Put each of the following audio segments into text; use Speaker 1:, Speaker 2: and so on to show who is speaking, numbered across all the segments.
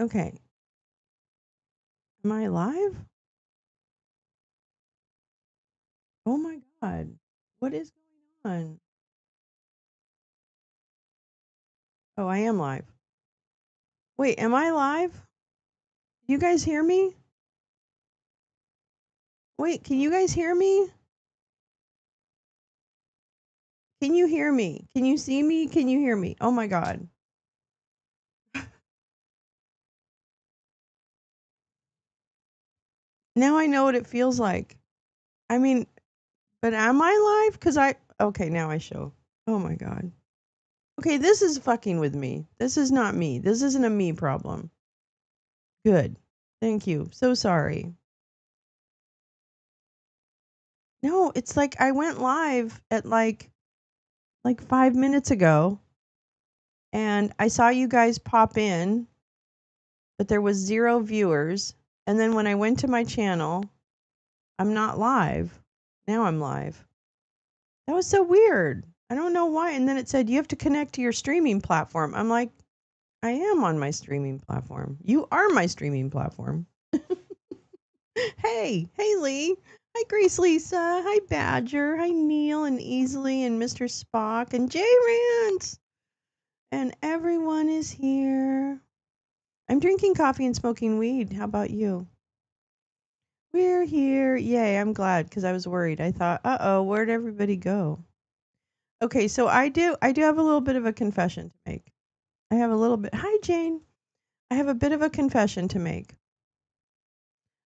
Speaker 1: Okay. Am I live? Oh my God. What is going on? Oh, I am live. Wait, am I live? You guys hear me? Wait, can you guys hear me? Can you hear me? Can you see me? Can you hear me? Oh my God. Now I know what it feels like. I mean, but am I live? Okay, now I show. Oh my God. Okay, this is fucking with me. This is not me. This isn't a me problem. Good. Thank you. So sorry. No, it's like I went live at like 5 minutes ago and I saw you guys pop in, but there was 0 viewers. And then when I went to my channel, I'm not live. Now I'm live. That was so weird. I don't know why. And then it said you have to connect to your streaming platform. I'm like, I am on my streaming platform. You are my streaming platform. Hey Lee. Hi Grace Lisa. Hi Badger. Hi Neil and Easily and Mr. Spock and J Rance. And everyone is here. I'm drinking coffee and smoking weed. How about you? We're here. Yay, I'm glad because I was worried. I thought, uh-oh, where'd everybody go? Okay, so I do have a little bit of a confession to make. I have a little bit. Hi Jane. I have a bit of a confession to make.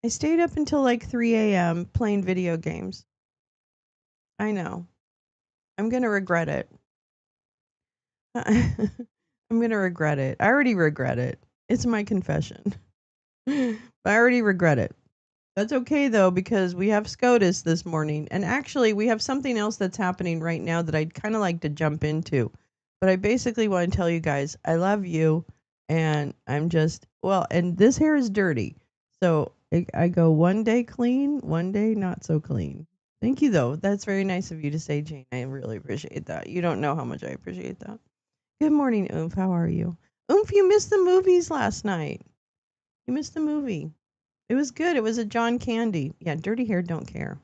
Speaker 1: I stayed up until like 3 a.m. playing video games. I know. I'm going to regret it. I'm going to regret it. I already regret it. It's my confession. But I already regret it. That's okay though, because we have SCOTUS this morning. And actually, we have something else that's happening right now that I'd kind of like to jump into. But I basically want to tell you guys, I love you. And I'm just, well, and this hair is dirty. So I go one day clean, one day not so clean. Thank you though. That's very nice of you to say, Jane. I really appreciate that. You don't know how much I appreciate that. Good morning, Oomph. How are you? Oomph, you missed the movies last night. You missed the movie. It was good. It was a John Candy. Yeah, dirty hair don't care.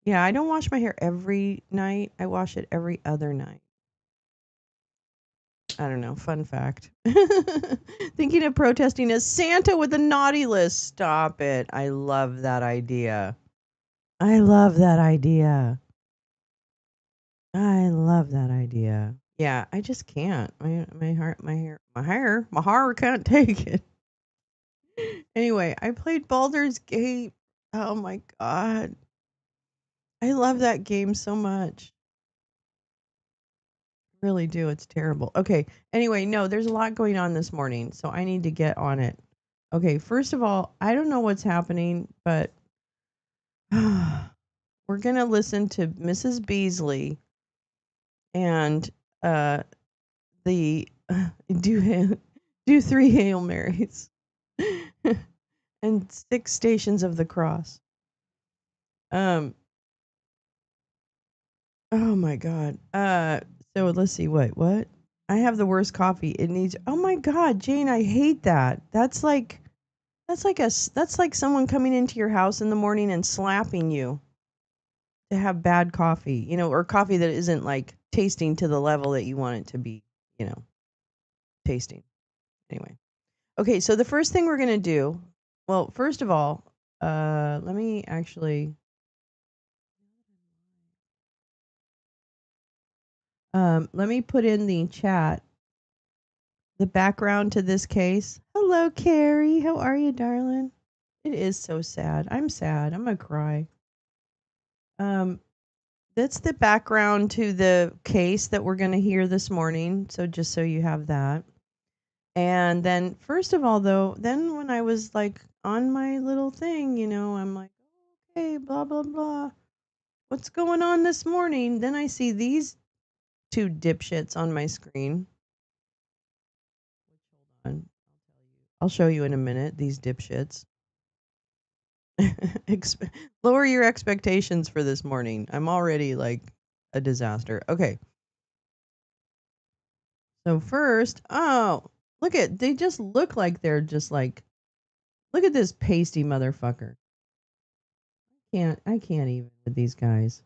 Speaker 1: Yeah, I don't wash my hair every night. I wash it every other night. I don't know. Fun fact. Thinking of protesting as Santa with a naughty list. Stop it. I love that idea. I love that idea. I love that idea. Yeah, I just can't. My heart can't take it. Anyway, I played Baldur's Gate. Oh my god. I love that game so much. Really do. It's terrible. Okay. Anyway, no, there's a lot going on this morning, so I need to get on it. Okay, first of all, I don't know what's happening, but we're going to listen to Mrs. Beasley and the do 3 Hail Marys and 6 Stations of the Cross. Um oh my god. So let's see what? I have the worst coffee. It needs Oh my god, Jane, I hate that. That's like someone coming into your house in the morning and slapping you to have bad coffee, or coffee that isn't like tasting to the level that you want it to be, you know, tasting. Anyway. Okay, so the first thing we're going to do, well, first of all, let me actually let me put in the chat the background to this case. Hello, Carrie. How are you, darling? It is so sad. I'm sad. I'm gonna cry. Um, that's the background to the case that we're gonna hear this morning. So just so you have that. And then, first of all, though, then when I was like on my little thing, I'm like, okay, blah blah blah. What's going on this morning? Then I see these 2 dipshits on my screen. Hold on. I'll show you in a minute, these dipshits. Lower your expectations for this morning. I'm already like a disaster. Okay. So first, They just look like they're just like, look at this pasty motherfucker. I can't even with these guys.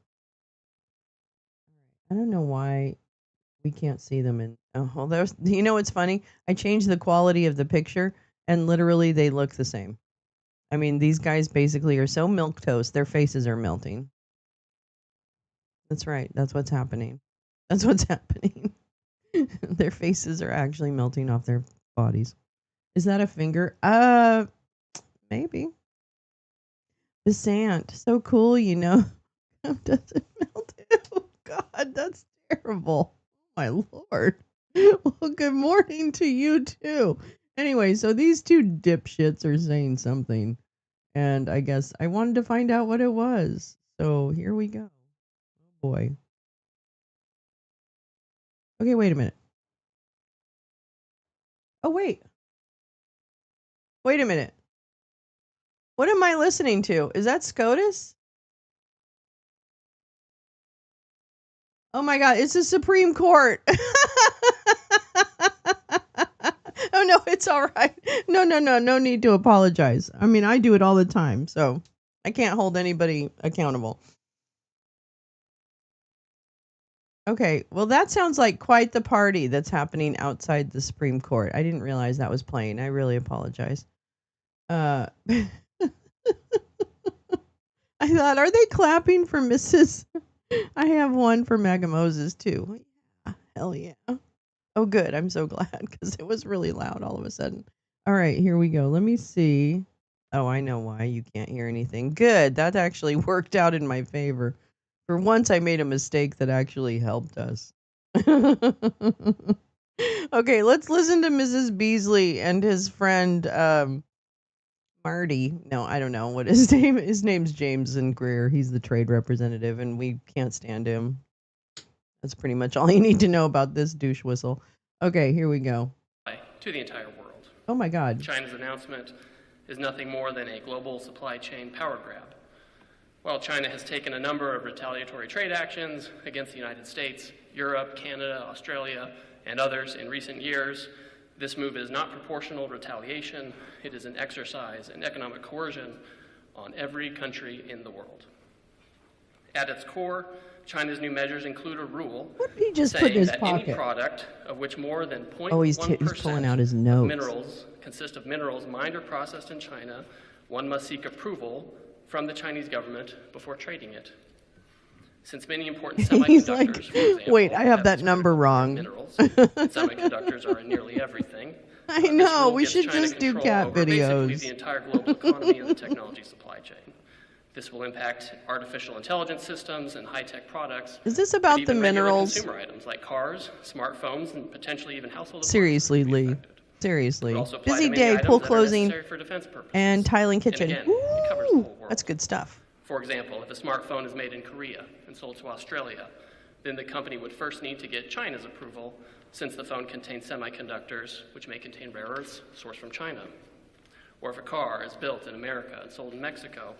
Speaker 1: I don't know why we can't see them in. Oh, well, there's. You know what's funny? I changed the quality of the picture, and literally they look the same. I mean, these guys basically are so milquetoast, their faces are melting. That's right. That's what's happening. That's what's happening. Their faces are actually melting off their bodies. Is that a finger? Maybe. Besant, so cool, you know. Doesn't melt. Oh God, that's terrible. Oh my Lord. Well, good morning to you too. Anyway, so these two dipshits are saying something, and I guess I wanted to find out what it was. So here we go. Oh boy. Okay, wait a minute. Oh wait. Wait a minute. What am I listening to? Is that SCOTUS? Oh my God, it's the Supreme Court. Oh no, it's all right. No need to apologize. I mean, I do it all the time, so I can't hold anybody accountable. Okay, well, that sounds like quite the party that's happening outside the Supreme Court. I didn't realize that was playing. I really apologize. I thought, are they clapping for Mrs. I have one for Mega Moses too. Yeah, hell yeah. Oh, good. I'm so glad because it was really loud all of a sudden. All right, here we go. Let me see. Oh, I know why you can't hear anything. Good. That actually worked out in my favor. For once, I made a mistake that actually helped us. Okay, let's listen to Mrs. Beasley and his friend Marty. No, I don't know what his name. His name's James and Greer. He's the trade representative, and we can't stand him. That's pretty much all you need to know about this douche whistle. Okay, here we go.
Speaker 2: To the entire world.
Speaker 1: Oh my God.
Speaker 2: China's announcement is nothing more than a global supply chain power grab. While China has taken a number of retaliatory trade actions against the United States, Europe, Canada, Australia, and others in recent years, this move is not proportional retaliation. It is an exercise in economic coercion on every country in the world. At its core, China's new measures include a rule
Speaker 1: what did he just
Speaker 2: saying
Speaker 1: put in his
Speaker 2: that
Speaker 1: pocket?
Speaker 2: Any product of which more than 0.1%
Speaker 1: he's pulling out his notes.
Speaker 2: of minerals consist of minerals mined or processed in China, one must seek approval from the Chinese government before trading it. Since many important semiconductors,
Speaker 1: He's like,
Speaker 2: for example,
Speaker 1: wait, I have that number wrong.
Speaker 2: Minerals, and semiconductors are in nearly everything.
Speaker 1: I know, we
Speaker 2: gives
Speaker 1: should
Speaker 2: China
Speaker 1: just do
Speaker 2: control
Speaker 1: cat
Speaker 2: over basically
Speaker 1: videos.
Speaker 2: the entire global economy and the technology supply chain. This will impact artificial intelligence systems and high-tech products.
Speaker 1: Is this about the
Speaker 2: even regular
Speaker 1: minerals?
Speaker 2: Consumer items like cars, smartphones, and potentially even household
Speaker 1: Seriously,
Speaker 2: appliances will be
Speaker 1: Lee.
Speaker 2: affected.
Speaker 1: Seriously.
Speaker 2: It will also apply
Speaker 1: Busy
Speaker 2: to many
Speaker 1: day,
Speaker 2: items
Speaker 1: pool
Speaker 2: that are
Speaker 1: closing,
Speaker 2: necessary for defense purposes.
Speaker 1: and tiling kitchen.
Speaker 2: And again, it covers the whole world.
Speaker 1: That's good stuff.
Speaker 2: For example, if a smartphone is made in Korea and sold to Australia, then the company would first need to get China's approval, since the phone contains semiconductors, which may contain rare earths sourced from China. Or if a car is built in America and sold in Mexico,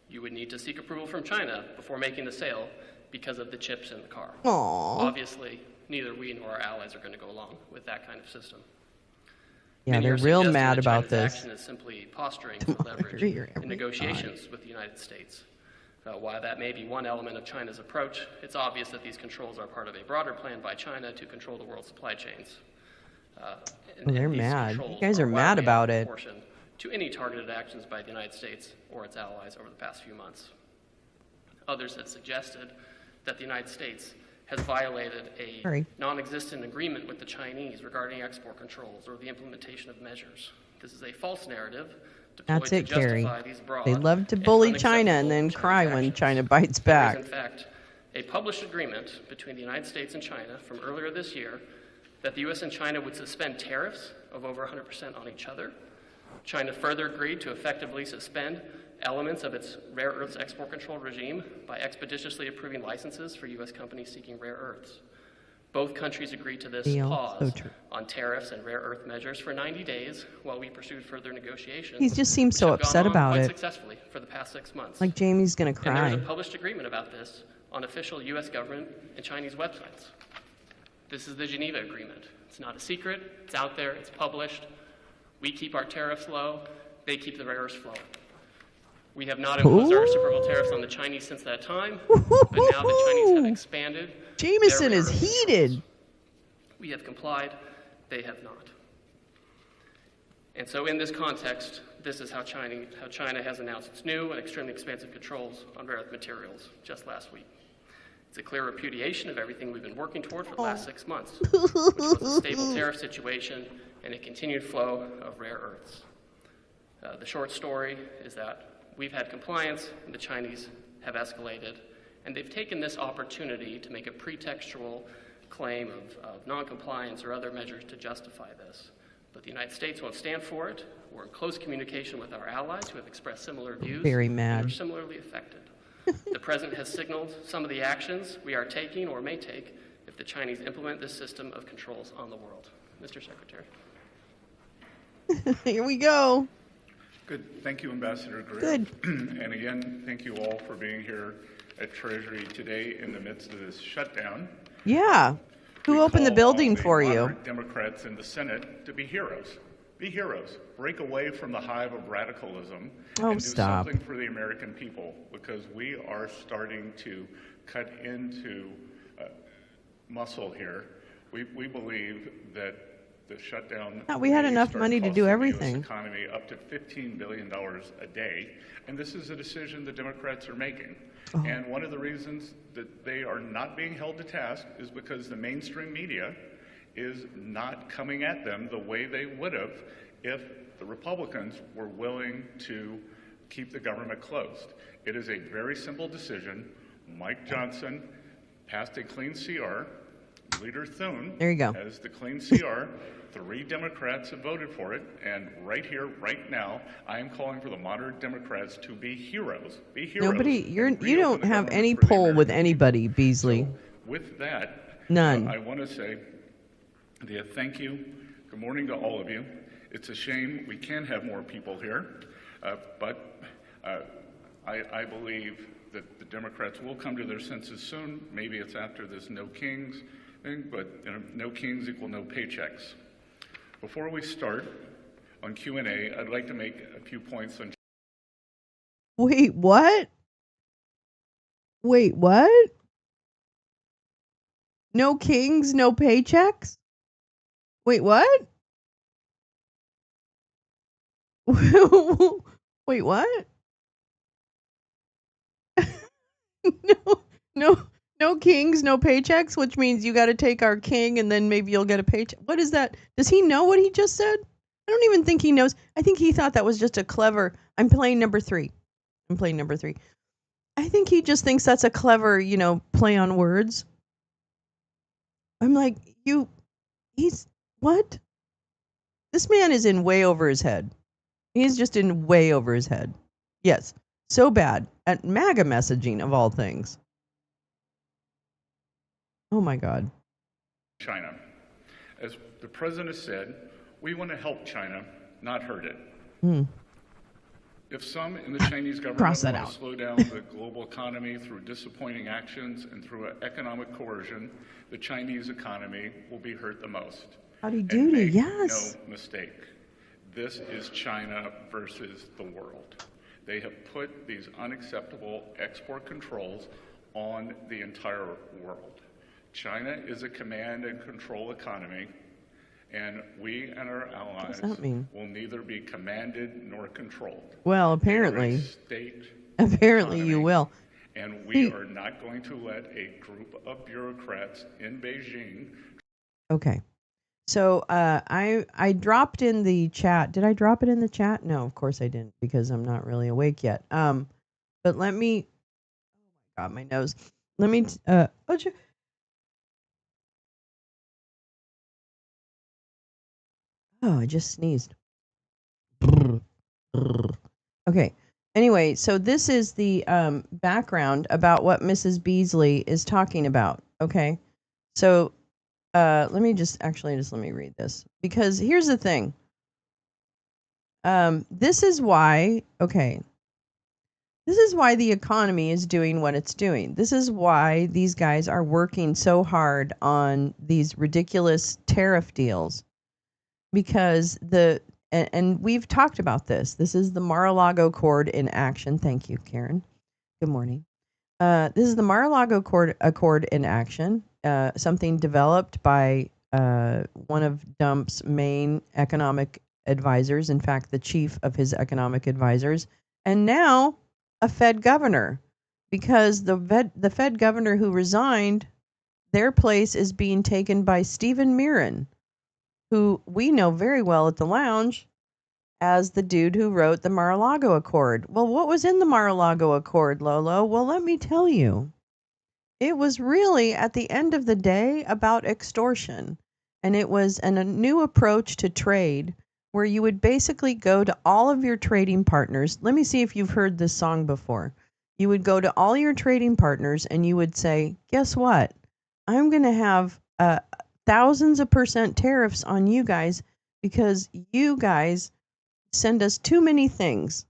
Speaker 2: you would need to seek approval from China before making the sale because of the chips in the car.
Speaker 1: Aww.
Speaker 2: Obviously, neither we nor our allies are going to go along with that kind of system.
Speaker 1: Yeah,
Speaker 2: Many
Speaker 1: they're
Speaker 2: are
Speaker 1: real
Speaker 2: suggesting
Speaker 1: mad
Speaker 2: that
Speaker 1: about
Speaker 2: China's
Speaker 1: this.
Speaker 2: action is simply posturing for leverage in negotiations with the United States. While that may be one element of China's approach, it's obvious that these controls are part of a broader plan by China to control the world's supply chains.
Speaker 1: They're mad. You guys are mad about it.
Speaker 2: To any targeted actions by the United States or its allies over the past few months. Others have suggested that the United States has violated a non-existent agreement with the Chinese regarding export controls or the implementation of measures. This is a false narrative.
Speaker 1: That's it, Carrie. They love to bully China and then cry when China bites back.
Speaker 2: There is, in fact, a published agreement between the United States and China from earlier this year that the U.S. and China would suspend tariffs of over 100% on each other. China further agreed to effectively suspend elements of its rare earths export control regime by expeditiously approving licenses for U.S. companies seeking rare earths. Both countries agreed to this pause on tariffs and rare earth measures for 90 days while we pursued further negotiations.
Speaker 1: He just seems so upset about it.
Speaker 2: Successfully for the past 6 months.
Speaker 1: Like Jamie's going to cry.
Speaker 2: And there is a published agreement about this on official U.S. government and Chinese websites. This is the Geneva Agreement. It's not a secret. It's out there. It's published. We keep our tariffs low. They keep the rare earths flowing. We have not imposed our reciprocal tariffs on the Chinese since that time, but now the Chinese have expanded.
Speaker 1: Jameson is heated.
Speaker 2: Controls. We have complied. They have not. And so in this context, this is how China has announced its new and extremely expansive controls on rare earth materials just last week. It's a clear repudiation of everything we've been working toward for the last 6 months, which was a stable tariff situation and a continued flow of rare earths. The short story is that we've had compliance and the Chinese have escalated, and they've taken this opportunity to make a pretextual claim of noncompliance or other measures to justify this. But the United States won't stand for it. We're in close communication with our allies who have expressed similar views.
Speaker 1: Very mad.
Speaker 2: And are similarly affected. The President has signaled some of the actions we are taking or may take if the Chinese implement this system of controls on the world. Mr. Secretary.
Speaker 1: Here we go.
Speaker 3: Good. Thank you, Ambassador Griff.
Speaker 1: Good.
Speaker 3: And again, thank you all for being here at Treasury today in the midst of this shutdown.
Speaker 1: Yeah. Who opened the building for you?
Speaker 3: Democrats in the Senate to be heroes. Be heroes. Break away from the hive of radicalism and do something for the American people, because we are starting to cut into muscle here. We believe that the shutdown.
Speaker 1: We had enough money to do everything.
Speaker 3: The US economy up to $15 billion a day, and this is a decision the Democrats are making. Oh. And one of the reasons that they are not being held to task is because the mainstream media is not coming at them the way they would have if the Republicans were willing to keep the government closed. It is a very simple decision. Mike Johnson passed a clean CR. Leader Thune has the clean CR. 3 Democrats have voted for it, and right here, right now, I am calling for the moderate Democrats to be heroes. Be heroes.
Speaker 1: You don't have any pull with anybody, Beasley.
Speaker 3: So with that,
Speaker 1: none.
Speaker 3: I want to say, thank you. Good morning to all of you. It's a shame we can't have more people here, but I believe that the Democrats will come to their senses soon. Maybe it's after this No Kings thing, but no kings equal no paychecks. Before we start on Q&A, I'd like to make a few points on.
Speaker 1: Wait, what? Wait, what? No kings, no paychecks? Wait, what? Wait, what? No kings, no paychecks, which means you got to take our king and then maybe you'll get a paycheck. What is that? Does he know what he just said? I don't even think he knows. I think he thought that was just a clever, I'm playing number 3. I think he just thinks that's a clever, play on words. I'm like, he's, what? This man is in way over his head. He's just in way over his head. Yes, so bad at MAGA messaging of all things. Oh my God.
Speaker 3: China. As the president said, we want to help China, not hurt it. If some in the Chinese government want to slow down the global economy through disappointing actions and through economic coercion, the Chinese economy will be hurt the most.
Speaker 1: Howdy doody, yes.
Speaker 3: No mistake. This is China versus the world. They have put these unacceptable export controls on the entire world. China is a command and control economy, and we and our allies will neither be commanded nor controlled.
Speaker 1: Well, apparently.
Speaker 3: State
Speaker 1: apparently
Speaker 3: economy,
Speaker 1: you will.
Speaker 3: And we are not going to let a group of bureaucrats in Beijing.
Speaker 1: Okay. So I dropped in the chat. Did I drop it in the chat? No, of course I didn't, because I'm not really awake yet. But let me. Oh my God, my nose. Let me. Oh, I just sneezed. Okay. Anyway, so this is the background about what Mrs. Beasley is talking about. Okay. So let me let me read this, because here's the thing. This is why, okay. This is why the economy is doing what it's doing. This is why these guys are working so hard on these ridiculous tariff deals, because and we've talked about this. This is the Mar-a-Lago Accord in action. Thank you, Karen. Good morning. This is the Mar-a-Lago Accord in action, something developed by one of Trump's main economic advisors, in fact, the chief of his economic advisors, and now a Fed governor, because the Fed governor who resigned, their place is being taken by Stephen Mirren, who we know very well at the lounge as the dude who wrote the Mar-a-Lago Accord. Well, what was in the Mar-a-Lago Accord, Lolo? Well, let me tell you. It was really, at the end of the day, about extortion. And it was a new approach to trade where you would basically go to all of your trading partners. Let me see if you've heard this song before. You would go to all your trading partners and you would say, guess what? I'm going to have thousands of % tariffs on you guys because you guys send us too many things.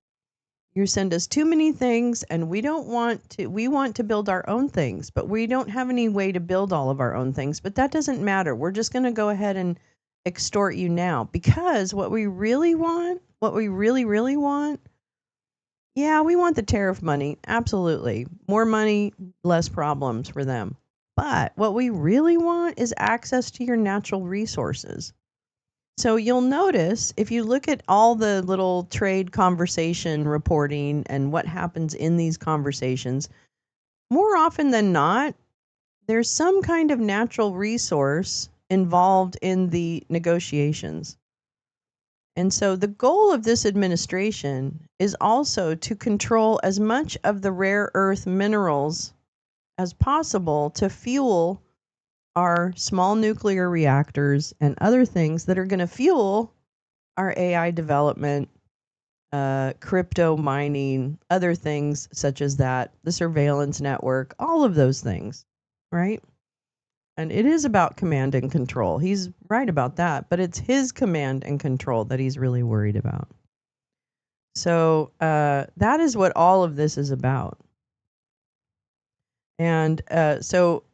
Speaker 1: You send us too many things and we want to build our own things, but we don't have any way to build all of our own things. But that doesn't matter. We're just going to go ahead and extort you now, because what we really want, what we really, really want, yeah, we want the tariff money. Absolutely. More money, less problems for them. But what we really want is access to your natural resources. So you'll notice if you look at all the little trade conversation reporting and what happens in these conversations, more often than not, there's some kind of natural resource involved in the negotiations. And so the goal of this administration is also to control as much of the rare earth minerals as possible to fuel our small nuclear reactors and other things that are going to fuel our AI development, crypto mining, other things such as that, the surveillance network, all of those things, right? And it is about command and control. He's right about that, but it's his command and control that he's really worried about. So that is what all of this is about. And so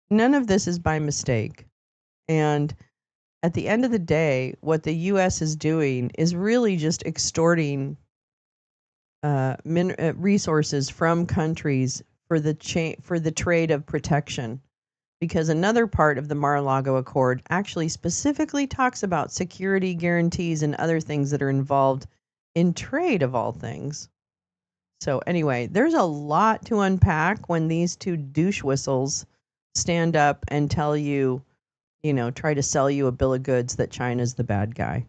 Speaker 1: none of this is by mistake. And at the end of the day, what the U.S. is doing is really just extorting resources from countries for the trade of protection. Because another part of the Mar-a-Lago Accord actually specifically talks about security guarantees and other things that are involved in trade of all things. So anyway, there's a lot to unpack when these two douche whistles stand up and tell you, try to sell you a bill of goods that China's the bad guy,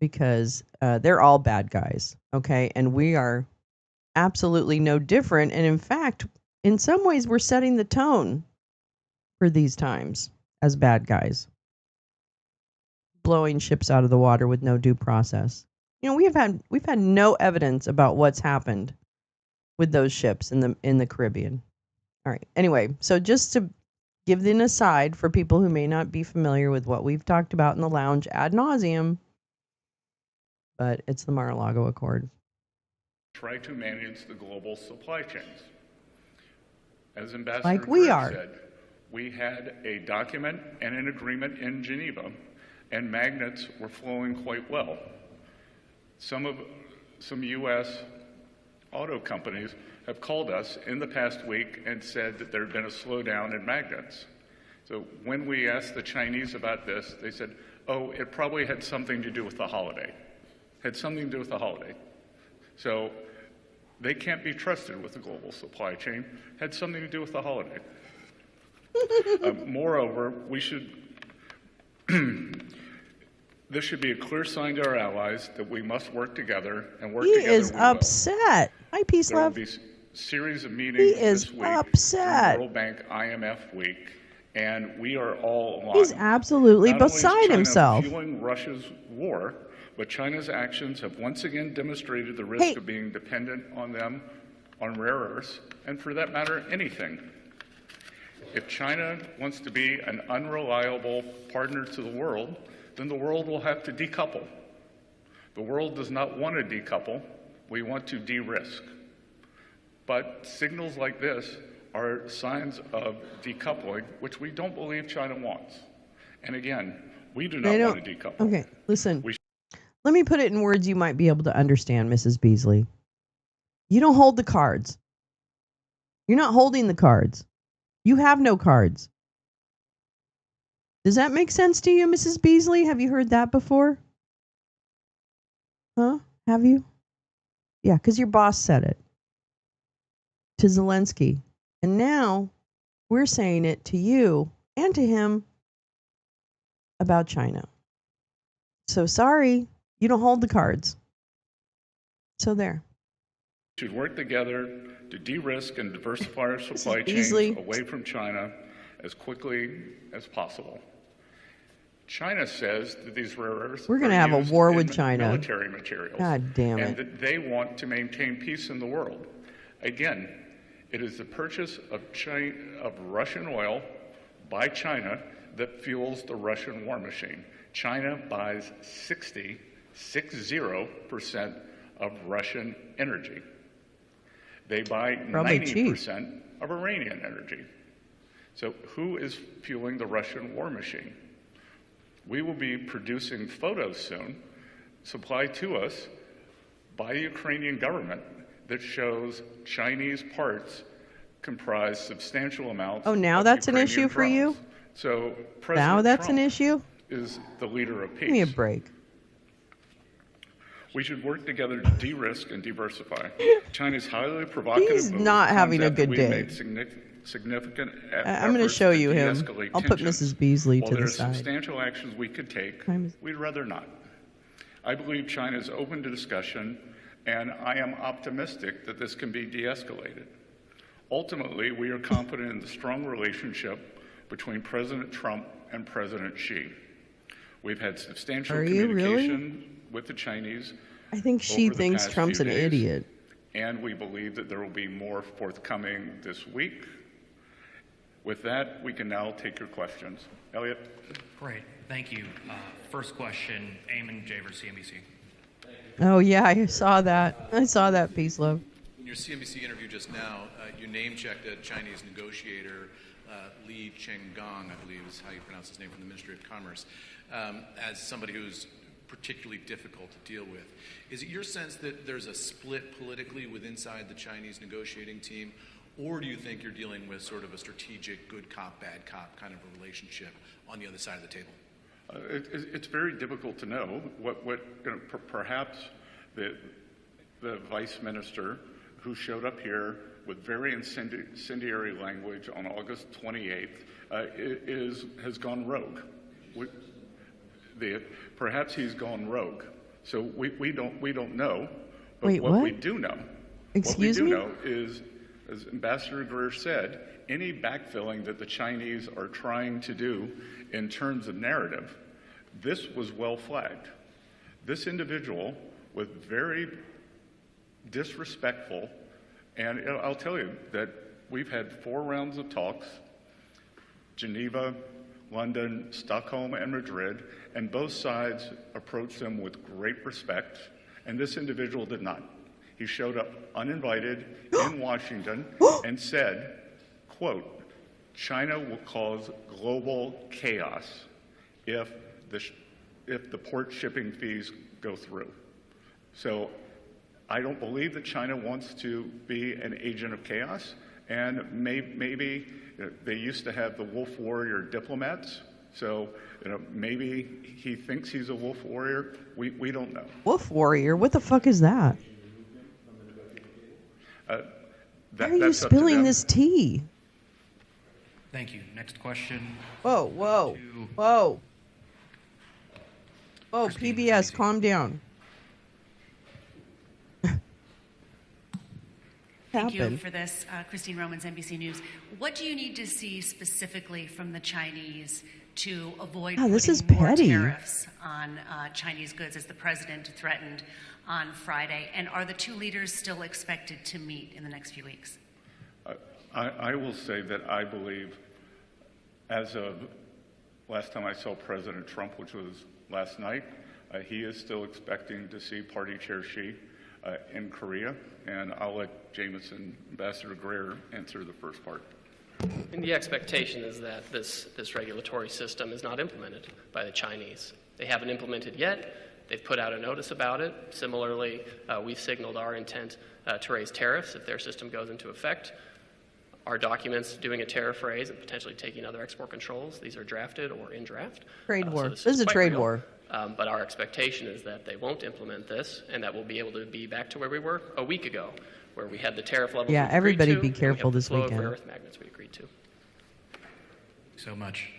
Speaker 1: because they're all bad guys, okay? And we are absolutely no different. And in fact, in some ways, we're setting the tone for these times as bad guys, blowing ships out of the water with no due process. We've had no evidence about what's happened with those ships in the Caribbean. All right. Anyway, so just to give an aside for people who may not be familiar with what we've talked about in the lounge ad nauseum, but it's the Mar-a-Lago Accord.
Speaker 3: Try to manage the global supply chains. As Ambassador
Speaker 1: Like we are.
Speaker 3: said, we had a document and an agreement in Geneva, and magnets were flowing quite well. Some U.S. auto companies have called us in the past week and said that there had been a slowdown in magnets. So when we asked the Chinese about this, they said, oh, it probably had something to do with the holiday. Had something to do with the holiday. So they can't be trusted with the global supply chain. Had something to do with the holiday. Moreover, this should be a clear sign to our allies that we must work together and work together.
Speaker 1: He is upset. Hi, Peace
Speaker 3: There
Speaker 1: Love.
Speaker 3: will be series of meetings this week.
Speaker 1: Upset.
Speaker 3: World Bank IMF week, and we are all aligned.
Speaker 1: He's absolutely
Speaker 3: Not only is
Speaker 1: beside
Speaker 3: China
Speaker 1: himself.
Speaker 3: fueling Russia's war, but China's actions have once again demonstrated the risk of being dependent on them on rare earths, and for that matter, anything. If China wants to be an unreliable partner to the world, then the world will have to decouple. The world does not want to decouple. We want to de-risk. But signals like this are signs of decoupling, which we don't believe China wants. And again, we do not want to decouple.
Speaker 1: Okay, listen. Let me put it in words you might be able to understand, Mrs. Beasley. You don't hold the cards. You're not holding the cards. You have no cards. Does that make sense to you, Mrs. Beasley? Have you heard that before? Huh? Have you? Yeah, because your boss said it to Zelensky. And now we're saying it to you and to him about China. So sorry, you don't hold the cards. So there.
Speaker 3: We should work together to de-risk and diversify our supply chains away from China as quickly as possible. China says that these rare earths
Speaker 1: we're going to have a war with China.
Speaker 3: Military materials.
Speaker 1: God damn it.
Speaker 3: And that they want to maintain peace in the world. Again, it is the purchase of Russian oil by China that fuels the Russian war machine. China buys 60% of Russian energy. They buy 90% of Iranian energy. So who is fueling the Russian war machine? We will be producing photos soon, supplied to us by the Ukrainian government, that shows Chinese parts comprise substantial amounts of
Speaker 1: now that's
Speaker 3: Ukrainian
Speaker 1: an issue for you?
Speaker 3: So President
Speaker 1: now that's
Speaker 3: Trump
Speaker 1: an issue?
Speaker 3: Is the leader of peace.
Speaker 1: Give me a break.
Speaker 3: We should work together to de-risk and diversify. China's highly provocative.
Speaker 1: He's not having a good day.
Speaker 3: Significant
Speaker 1: I'm going to show you him. I'll put Mrs. Beasley to the side.
Speaker 3: While there are substantial actions we could take, we'd rather not. I believe China is open to discussion, and I am optimistic that this can be de-escalated. Ultimately, we are confident in the strong relationship between President Trump and President Xi. We've had substantial communication with the Chinese.
Speaker 1: I think Xi thinks Trump's an idiot.
Speaker 3: And we believe that there will be more forthcoming this week. With that, we can now take your questions. Elliot?
Speaker 4: Great, thank you. First question, Eamon Javers, CNBC.
Speaker 1: Oh yeah, I saw that. I saw that, Peace Love.
Speaker 5: In your CNBC interview just now, you name-checked a Chinese negotiator, Li Chenggang, I believe is how you pronounce his name, from the Ministry of Commerce, as somebody who's particularly difficult to deal with. Is it your sense that there's a split politically inside the Chinese negotiating team, or do you think you're dealing with sort of a strategic good cop, bad cop kind of a relationship on the other side of the table?
Speaker 3: It's very difficult to know. Perhaps the vice minister who showed up here with very incendiary language on August 28th has gone rogue. Perhaps he's gone rogue. So we don't know. But
Speaker 1: Wait,
Speaker 3: what
Speaker 1: what?
Speaker 3: we do know,
Speaker 1: Excuse me?
Speaker 3: know is, as Ambassador Greer said, any backfilling that the Chinese are trying to do in terms of narrative, this was well flagged. This individual was very disrespectful, and I'll tell you that we've had 4 rounds of talks, Geneva, London, Stockholm, and Madrid, and both sides approached them with great respect, and this individual did not. He showed up uninvited in Washington and said, quote, China will cause global chaos if the port shipping fees go through. So I don't believe that China wants to be an agent of chaos, and maybe they used to have the wolf warrior diplomats, so maybe he thinks he's a wolf warrior. We don't know.
Speaker 1: Wolf warrior? What the fuck is that? Why are you spilling this tea?
Speaker 4: Thank you. Next question.
Speaker 1: Whoa, whoa, whoa. Whoa, PBS, calm down.
Speaker 6: Thank you for this. Christine Romans, NBC News. What do you need to see specifically from the Chinese to avoid putting more tariffs on Chinese goods, as the president threatened on Friday? And are the two leaders still expected to meet in the next few weeks?
Speaker 3: I will say that I believe, as of last time I saw President Trump, which was last night, he is still expecting to see Party Chair Xi. in Korea. And I'll let Jameson, Ambassador Greer, answer the first part.
Speaker 2: And the expectation is that this regulatory system is not implemented by the Chinese. They haven't implemented yet. They've put out a notice about it. Similarly, we've signaled our intent to raise tariffs if their system goes into effect. Our documents doing a tariff raise and potentially taking other export controls, these are drafted or in draft.
Speaker 1: Trade war.
Speaker 2: So
Speaker 1: This is a
Speaker 2: quite
Speaker 1: trade
Speaker 2: real.
Speaker 1: war.
Speaker 2: But our expectation is that they won't implement this and that we'll be able to be back to where we were a week ago, where we had the tariff levels
Speaker 1: Yeah,
Speaker 2: we agreed
Speaker 1: everybody
Speaker 2: to,
Speaker 1: be
Speaker 2: and we
Speaker 1: careful
Speaker 2: have the
Speaker 1: this
Speaker 2: flow
Speaker 1: weekend.
Speaker 2: of rare earth magnets we agreed to.
Speaker 4: So much.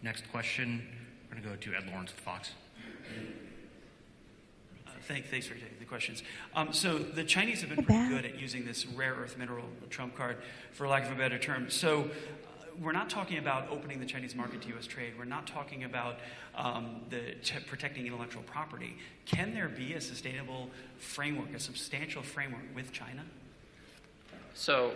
Speaker 4: Next question, we're going to go to Ed Lawrence with Fox.
Speaker 7: Thanks for taking the questions. So the Chinese have been pretty good at using this rare earth mineral trump card, for lack of a better term. So we're not talking about opening the Chinese market to U.S. trade. We're not talking about protecting intellectual property. Can there be a sustainable framework, a substantial framework with China?
Speaker 2: So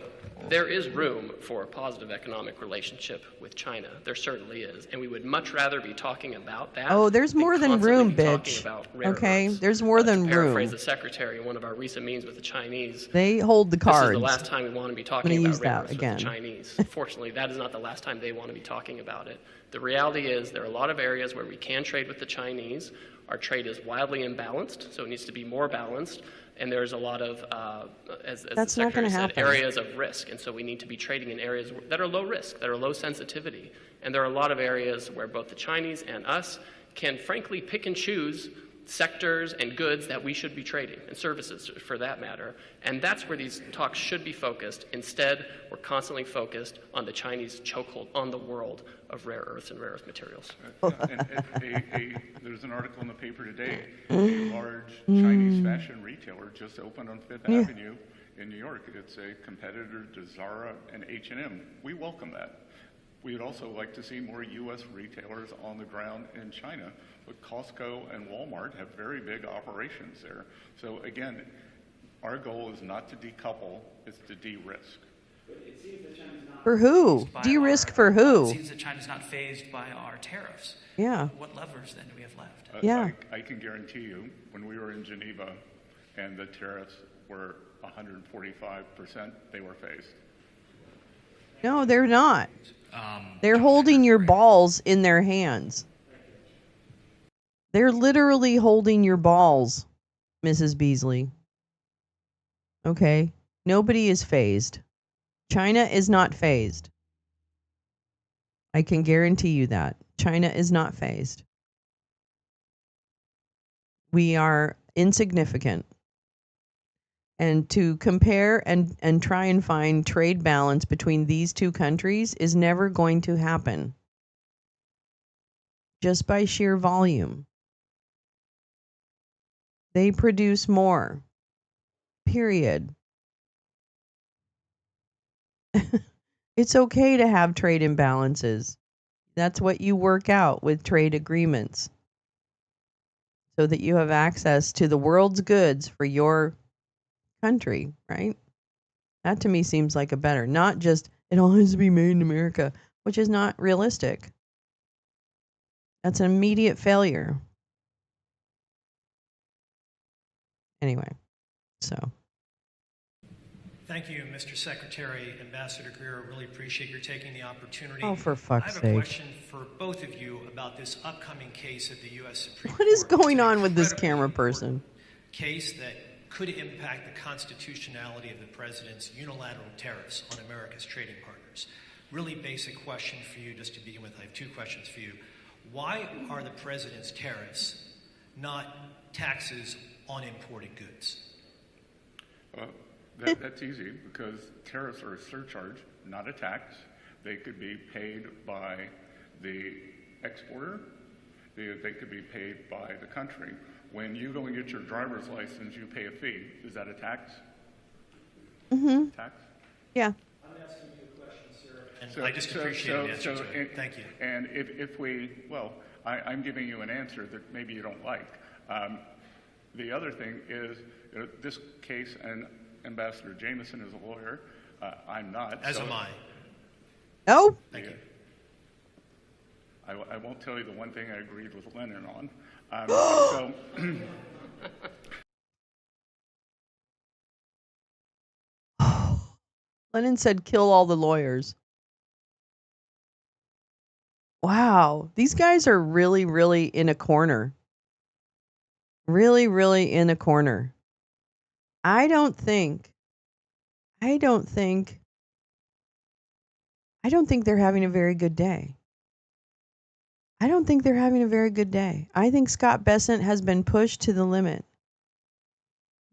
Speaker 2: there is room for a positive economic relationship with China. There certainly is. And we would much rather be talking about that.
Speaker 1: Oh, there's more than room, bitch. Okay, there's more than
Speaker 2: room. To paraphrase
Speaker 1: room.
Speaker 2: the secretary in one of our recent meetings with the Chinese.
Speaker 1: They hold the cards.
Speaker 2: This is the last time we want to be talking
Speaker 1: I'm gonna
Speaker 2: about
Speaker 1: use
Speaker 2: rare
Speaker 1: that
Speaker 2: earths with
Speaker 1: again.
Speaker 2: the Chinese. Fortunately, that is not the last time they want to be talking about it. The reality is there are a lot of areas where we can trade with the Chinese. Our trade is wildly imbalanced, so it needs to be more balanced. And there's a lot of, as the
Speaker 1: That's not gonna
Speaker 2: secretary said,
Speaker 1: happen.
Speaker 2: areas of risk. And so we need to be trading in areas that are low risk, that are low sensitivity. And there are a lot of areas where both the Chinese and us can frankly pick and choose sectors and goods that we should be trading, and services for that matter. And that's where these talks should be focused. Instead, we're constantly focused on the Chinese chokehold on the world of rare earths and rare earth materials.
Speaker 3: There's an article in the paper today. A large Chinese fashion retailer just opened on Fifth Avenue in New York. It's a competitor to Zara and H&M. We welcome that. We would also like to see more U.S. retailers on the ground in China, but Costco and Walmart have very big operations there. So again, our goal is not to decouple, it's to de-risk.
Speaker 1: For who? De-risk for who?
Speaker 7: It seems that China's not phased by our tariffs.
Speaker 1: Yeah.
Speaker 7: What levers then do we have left?
Speaker 1: Yeah.
Speaker 3: I can guarantee you, when we were in Geneva and the tariffs were 145%, they were phased.
Speaker 1: No, they're not. They're holding your balls in their hands. They're literally holding your balls, Mrs. Beasley. Okay? Nobody is phased. China is not phased. I can guarantee you that. China is not phased. We are insignificant. And to compare and try and find trade balance between these two countries is never going to happen. Just by sheer volume. They produce more. Period. It's okay to have trade imbalances. That's what you work out with trade agreements. So that you have access to the world's goods for your country, right? That to me seems like a better, not just it all has to be made in America, which is not realistic. That's an immediate failure. Anyway, so.
Speaker 8: Thank you, Mr. Secretary, Ambassador Greer. Really appreciate your taking the opportunity.
Speaker 1: Oh, for fuck's
Speaker 8: I have
Speaker 1: sake.
Speaker 8: a question for both of you about this upcoming case at the U.S. Supreme Court.
Speaker 1: What is going
Speaker 8: It's an
Speaker 1: on with this
Speaker 8: incredibly
Speaker 1: camera
Speaker 8: important
Speaker 1: person?
Speaker 8: Case that could impact the constitutionality of the president's unilateral tariffs on America's trading partners. Really basic question for you, just to begin with. I have two questions for you. Why are the president's tariffs not taxes on imported goods?
Speaker 3: That's easy, because tariffs are a surcharge, not a tax. They could be paid by the exporter. They could be paid by the country. When you go and get your driver's license, you pay a fee. Is that a tax?
Speaker 1: Mm-hmm.
Speaker 3: Tax?
Speaker 1: Yeah.
Speaker 8: I'm asking you a question, sir, and I just appreciate an answer to it. Thank you.
Speaker 3: And if we, well, I'm giving you an answer that maybe you don't like. The other thing is, this case, and Ambassador Jameson is a lawyer. I'm not.
Speaker 8: As am I.
Speaker 1: Oh.
Speaker 8: Thank you.
Speaker 3: I won't tell you the one thing I agreed with Lennon on. So
Speaker 1: Lenin said, kill all the lawyers. Wow. These guys are really, really in a corner. Really, really in a corner. I don't think they're having a very good day. I don't think they're having a very good day. I think Scott Bessent has been pushed to the limit.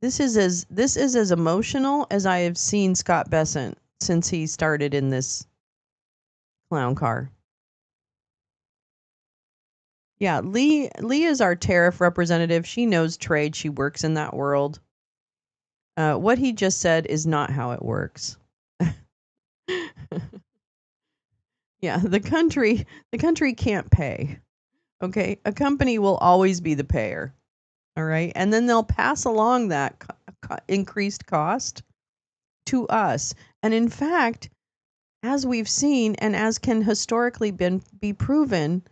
Speaker 1: This is as emotional as I have seen Scott Bessent since he started in this clown car. Yeah, Lee is our tariff representative. She knows trade. She works in that world. What he just said is not how it works. Yeah, the country can't pay. Okay, a company will always be the payer. All right, and then they'll pass along that increased cost to us. And in fact, as we've seen, and as can historically be proven,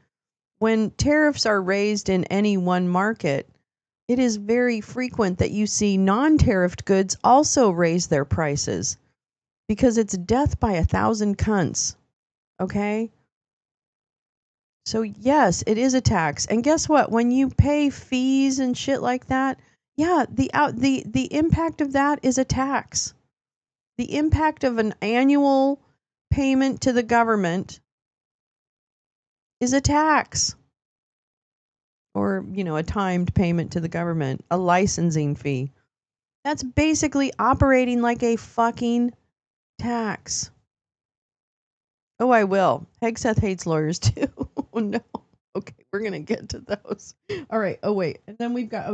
Speaker 1: when tariffs are raised in any one market, it is very frequent that you see non-tariffed goods also raise their prices because it's death by 1,000 cunts. Okay? So yes, it is a tax. And guess what? When you pay fees and shit like that, yeah, the impact of that is a tax. The impact of an annual payment to the government is a tax. Or, a timed payment to the government, a licensing fee. That's basically operating like a fucking tax. Oh, I will. Hegseth hates lawyers too. Oh, no. Okay, we're going to get to those. All right. Oh, wait. And then we've got,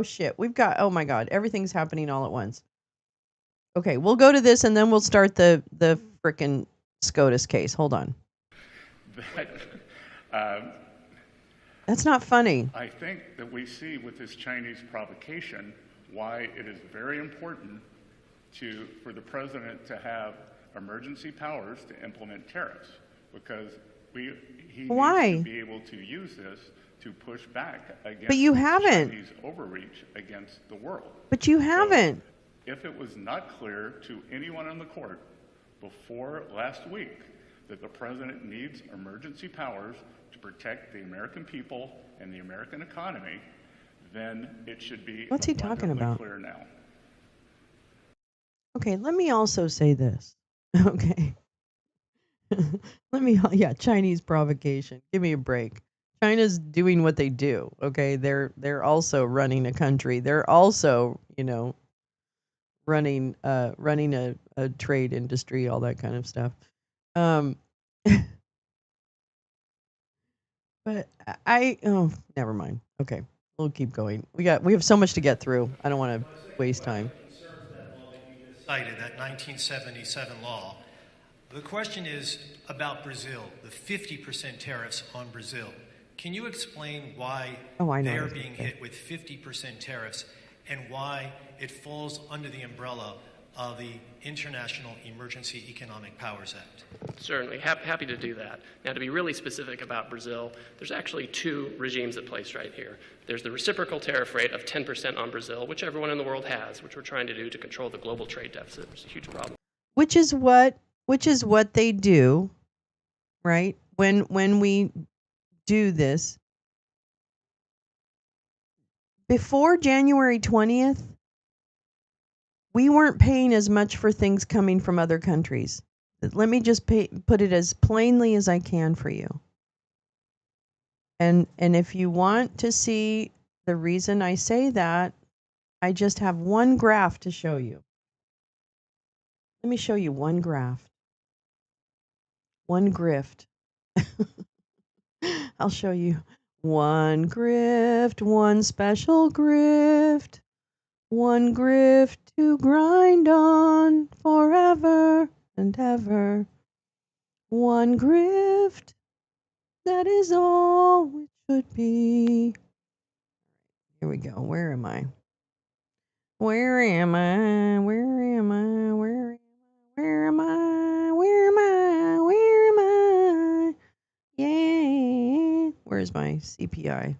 Speaker 1: oh my God, everything's happening all at once. Okay, we'll go to this and then we'll start the frickin' SCOTUS case. Hold on. That's not funny.
Speaker 3: I think that we see with this Chinese provocation why it is very important for the president to have emergency powers to implement tariffs, because he needs to be able to use this to push back against Chinese overreach against the world.
Speaker 1: But you haven't.
Speaker 3: So, if it was not clear to anyone on the court before last week that the president needs emergency powers to protect the American people and the American economy, then it should be
Speaker 1: What's he talking about?
Speaker 3: Clear now.
Speaker 1: Okay, let me also say this. Okay. Chinese provocation. Give me a break. China's doing what they do. Okay, they're also running a country. They're also, running a trade industry, all that kind of stuff. But never mind. Okay, we'll keep going. We have so much to get through. I don't want to waste time.
Speaker 8: Cited that 1977 law. The question is about Brazil, the 50% tariffs on Brazil. Can you explain why they are being hit with 50% tariffs and why it falls under the umbrella of the International Emergency Economic Powers Act?
Speaker 2: Certainly. Happy to do that. Now, to be really specific about Brazil, there's actually two regimes at place right here. There's the reciprocal tariff rate of 10% on Brazil, which everyone in the world has, which we're trying to do to control the global trade deficit. It's a huge problem.
Speaker 1: Which is what they do, right? When we do this. Before January 20th, we weren't paying as much for things coming from other countries. Let me just put it as plainly as I can for you. And if you want to see the reason I say that, I just have one graph to show you. Let me show you one graph. One grift. I'll show you one grift, one special grift. One grift to grind on forever and ever. One grift, that is all it should be. Here we go. Where am I? Where am I? Where am I? Where am I? Where am I? Where am I? Yeah. Where's my CPI?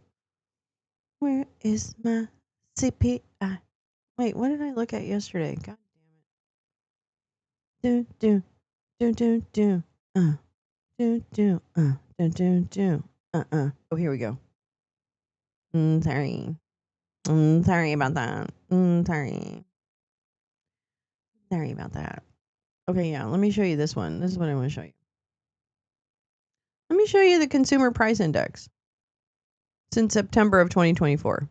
Speaker 1: Where is my CPI? Wait, what did I look at yesterday? God damn it. Do do do. Do do. Do do do. Oh, here we go. Sorry. Sorry about that. Sorry. Sorry about that. Okay, yeah. Let me show you this one. This is what I want to show you. Let me show you the Consumer Price Index since September of 2024.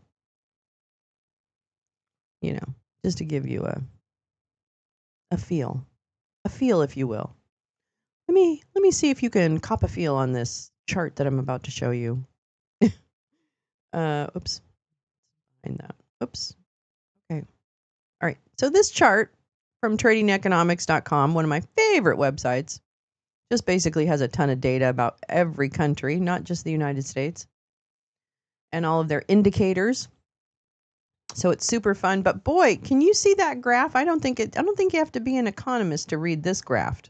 Speaker 1: You know, just to give you a feel, if you will. Let me see if you can cop a feel on this chart that I'm about to show you. Oops. Find that. Oops. Okay. All right. So this chart from tradingeconomics.com, one of my favorite websites, just basically has a ton of data about every country, not just the United States, and all of their indicators. So it's super fun. But boy, can you see that graph? I don't think you have to be an economist to read this graph.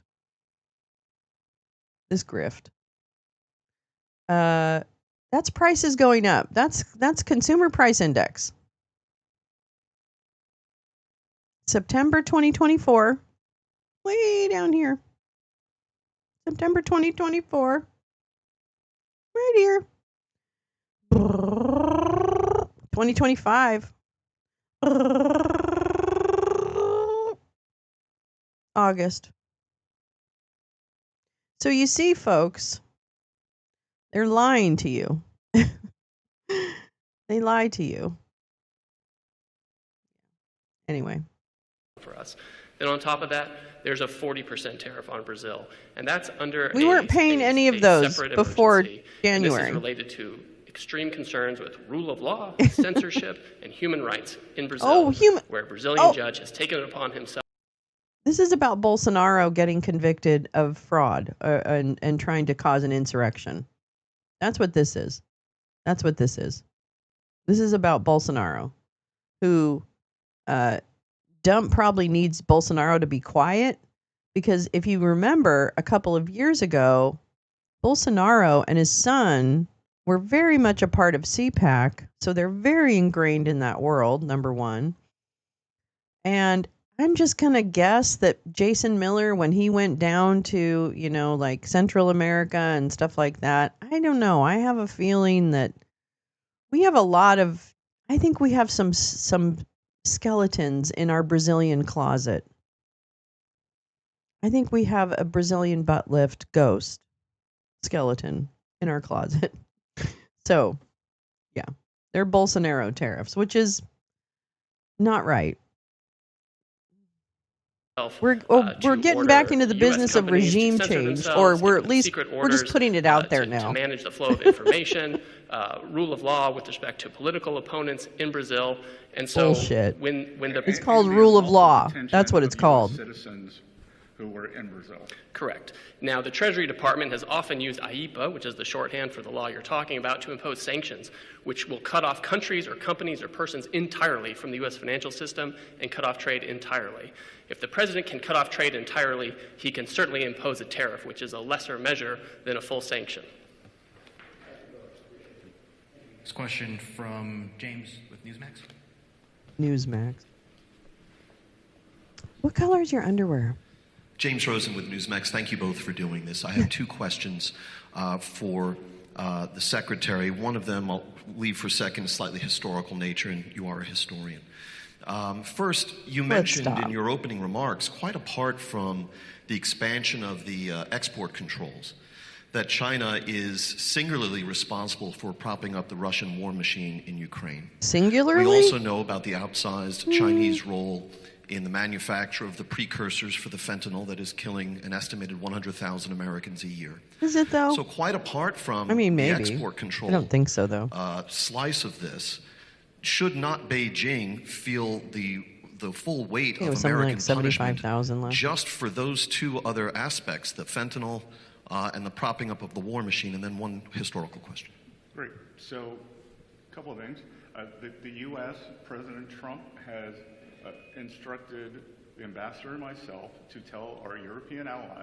Speaker 1: This grift. That's prices going up. That's Consumer Price Index. September 2024. Way down here. September 2024. Right here. 2025. August. So you see, folks, they're lying to you. They lie to you. Anyway.
Speaker 2: For us. Then on top of that, there's a 40% tariff on Brazil. And that's under
Speaker 1: we weren't paying any of those before January.
Speaker 2: And this is related to extreme concerns with rule of law, censorship, and human rights in Brazil, where a Brazilian judge has taken it upon himself.
Speaker 1: This is about Bolsonaro getting convicted of fraud and trying to cause an insurrection. That's what this is. That's what this is. This is about Bolsonaro, who Dump probably needs Bolsonaro to be quiet, because if you remember a couple of years ago, Bolsonaro and his son were very much a part of CPAC, so they're very ingrained in that world, number one. And I'm just going to guess that Jason Miller, when he went down to, like Central America and stuff like that, I don't know. I have a feeling that we have I think we have some skeletons in our Brazilian closet. I think we have a Brazilian butt lift ghost skeleton in our closet. So, yeah, they're Bolsonaro tariffs, which is not right. We're getting back into the business of regime change, or we're just putting it out there now.
Speaker 2: To manage the flow of information, rule of law with respect to political opponents in Brazil, and so
Speaker 1: bullshit.
Speaker 2: When
Speaker 1: it's called rule of law, that's what it's called.
Speaker 3: Citizens who were in Brazil.
Speaker 2: Correct. Now, the Treasury Department has often used IEPA, which is the shorthand for the law you're talking about, to impose sanctions, which will cut off countries or companies or persons entirely from the U.S. financial system and cut off trade entirely. If the president can cut off trade entirely, he can certainly impose a tariff, which is a lesser measure than a full sanction.
Speaker 4: Next question from James with Newsmax.
Speaker 1: Newsmax. What color is your underwear?
Speaker 9: James Rosen with Newsmax. Thank you both for doing this. I have two questions for the Secretary. One of them I'll leave for a second, slightly historical nature, and you are a historian. First, you mentioned in your opening remarks, quite apart from the expansion of the export controls, that China is singularly responsible for propping up the Russian war machine in Ukraine.
Speaker 1: Singularly?
Speaker 9: We also know about the outsized Chinese role in the manufacture of the precursors for the fentanyl that is killing an estimated 100,000 Americans a year.
Speaker 1: Is it, though?
Speaker 9: So quite apart from
Speaker 1: maybe.
Speaker 9: the export control
Speaker 1: I don't think so, though.
Speaker 9: Slice of this, should not Beijing feel the full weight of American punishment just for those two other aspects, the fentanyl and the propping up of the war machine? And then one historical question.
Speaker 3: Great. So a couple of things. The U.S., President Trump has instructed the ambassador and myself to tell our European allies.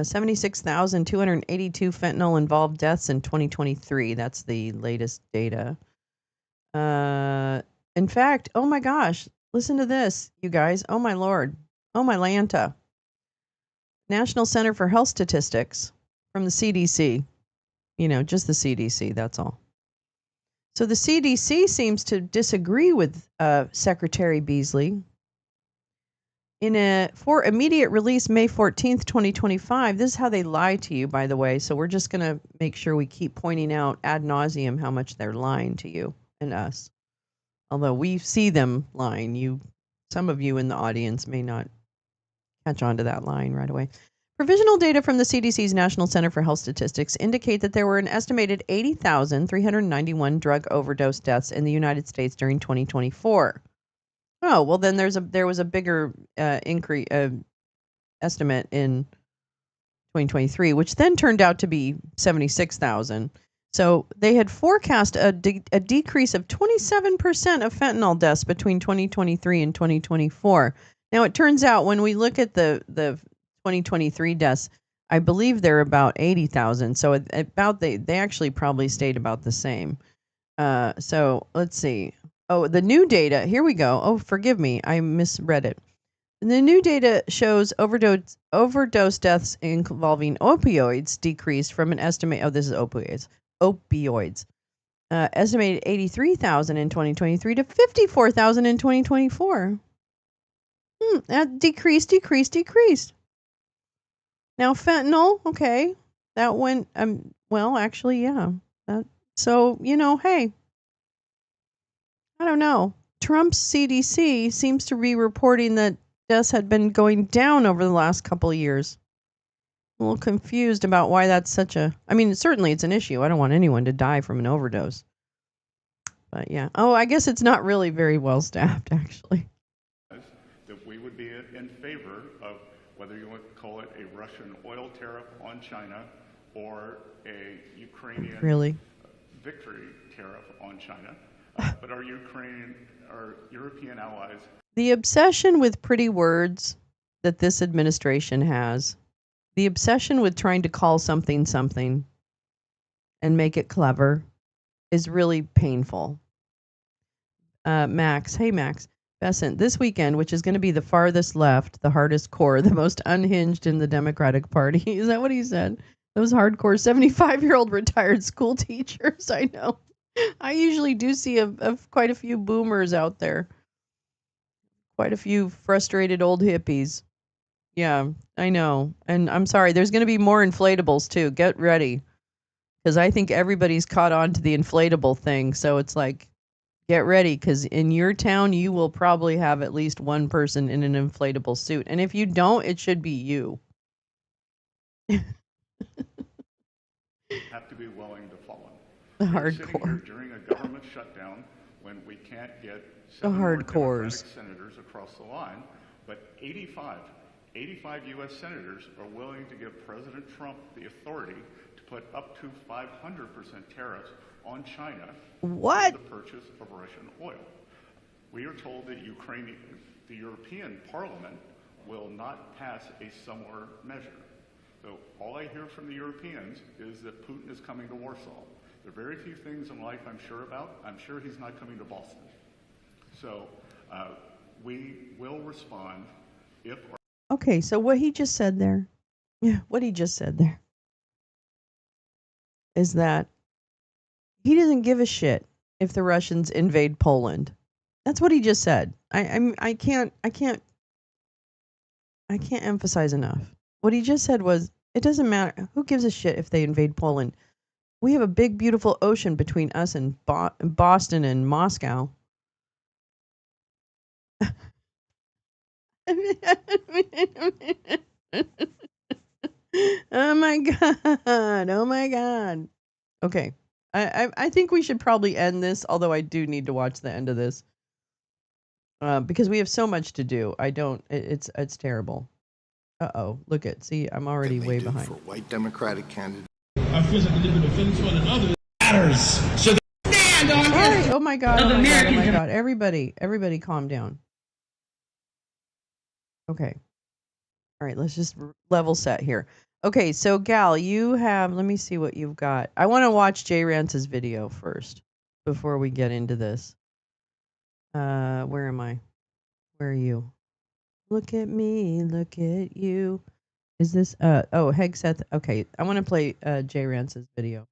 Speaker 1: 76,282 fentanyl-involved deaths in 2023. That's the latest data. In fact, oh my gosh, listen to this, you guys. Oh my Lord. Oh my Lanta. National Center for Health Statistics from the CDC. Just the CDC, that's all. So the CDC seems to disagree with Secretary Beasley. For immediate release May 14th, 2025, this is how they lie to you, by the way. So we're just going to make sure we keep pointing out ad nauseum how much they're lying to you and us. Although we see them lying, some of you in the audience may not catch on to that line right away. Provisional data from the CDC's National Center for Health Statistics indicate that there were an estimated 80,391 drug overdose deaths in the United States during 2024. Oh, well then there was a bigger increase estimate in 2023, which then turned out to be 76,000. So they had forecast a decrease of 27% of fentanyl deaths between 2023 and 2024. Now it turns out when we look at the 2023 deaths, I believe they're about 80,000. So they actually probably stayed about the same. So let's see. Oh, the new data. Here we go. Oh, forgive me. I misread it. The new data shows overdose deaths involving opioids decreased from an estimate. Oh, this is opioids. Estimated 83,000 in 2023 to 54,000 in 2024. That decreased. Now fentanyl, okay, that went. Well, actually, yeah. So hey. I don't know. Trump's CDC seems to be reporting that deaths had been going down over the last couple of years. I'm a little confused about why that's certainly it's an issue. I don't want anyone to die from an overdose. But yeah. Oh, I guess it's not really very well staffed, actually.
Speaker 3: That we would be in favor of whether you want to call it a Russian oil tariff on China or a Ukrainian victory tariff on China. But our European allies.
Speaker 1: The obsession with pretty words that this administration has, the obsession with trying to call something and make it clever is really painful. Max, hey Max, Besant, this weekend, which is going to be the farthest left, the hardest core, the most unhinged in the Democratic Party. Is that what he said? Those hardcore 75-year-old retired school teachers, I know. I usually do see quite a few boomers out there. Quite a few frustrated old hippies. Yeah, I know. And I'm sorry, there's going to be more inflatables too. Get ready. Because I think everybody's caught on to the inflatable thing. So it's like, get ready. Because in your town, you will probably have at least one person in an inflatable suit. And if you don't, it should be you.
Speaker 3: Have to be willing to fall in.
Speaker 1: The
Speaker 3: hardcore. During a government shutdown, when we can't get
Speaker 1: the hardcores
Speaker 3: senators across the line, but 85 U.S. senators are willing to give President Trump the authority to put up to 500% tariffs on China for the purchase of Russian oil. We are told that the European Parliament will not pass a similar measure. So all I hear from the Europeans is that Putin is coming to Warsaw. There are very few things in life I'm sure about. I'm sure he's not coming to Boston. So we will respond if...
Speaker 1: Okay, so what he just said there, is that he doesn't give a shit if the Russians invade Poland. That's what he just said. I can't emphasize enough. What he just said was, it doesn't matter. Who gives a shit if they invade Poland? We have a big, beautiful ocean between us and Boston and Moscow. Oh my god. Okay. I think we should probably end this, although I do need to watch the end of this. Because we have so much to do. It's terrible. Uh-oh. Look at, see, I'm already way behind.
Speaker 10: For white Democratic candidates.
Speaker 11: I feel like living offense one another matters. So stand on
Speaker 1: this. Oh my god. Oh my god. Everybody calm down. Okay. All right, let's just level set here. Okay, so Gal, you have, let me see what you've got. I want to watch Jay Rance's video first before we get into this. Where am I? Where are you? Look at me, look at you. Is this Hegseth? Okay, I want to play Jay Rance's video.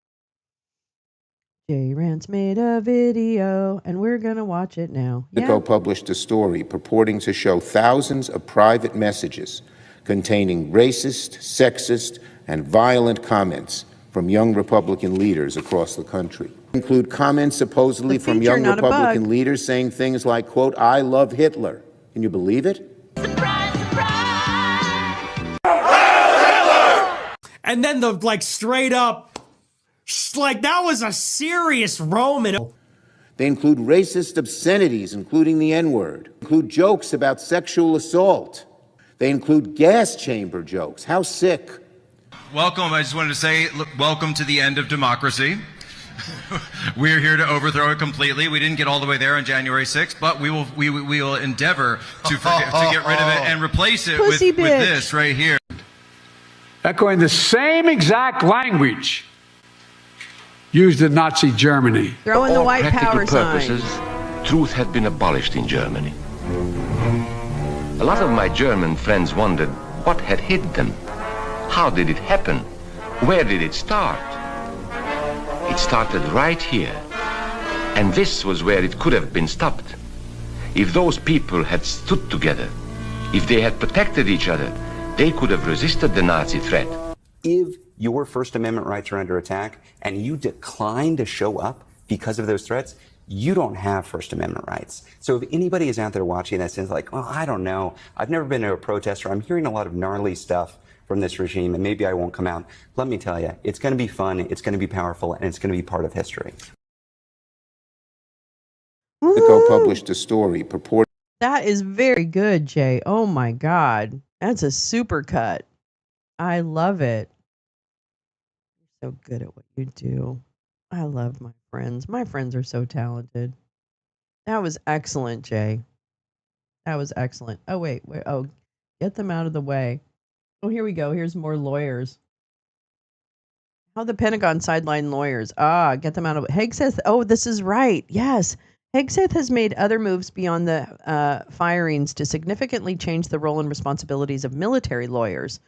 Speaker 1: Jay Rance made a video, and we're gonna watch it now.
Speaker 10: Politico published a story purporting to show thousands of private messages containing racist, sexist, and violent comments from young Republican leaders across the country. Include comments supposedly from young Republican leaders saying things like, quote, "I love Hitler." Can you believe it?
Speaker 12: Surprise, surprise!
Speaker 13: And then the straight up, that was a serious Roman.
Speaker 10: They include racist obscenities, including the N-word. Include jokes about sexual assault. They include gas chamber jokes. How sick.
Speaker 14: Welcome. I just wanted to say, welcome to the end of democracy. We're here to overthrow it completely. We didn't get all the way there on January 6th, but we will endeavor to get rid of it and replace it with this right here.
Speaker 15: Echoing the same exact language used in Nazi Germany.
Speaker 1: Throwing the white power
Speaker 16: purposes, truth had been abolished in Germany. A lot of my German friends wondered what had hid them. How did it happen? Where did it start? It started right here. And this was where it could have been stopped. If those people had stood together, if they had protected each other, they could have resisted the Nazi threat.
Speaker 17: If your First Amendment rights are under attack and you decline to show up because of those threats, you don't have First Amendment rights. So if anybody is out there watching this and is like, well, I don't know, I've never been to a protest, or I'm hearing a lot of gnarly stuff from this regime and maybe I won't come out, let me tell you, it's going to be fun, it's going to be powerful, and it's going to be part of history.
Speaker 10: Politico published a story purporting.
Speaker 1: That is very good, Jay. Oh my God. That's a super cut. I love it. You're so good at what you do. I love my friends. My friends are so talented. That was excellent, Jay. That was excellent. Oh, wait. Oh, get them out of the way. Oh, here we go. Here's more lawyers. How the Pentagon sideline lawyers. Get them out of. Hegseth. Oh, this is right. Yes. Hegseth has made other moves beyond the firings to significantly change the role and responsibilities of military lawyers.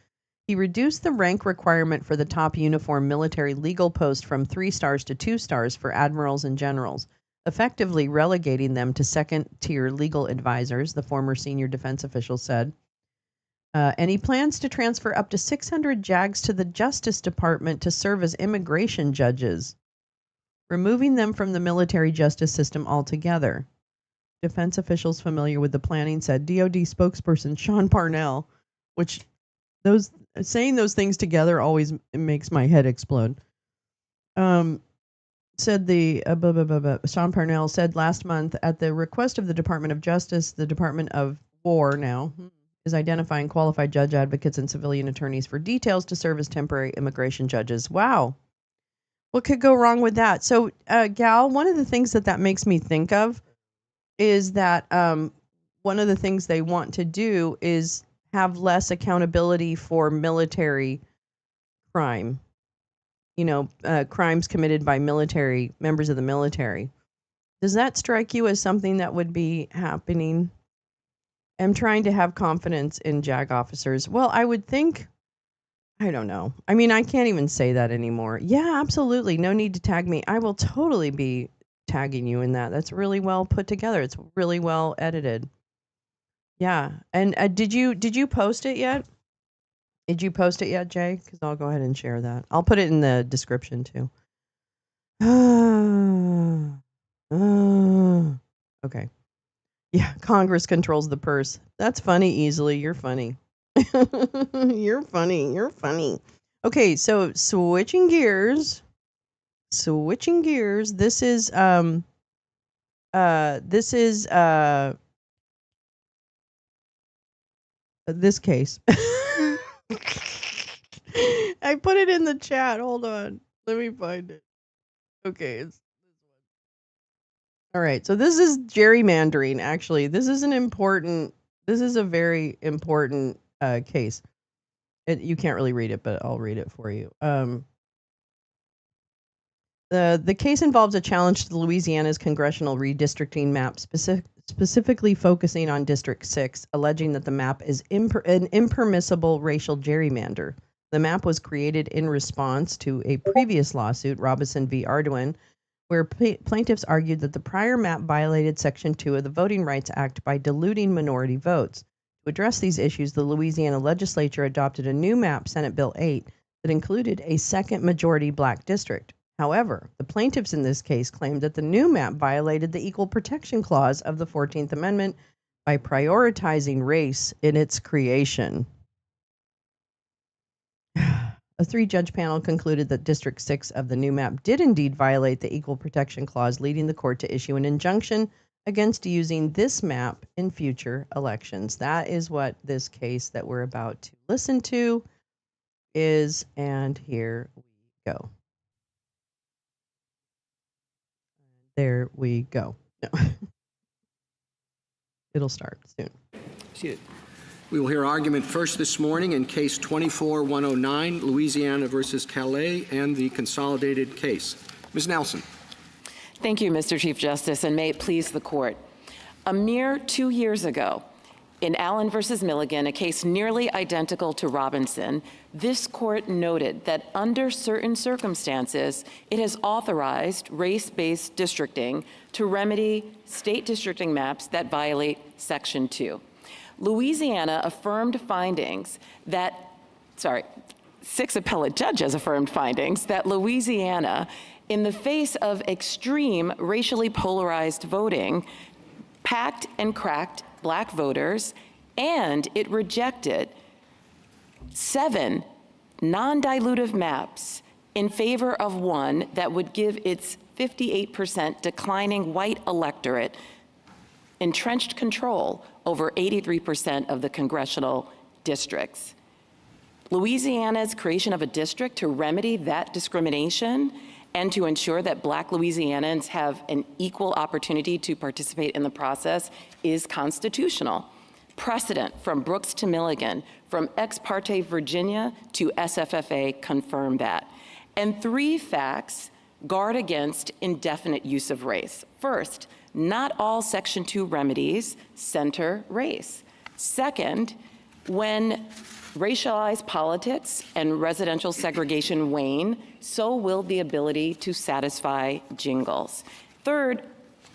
Speaker 1: He reduced the rank requirement for the top uniform military legal post from 3 stars to 2 stars for admirals and generals, effectively relegating them to second-tier legal advisors, the former senior defense official said. And he plans to transfer up to 600 JAGs to the Justice Department to serve as immigration judges, removing them from the military justice system altogether. Defense officials familiar with the planning said. DoD spokesperson Sean Parnell, which saying those things together always makes my head explode. Said Sean Parnell said last month at the request of the Department of Justice, the Department of War now is identifying qualified judge advocates and civilian attorneys for details to serve as temporary immigration judges. Wow. What could go wrong with that? So, Gal, one of the things that makes me think of is that one of the things they want to do is have less accountability for military crime. Crimes committed by members of the military. Does that strike you as something that would be happening? I'm trying to have confidence in JAG officers. Well, I would think, I don't know. I mean, I can't even say that anymore. Yeah, absolutely. No need to tag me. I will totally be tagging you in that. That's really well put together. It's really well edited. Yeah. And did you post it yet? Did you post it yet, Jay? Because I'll go ahead and share that. I'll put it in the description too. Okay. Yeah, Congress controls the purse. That's funny easily. You're funny. You're funny. Okay, so switching gears. This is this case. I put it in the chat. Hold on. Let me find it. Okay, it's all right, so this is gerrymandering, actually. This is a very important case. You can't really read it, but I'll read it for you. The case involves a challenge to Louisiana's congressional redistricting map, specifically focusing on District 6, alleging that the map is an impermissible racial gerrymander. The map was created in response to a previous lawsuit, Robinson v. Ardoin, where plaintiffs argued that the prior map violated Section 2 of the Voting Rights Act by diluting minority votes. To address these issues, the Louisiana legislature adopted a new map, Senate Bill 8, that included a second majority black district. However, the plaintiffs in this case claimed that the new map violated the Equal Protection Clause of the 14th Amendment by prioritizing race in its creation. A 3-judge panel concluded that District 6 of the new map did indeed violate the Equal Protection Clause, leading the court to issue an injunction against using this map in future elections. That is what this case that we're about to listen to is, and here we go. There we go. No. It'll start soon.
Speaker 18: We will hear argument first this morning in Case 24-109, Louisiana versus Callais, and the consolidated case. Ms. Nelson.
Speaker 19: Thank you, Mr. Chief Justice, and may it please the court. A mere 2 years ago, in Allen versus Milligan, a case nearly identical to Robinson, this court noted that under certain circumstances, it has authorized race-based districting to remedy state districting maps that violate Section 2. Louisiana affirmed findings that, 6 appellate judges affirmed findings that Louisiana, in the face of extreme racially polarized voting, packed and cracked black voters, and it rejected 7 non-dilutive maps in favor of one that would give its 58% declining white electorate entrenched control over 83% of the congressional districts. Louisiana's creation of a district to remedy that discrimination and to ensure that black Louisianans have an equal opportunity to participate in the process is constitutional. Precedent from Brooks to Milligan, from Ex parte Virginia to SFFA confirm that. And 3 facts guard against indefinite use of race. First, not all Section 2 remedies center race. Second, when racialized politics and residential segregation wane, so will the ability to satisfy jingles. Third,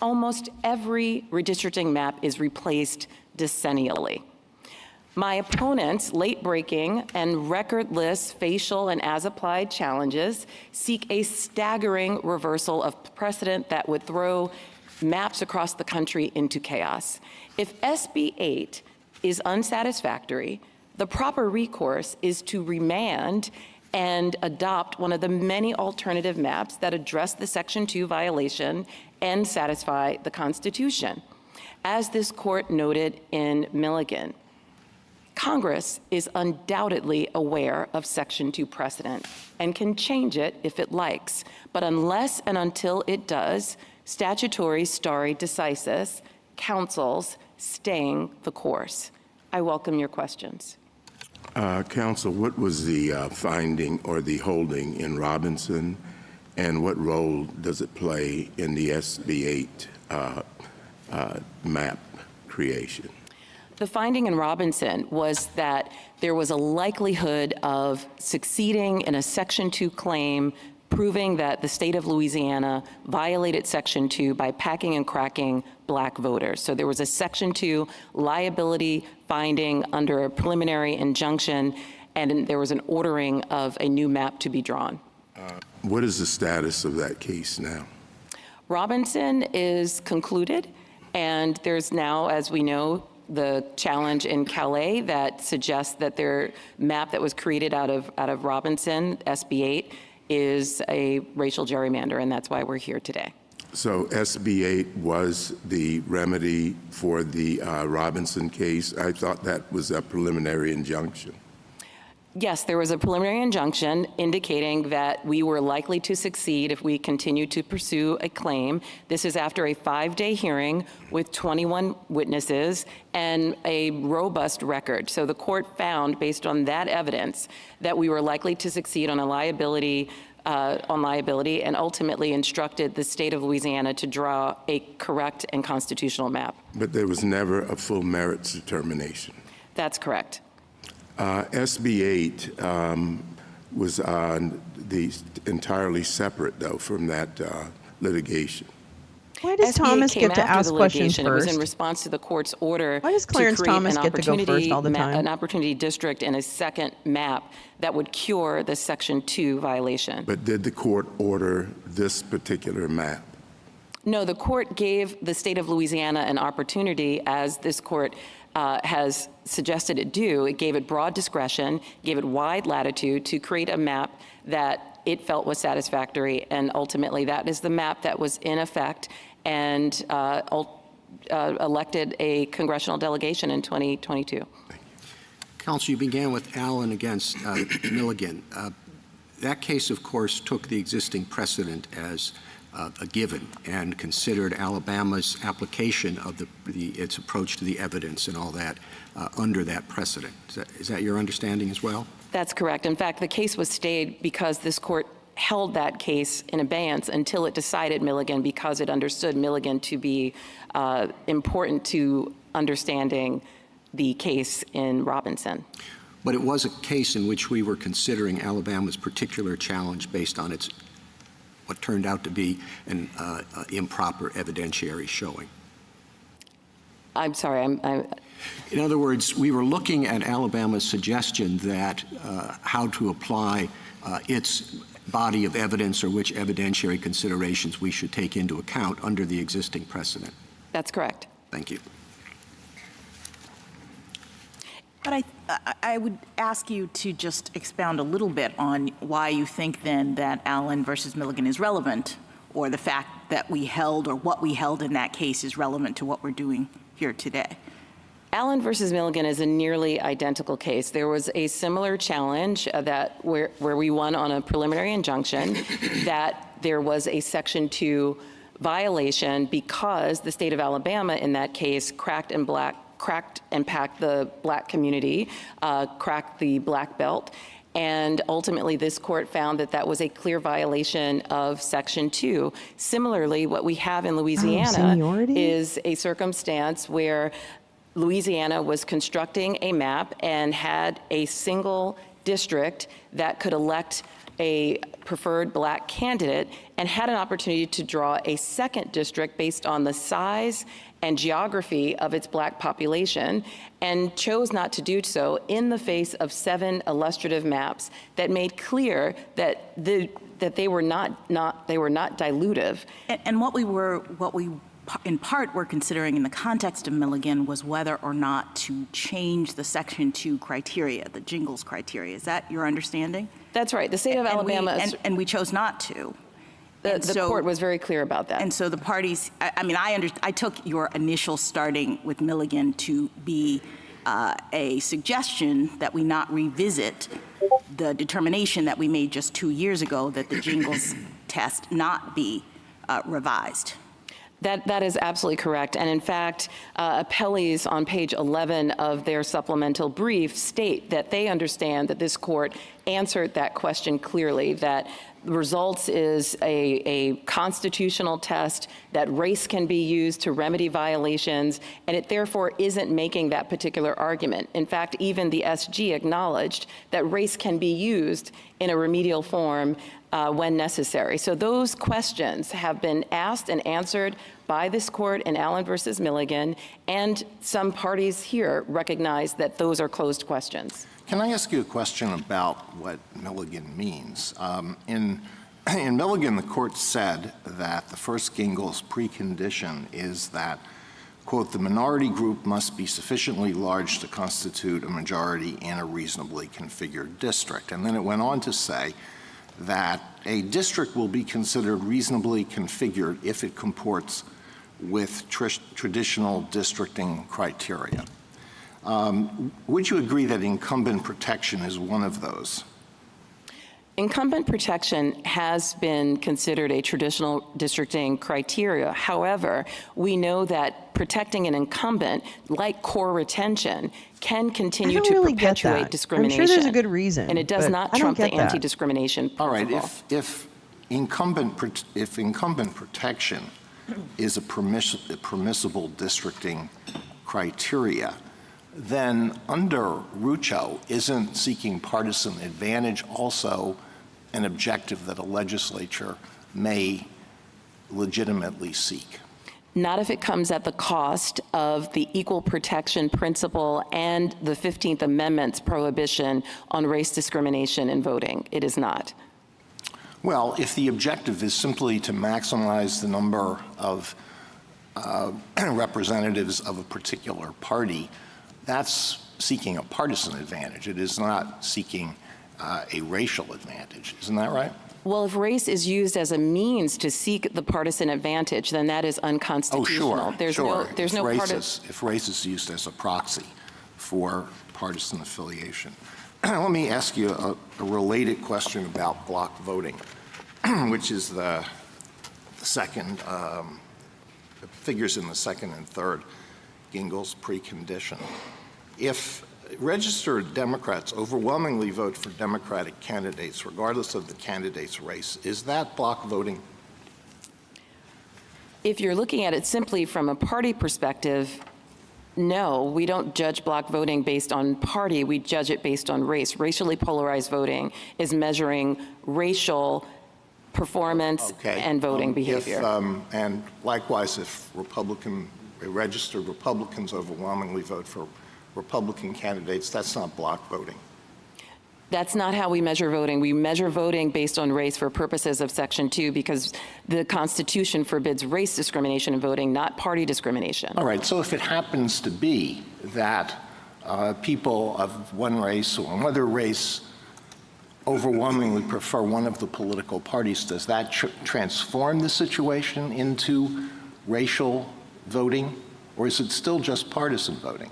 Speaker 19: almost every redistricting map is replaced decennially. My opponent's late-breaking and recordless facial and as-applied challenges seek a staggering reversal of precedent that would throw maps across the country into chaos. If SB 8 is unsatisfactory, the proper recourse is to remand and adopt one of the many alternative maps that address the Section 2 violation and satisfy the Constitution. As this court noted in Milligan, Congress is undoubtedly aware of Section 2 precedent and can change it if it likes, but unless and until it does, statutory stare decisis counsels staying the course. I welcome your questions.
Speaker 20: Counsel, what was the finding or the holding in Robinson, and what role does it play in the SB 8 map creation?
Speaker 19: The finding in Robinson was that there was a likelihood of succeeding in a Section 2 claim proving that the state of Louisiana violated Section 2 by packing and cracking black voters. So there was a Section 2 liability finding under a preliminary injunction, and there was an ordering of a new map to be drawn.
Speaker 20: What is the status of that case now?
Speaker 19: Robinson is concluded, and there's now, as we know, the challenge in Callais that suggests that their map that was created out of Robinson, SB 8, is a racial gerrymander, and that's why we're here today.
Speaker 20: So SB 8 was the remedy for the Robinson case. I thought that was a preliminary injunction.
Speaker 19: Yes, there was a preliminary injunction indicating that we were likely to succeed if we continued to pursue a claim. This is after a 5-day hearing with 21 witnesses and a robust record. So the court found, based on that evidence, that we were likely to succeed on a liability on liability and ultimately instructed the state of Louisiana to draw a correct and constitutional map.
Speaker 20: But there was never a full merits determination.
Speaker 19: That's correct.
Speaker 20: SB 8 was entirely separate, though, from that litigation.
Speaker 1: Why does Thomas get to ask questions first?
Speaker 19: It was in response to the court's order.
Speaker 1: Why does Clarence Thomas get to go first all the time?
Speaker 19: An opportunity district and a second map that would cure the Section 2 violation.
Speaker 20: But did the court order this particular map?
Speaker 19: No, the court gave the state of Louisiana an opportunity, as this court has suggested it do. It gave it broad discretion, gave it wide latitude to create a map that it felt was satisfactory, and ultimately that is the map that was in effect and elected a congressional delegation in 2022.
Speaker 18: Counsel, you began with Allen against Milligan. That case, of course, took the existing precedent as a given and considered Alabama's application of its approach to the evidence and all that under that precedent. Is that your understanding as well?
Speaker 19: That's correct. In fact, the case was stayed because this court held that case in abeyance until it decided Milligan, because it understood Milligan to be important to understanding the case in Robinson.
Speaker 18: But it was a case in which we were considering Alabama's particular challenge based on its what turned out to be an improper evidentiary showing.
Speaker 19: I'm sorry.
Speaker 18: In other words, we were looking at Alabama's suggestion that how to apply its body of evidence or which evidentiary considerations we should take into account under the existing precedent.
Speaker 19: That's correct.
Speaker 18: Thank you.
Speaker 21: But I would ask you to just expound a little bit on why you think then that Allen versus Milligan is relevant, or the fact that we held or what we held in that case is relevant to what we're doing here today.
Speaker 19: Allen versus Milligan is a nearly identical case. There was a similar challenge where we won on a preliminary injunction that there was a Section 2 violation because the state of Alabama in that case cracked and packed the black community, cracked the black belt. And ultimately, this court found that that was a clear violation of Section 2. Similarly, what we have in Louisiana is a circumstance where Louisiana was constructing a map and had a single district that could elect a preferred black candidate and had an opportunity to draw a second district based on the size and geography of its black population, and chose not to do so in the face of 7 illustrative maps that made clear that they were not dilutive.
Speaker 21: And what we in part were considering in the context of Milligan was whether or not to change the Section 2 criteria, the Jingles criteria. Is that your understanding?
Speaker 19: That's right. The state of Alabama
Speaker 21: and we chose not to.
Speaker 19: The court was very clear about that.
Speaker 21: And so the parties, I took your initial starting with Milligan to be a suggestion that we not revisit the determination that we made just 2 years ago that the Jingles test not be revised.
Speaker 19: That is absolutely correct. And in fact, appellees on page 11 of their supplemental brief state that they understand that this court answered that question clearly, that the results is a constitutional test, that race can be used to remedy violations, and it therefore isn't making that particular argument. In fact, even the SG acknowledged that race can be used in a remedial form when necessary. So those questions have been asked and answered by this court in Allen versus Milligan, and some parties here recognize that those are closed questions.
Speaker 22: Can I ask you a question about what Milligan means? In Milligan, the court said that the first Jingles precondition is that, quote, the minority group must be sufficiently large to constitute a majority in a reasonably configured district. And then it went on to say that a district will be considered reasonably configured if it comports with traditional districting criteria. Would you agree that incumbent protection is one of those?
Speaker 19: Incumbent protection has been considered a traditional districting criteria. However, we know that protecting an incumbent, like core retention, can continue to
Speaker 1: really get
Speaker 19: perpetuate
Speaker 1: that.
Speaker 19: discrimination.
Speaker 1: I'm sure there's a good reason,
Speaker 19: and it does
Speaker 1: but
Speaker 19: not
Speaker 1: I don't
Speaker 19: trump the
Speaker 1: get that.
Speaker 19: anti-discrimination principle.
Speaker 22: All right, if incumbent protection is a permissible districting criteria, then under Rucho, isn't seeking partisan advantage also an objective that a legislature may legitimately seek?
Speaker 19: Not if it comes at the cost of the equal protection principle and the 15th Amendment's prohibition on race discrimination in voting. It is not.
Speaker 22: Well, if the objective is simply to maximize the number of representatives of a particular party, that's seeking a partisan advantage. It is not seeking a racial advantage. Isn't that right?
Speaker 19: Well, if race is used as a means to seek the partisan advantage, then that is unconstitutional.
Speaker 22: Oh, sure,
Speaker 19: There's
Speaker 22: sure.
Speaker 19: no part of...
Speaker 22: If race is used as a proxy for partisan affiliation. Let me ask you a related question about block voting, which is the second, figures in the second and third Gingell's precondition. If registered Democrats overwhelmingly vote for Democratic candidates, regardless of the candidate's race, is that block voting?
Speaker 19: If you're looking at it simply from a party perspective, no, we don't judge block voting based on party. We judge it based on race. Racially polarized voting is measuring racial performance and voting behavior.
Speaker 22: And likewise, if registered Republicans overwhelmingly vote for Republican candidates, that's not block voting.
Speaker 19: That's not how we measure voting. We measure voting based on race for purposes of Section 2 because the Constitution forbids race discrimination in voting, not party discrimination.
Speaker 22: All right, so if it happens to be that people of one race or another race overwhelmingly prefer one of the political parties, does that transform the situation into racial voting, or is it still just partisan voting?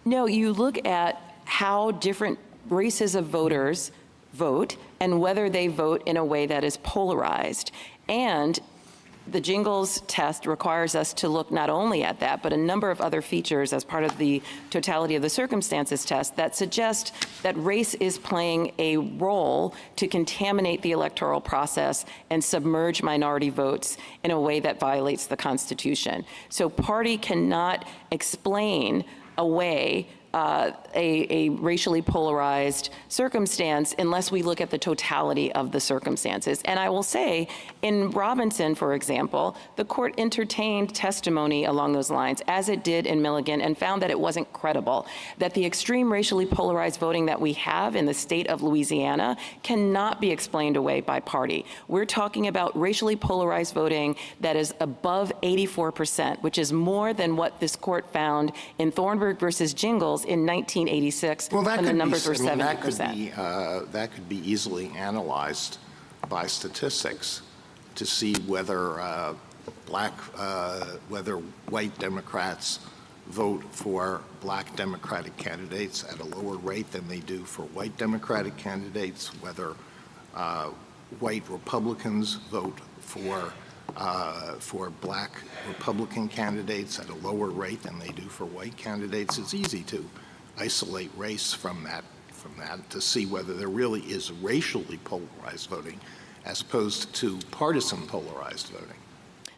Speaker 19: No, you look at how different races of voters vote and whether they vote in a way that is polarized. And the Gingell's test requires us to look not only at that, but a number of other features as part of the totality of the circumstances test that suggest that race is playing a role to contaminate the electoral process and submerge minority votes in a way that violates the Constitution. So party cannot explain away a racially polarized circumstance unless we look at the totality of the circumstances. And I will say, in Robinson, for example, the court entertained testimony along those lines, as it did in Milligan, and found that it wasn't credible, that the extreme racially polarized voting that we have in the state of Louisiana cannot be explained away by party. We're talking about racially polarized voting that is above 84%, which is more than what this court found in Thornburg versus Gingell's in 1986, when the numbers were 70%.
Speaker 22: That could be easily analyzed by statistics to see whether whether white Democrats vote for black Democratic candidates at a lower rate than they do for white Democratic candidates, whether white Republicans vote for black Republican candidates at a lower rate than they do for white candidates. It's easy to isolate race from that to see whether there really is racially polarized voting as opposed to partisan polarized voting.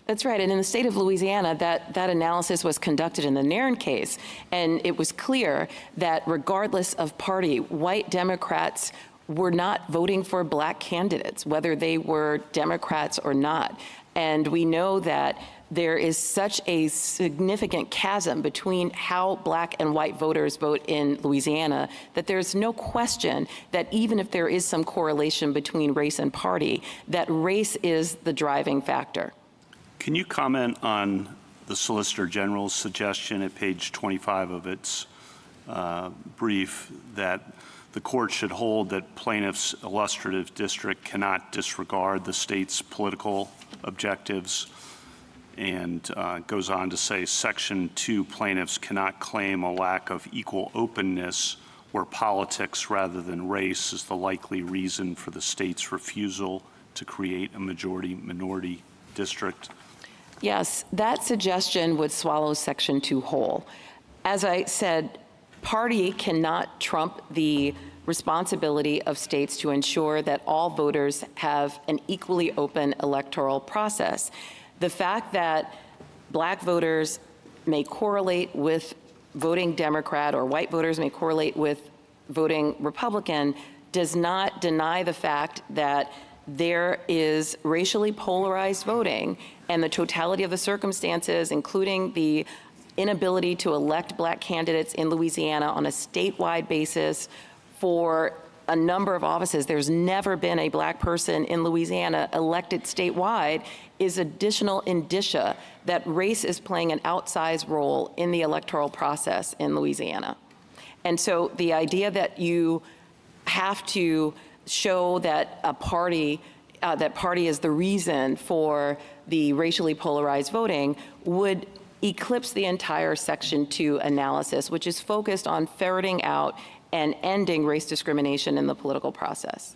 Speaker 19: That's right, and in the state of Louisiana, that analysis was conducted in the Nairn case, and it was clear that regardless of party, white Democrats were not voting for black candidates, whether they were Democrats or not. And we know that there is such a significant chasm between how black and white voters vote in Louisiana that there's no question that even if there is some correlation between race and party, that race is the driving factor.
Speaker 5: Can you comment on the Solicitor General's suggestion at page 25 of its brief that the court should hold that plaintiff's illustrative district cannot disregard the state's political objectives, and goes on to say Section 2 plaintiffs cannot claim a lack of equal openness where politics rather than race is the likely reason for the state's refusal to create a majority-minority district?
Speaker 19: Yes, that suggestion would swallow Section 2 whole. As I said, party cannot trump the responsibility of states to ensure that all voters have an equally open electoral process. The fact that black voters may correlate with voting Democrat or white voters may correlate with voting Republican does not deny the fact that there is racially polarized voting, and the totality of the circumstances, including the inability to elect black candidates in Louisiana on a statewide basis for a number of offices. There's never been a black person in Louisiana elected statewide, is additional indicia that race is playing an outsized role in the electoral process in Louisiana. And so the idea that you have to show that a party is the reason for the racially polarized voting would eclipse the entire Section 2 analysis, which is focused on ferreting out and ending race discrimination in the political process.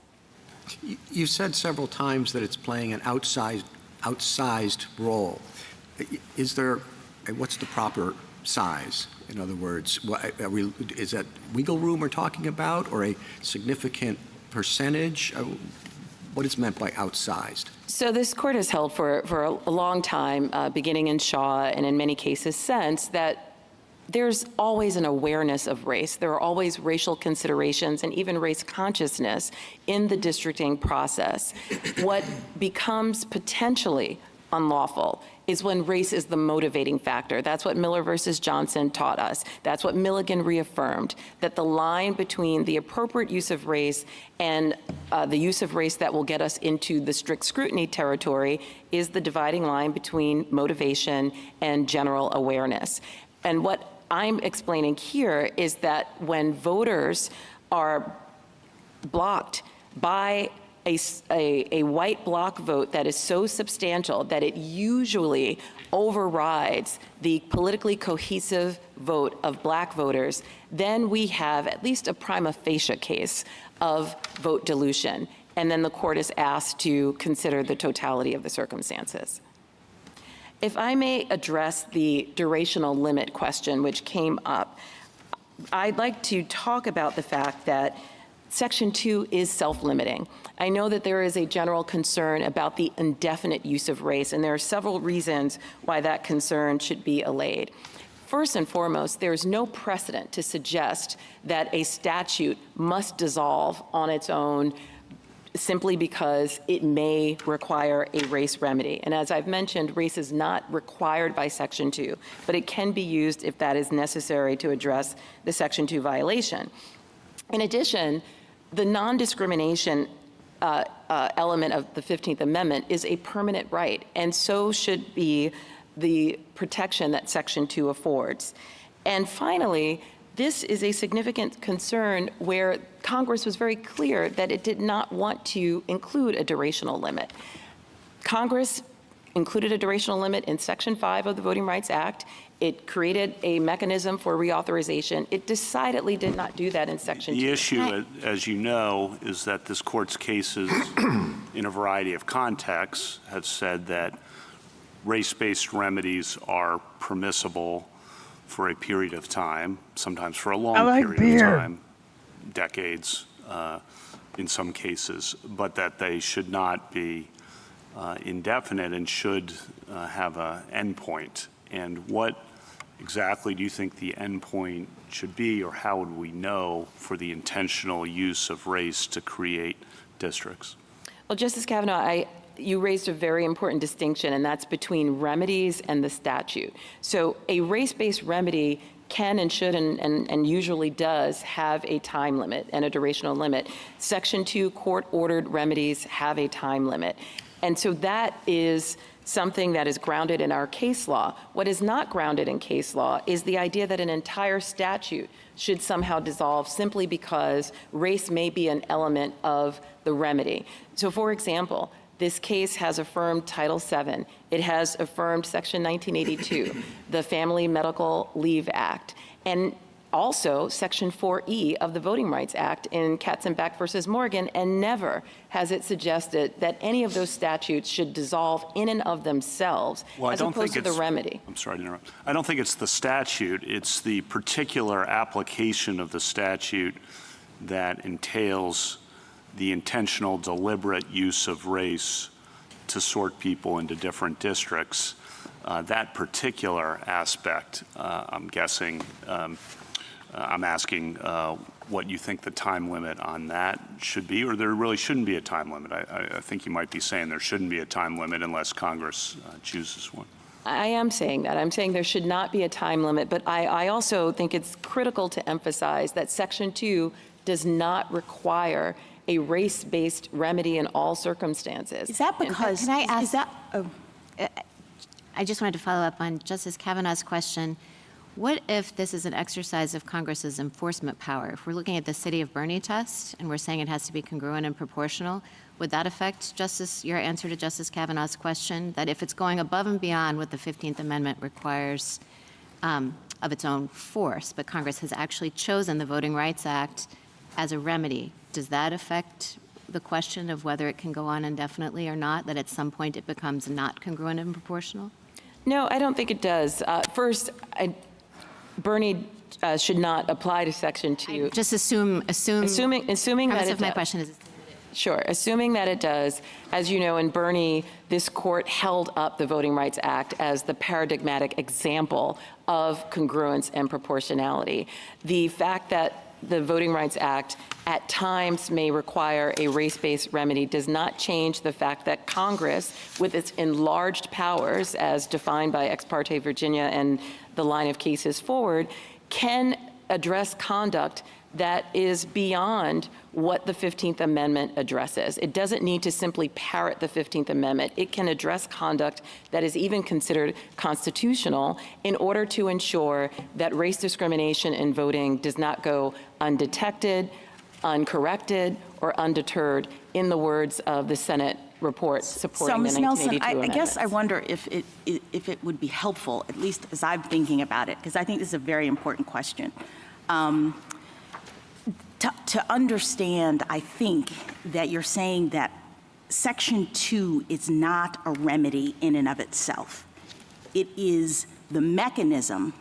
Speaker 18: You've said several times that it's playing an outsized role. Is there, what's the proper size? In other words, is that wiggle room we're talking about, or a significant percentage? What is meant by outsized?
Speaker 19: So this court has held for a long time, beginning in Shaw and in many cases since, that there's always an awareness of race. There are always racial considerations and even race consciousness in the districting process. What becomes potentially unlawful is when race is the motivating factor. That's what Miller versus Johnson taught us. That's what Milligan reaffirmed, that the line between the appropriate use of race and the use of race that will get us into the strict scrutiny territory is the dividing line between motivation and general awareness. And what I'm explaining here is that when voters are blocked by a white bloc vote that is so substantial that it usually overrides the politically cohesive vote of black voters, then we have at least a prima facie case of vote dilution. And then the court is asked to consider the totality of the circumstances. If I may address the durational limit question which came up, I'd like to talk about the fact that Section 2 is self-limiting. I know that there is a general concern about the indefinite use of race, and there are several reasons why that concern should be allayed. First and foremost, there is no precedent to suggest that a statute must dissolve on its own simply because it may require a race remedy. And as I've mentioned, race is not required by Section 2, but it can be used if that is necessary to address the Section 2 violation. In addition, the non-discrimination element of the 15th Amendment is a permanent right, and so should be the protection that Section 2 affords. And finally, this is a significant concern where Congress was very clear that it did not want to include a durational limit. Congress included a durational limit in Section 5 of the Voting Rights Act. It created a mechanism for reauthorization. It decidedly did not do that in Section 2.
Speaker 5: The issue, as you know, is that this court's cases in a variety of contexts have said that race-based remedies are permissible for a period of time, sometimes for a long period of time, decades in some cases, but that they should not be indefinite and should have an endpoint. And what exactly do you think the endpoint should be, or how would we know for the intentional use of race to create districts?
Speaker 19: Well, Justice Kavanaugh, you raised a very important distinction, and that's between remedies and the statute. So a race-based remedy can and should and usually does have a time limit and a durational limit. Section 2 court-ordered remedies have a time limit. And so that is something that is grounded in our case law. What is not grounded in case law is the idea that an entire statute should somehow dissolve simply because race may be an element of the remedy. So for example, this case has affirmed Title VII. It has affirmed Section 1982, the Family Medical Leave Act. And also Section 4E of the Voting Rights Act in Katzenbach versus Morgan, and never has it suggested that any of those statutes should dissolve in and of themselves as opposed to the remedy.
Speaker 5: I'm sorry to interrupt. I don't think it's the statute. It's the particular application of the statute that entails the intentional, deliberate use of race to sort people into different districts. That particular aspect, I'm guessing, I'm asking what you think the time limit on that should be, or there really shouldn't be a time limit. I think you might be saying there shouldn't be a time limit unless Congress chooses one.
Speaker 19: I am saying that. I'm saying there should not be a time limit, but I also think it's critical to emphasize that Section 2 does not require a race-based remedy in all circumstances.
Speaker 21: Is that because,
Speaker 6: can I ask,
Speaker 21: is that,
Speaker 6: I just wanted to follow up on Justice Kavanaugh's question. What if this is an exercise of Congress's enforcement power? If we're looking at the City of Bernie test and we're saying it has to be congruent and proportional, would that affect your answer to Justice Kavanaugh's question, that if it's going above and beyond what the 15th Amendment requires of its own force, but Congress has actually chosen the Voting Rights Act as a remedy, does that affect the question of whether it can go on indefinitely or not, that at some point it becomes not congruent and proportional?
Speaker 19: No, I don't think it does. First, Bernie should not apply to Section 2.
Speaker 6: Just assuming
Speaker 19: that it
Speaker 6: my
Speaker 19: does.
Speaker 6: Question is.
Speaker 19: Sure, assuming that it does. As you know, in Bernie, this court held up the Voting Rights Act as the paradigmatic example of congruence and proportionality. The fact that the Voting Rights Act at times may require a race-based remedy does not change the fact that Congress, with its enlarged powers as defined by Ex parte Virginia and the line of cases forward, can address conduct that is beyond what the 15th Amendment addresses. It doesn't need to simply parrot the 15th Amendment. It can address conduct that is even considered constitutional in order to ensure that race discrimination in voting does not go undetected, uncorrected, or undeterred, in the words of the Senate report supporting the 1982
Speaker 21: Nelson, I guess I
Speaker 19: amendments.
Speaker 21: wonder if it would be helpful, at least as I'm thinking about it, because I think this is a very important question. To understand, I think that you're saying that Section 2 is not a remedy in and of itself. It is the mechanism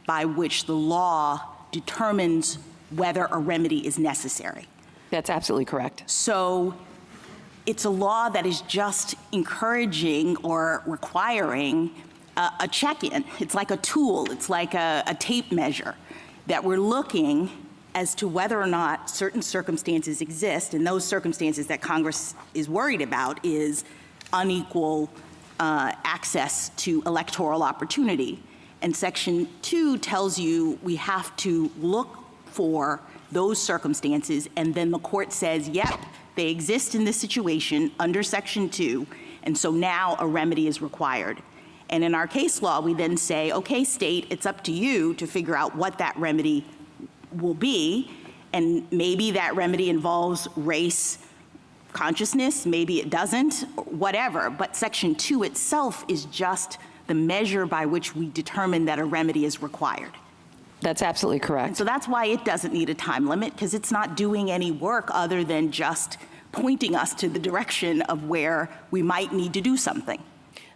Speaker 21: by which the law determines whether a remedy is necessary.
Speaker 19: That's absolutely correct.
Speaker 21: So it's a law that is just encouraging or requiring a check-in. It's like a tool. It's like a tape measure that we're looking as to whether or not certain circumstances exist, and those circumstances that Congress is worried about is unequal access to electoral opportunity. And Section 2 tells you we have to look for those circumstances, and then the court says, yep, they exist in this situation under Section 2, and so now a remedy is required. And in our case law, we then say, okay, state, it's up to you to figure out what that remedy will be, and maybe that remedy involves race consciousness, maybe it doesn't, whatever. But Section 2 itself is just the measure by which we determine that a remedy is required.
Speaker 19: That's absolutely correct.
Speaker 21: And so that's why it doesn't need a time limit, because it's not doing any work other than just pointing us to the direction of where we might need to do something.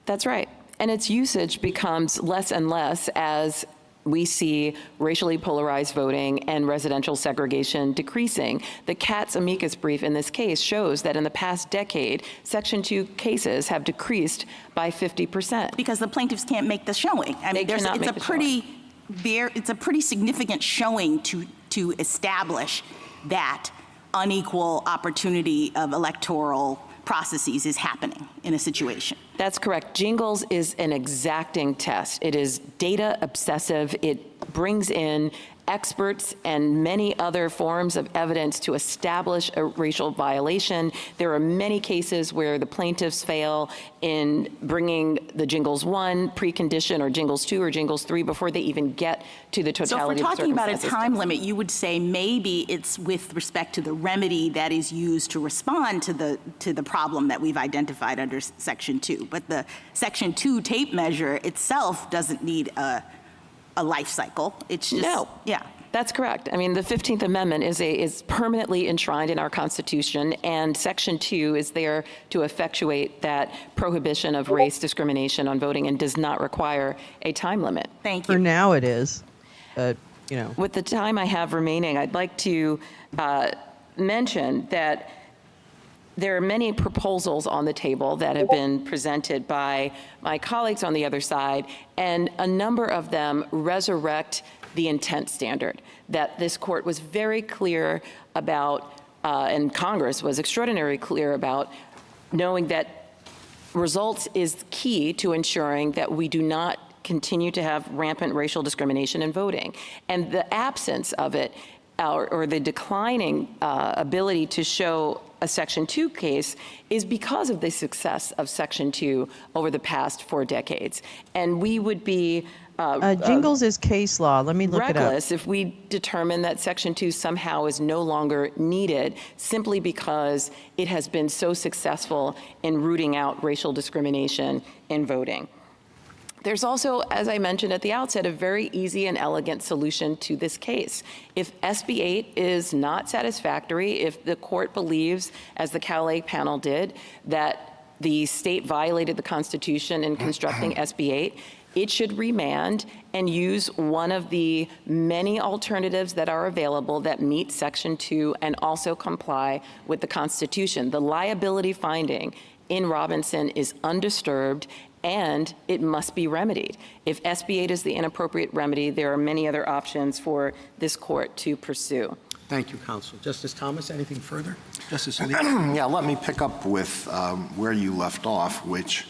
Speaker 19: That's right. And its usage becomes less and less as we see racially polarized voting and residential segregation decreasing. The Katz amicus brief in this case shows that in the past decade, Section 2 cases have decreased by 50%.
Speaker 21: Because the plaintiffs can't make the showing. I mean, it's a pretty significant showing to establish that unequal opportunity of electoral processes is happening in a situation.
Speaker 19: That's correct. Jingles is an exacting test. It is data obsessive. It brings in experts and many other forms of evidence to establish a racial violation. There are many cases where the plaintiffs fail in bringing the Jingles 1 precondition or Jingles 2 or Jingles 3 before they even get to the totality of
Speaker 21: So if we're talking about a
Speaker 19: circumstances.
Speaker 21: time limit, you would say maybe it's with respect to the remedy that is used to respond to the problem that we've identified under Section 2. But the Section 2 tape measure itself doesn't need a life cycle. It's just,
Speaker 19: no.
Speaker 21: Yeah.
Speaker 19: That's correct. I mean, the 15th Amendment is permanently enshrined in our Constitution, and Section 2 is there to effectuate that prohibition of race discrimination on voting and does not require a time limit.
Speaker 21: Thank you.
Speaker 1: For now it is, but, you know.
Speaker 19: With the time I have remaining, I'd like to mention that there are many proposals on the table that have been presented by my colleagues on the other side, and a number of them resurrect the intent standard that this court was very clear about, and Congress was extraordinarily clear about, knowing that results is key to ensuring that we do not continue to have rampant racial discrimination in voting. And the absence of it, or the declining ability to show a Section 2 case, is because of the success of Section 2 over the past 4 decades. And we would be
Speaker 1: Jingles is case law. Let me look it up.
Speaker 19: reckless if we determine that Section 2 somehow is no longer needed simply because it has been so successful in rooting out racial discrimination in voting. There's also, as I mentioned at the outset, a very easy and elegant solution to this case. If SB 8 is not satisfactory, if the court believes, as the Callais panel did, that the state violated the Constitution in constructing SB 8, it should remand and use one of the many alternatives that are available that meet Section 2 and also comply with the Constitution. The liability finding in Robinson is undisturbed, and it must be remedied. If SB 8 is the inappropriate remedy, there are many other options for this court to pursue.
Speaker 18: Thank you, counsel. Justice Thomas, anything further? Justice Alito?
Speaker 22: Yeah, let me pick up with where you left off, which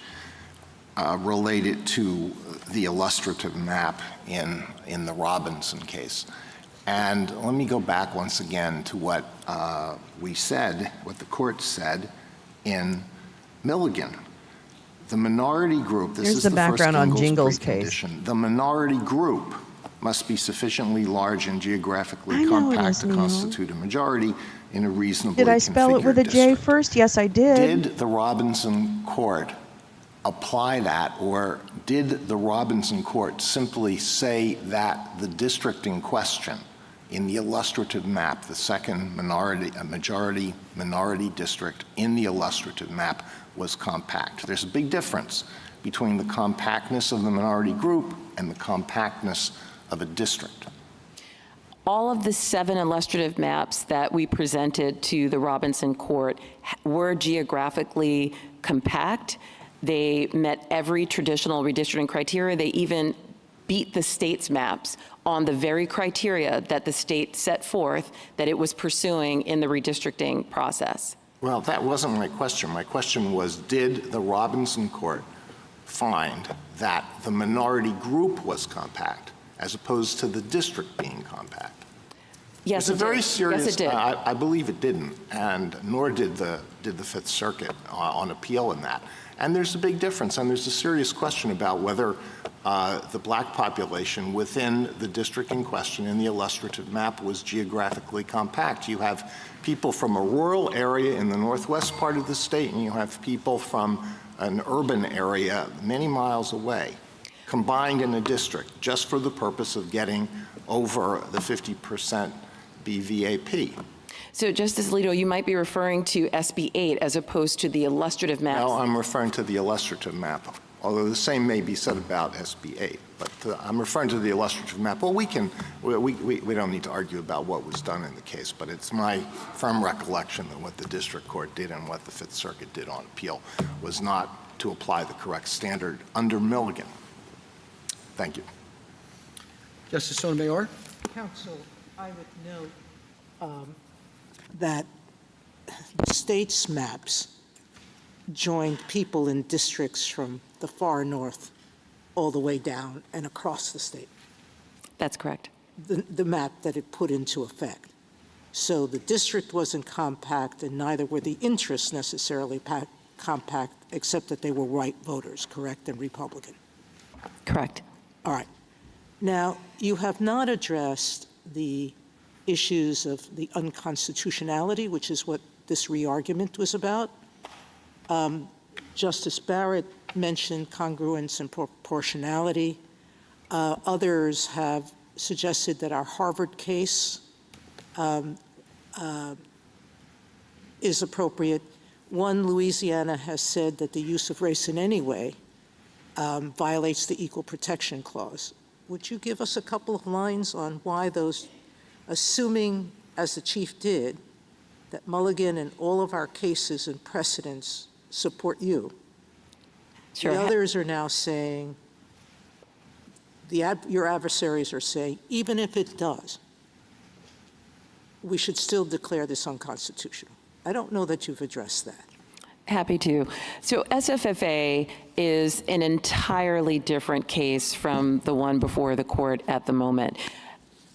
Speaker 22: related to the illustrative map in the Robinson case. And let me go back once again to what we said, what the court said in Milligan. The minority group, this
Speaker 1: Here's
Speaker 22: is
Speaker 1: the
Speaker 22: the
Speaker 1: background
Speaker 22: first
Speaker 1: on Jingles'
Speaker 22: precondition. The minority group must be sufficiently large and geographically
Speaker 1: I know it
Speaker 22: compact
Speaker 1: is,
Speaker 22: to
Speaker 1: Neil.
Speaker 22: constitute a majority in a reasonably
Speaker 1: Did I spell it with a J first? Yes, I did.
Speaker 22: Did the Robinson court apply that, or did the Robinson court simply say that the district in question in the illustrative map, the second majority minority district in the illustrative map, was compact? There's a big difference between the compactness of the minority group and the compactness of a district.
Speaker 19: All of the 7 illustrative maps that we presented to the Robinson court were geographically compact. They met every traditional redistricting criteria. They even beat the state's maps on the very criteria that the state set forth that it was pursuing in the redistricting process.
Speaker 22: Well, that wasn't my question. My question was, did the Robinson court find that the minority group was compact as opposed to the district being compact?
Speaker 19: Yes,
Speaker 22: it's a very serious.
Speaker 19: Yes, it did.
Speaker 22: I believe it didn't, and nor did the Fifth Circuit on appeal in that. And there's a big difference, and there's a serious question about whether the black population within the district in question in the illustrative map was geographically compact. You have people from a rural area in the northwest part of the state, and you have people from an urban area many miles away, combined in a district just for the purpose of getting over the 50% BVAP.
Speaker 19: So, Justice Alito, you might be referring to SB 8 as opposed to the illustrative maps.
Speaker 22: No, I'm referring to the illustrative map, although the same may be said about SB 8. But I'm referring to the illustrative map. Well, we don't need to argue about what was done in the case, but it's my firm recollection that what the district court did and what the Fifth Circuit did on appeal was not to apply the correct standard under Milligan. Thank you.
Speaker 18: Justice Sotomayor?
Speaker 7: Counsel, I would note that the state's maps joined people in districts from the far north all the way down and across the state.
Speaker 19: That's correct.
Speaker 7: The map that it put into effect. So the district wasn't compact, and neither were the interests necessarily compact, except that they were white voters, correct, and Republican.
Speaker 19: Correct.
Speaker 7: All right. Now, you have not addressed the issues of the unconstitutionality, which is what this re-argument was about. Justice Barrett mentioned congruence and proportionality. Others have suggested that our Harvard case is appropriate. One, Louisiana has said that the use of race in any way violates the Equal Protection Clause. Would you give us a couple of lines on why those, assuming, as the Chief did, that Mulligan and all of our cases and precedents support you?
Speaker 19: Sure.
Speaker 7: The others are now saying, your adversaries are saying, even if it does, we should still declare this unconstitutional. I don't know that you've addressed that.
Speaker 19: Happy to. So SFFA is an entirely different case from the one before the court at the moment.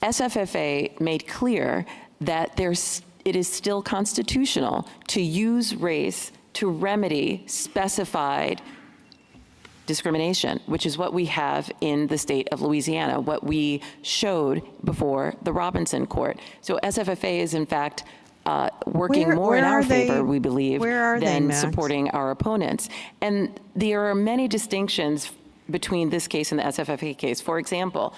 Speaker 19: SFFA made clear that it is still constitutional to use race to remedy specified discrimination, which is what we have in the state of Louisiana, what we showed before the Robinson court. So SFFA is in fact working more in our favor, we believe, than supporting our opponents. And there are many distinctions between this case and the SFFA case. For example,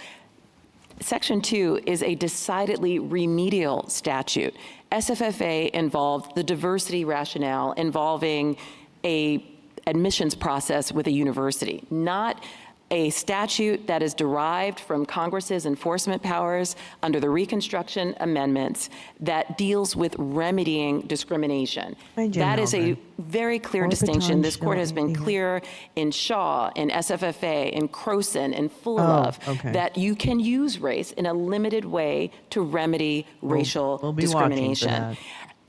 Speaker 19: Section 2 is a decidedly remedial statute. SFFA involved the diversity rationale involving a admissions process with a university, not a statute that is derived from Congress's enforcement powers under the Reconstruction Amendments that deals with remedying discrimination. That is a very clear distinction. This court has been clear in Shaw, in SFFA, in Croson, in Fullerlove, that you can use race in a limited way to remedy racial discrimination.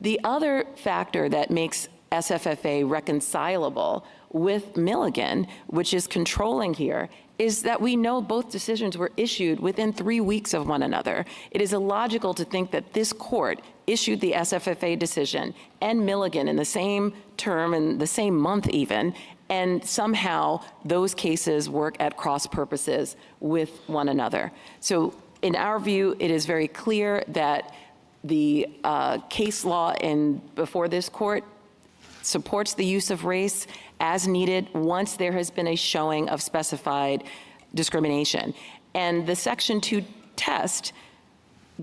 Speaker 19: The other factor that makes SFFA reconcilable with Milligan, which is controlling here, is that we know both decisions were issued within 3 weeks of one another. It is illogical to think that this court issued the SFFA decision and Milligan in the same term, in the same month even, and somehow those cases work at cross purposes with one another. So in our view, it is very clear that the case law before this court supports the use of race as needed once there has been a showing of specified discrimination. And the Section 2 test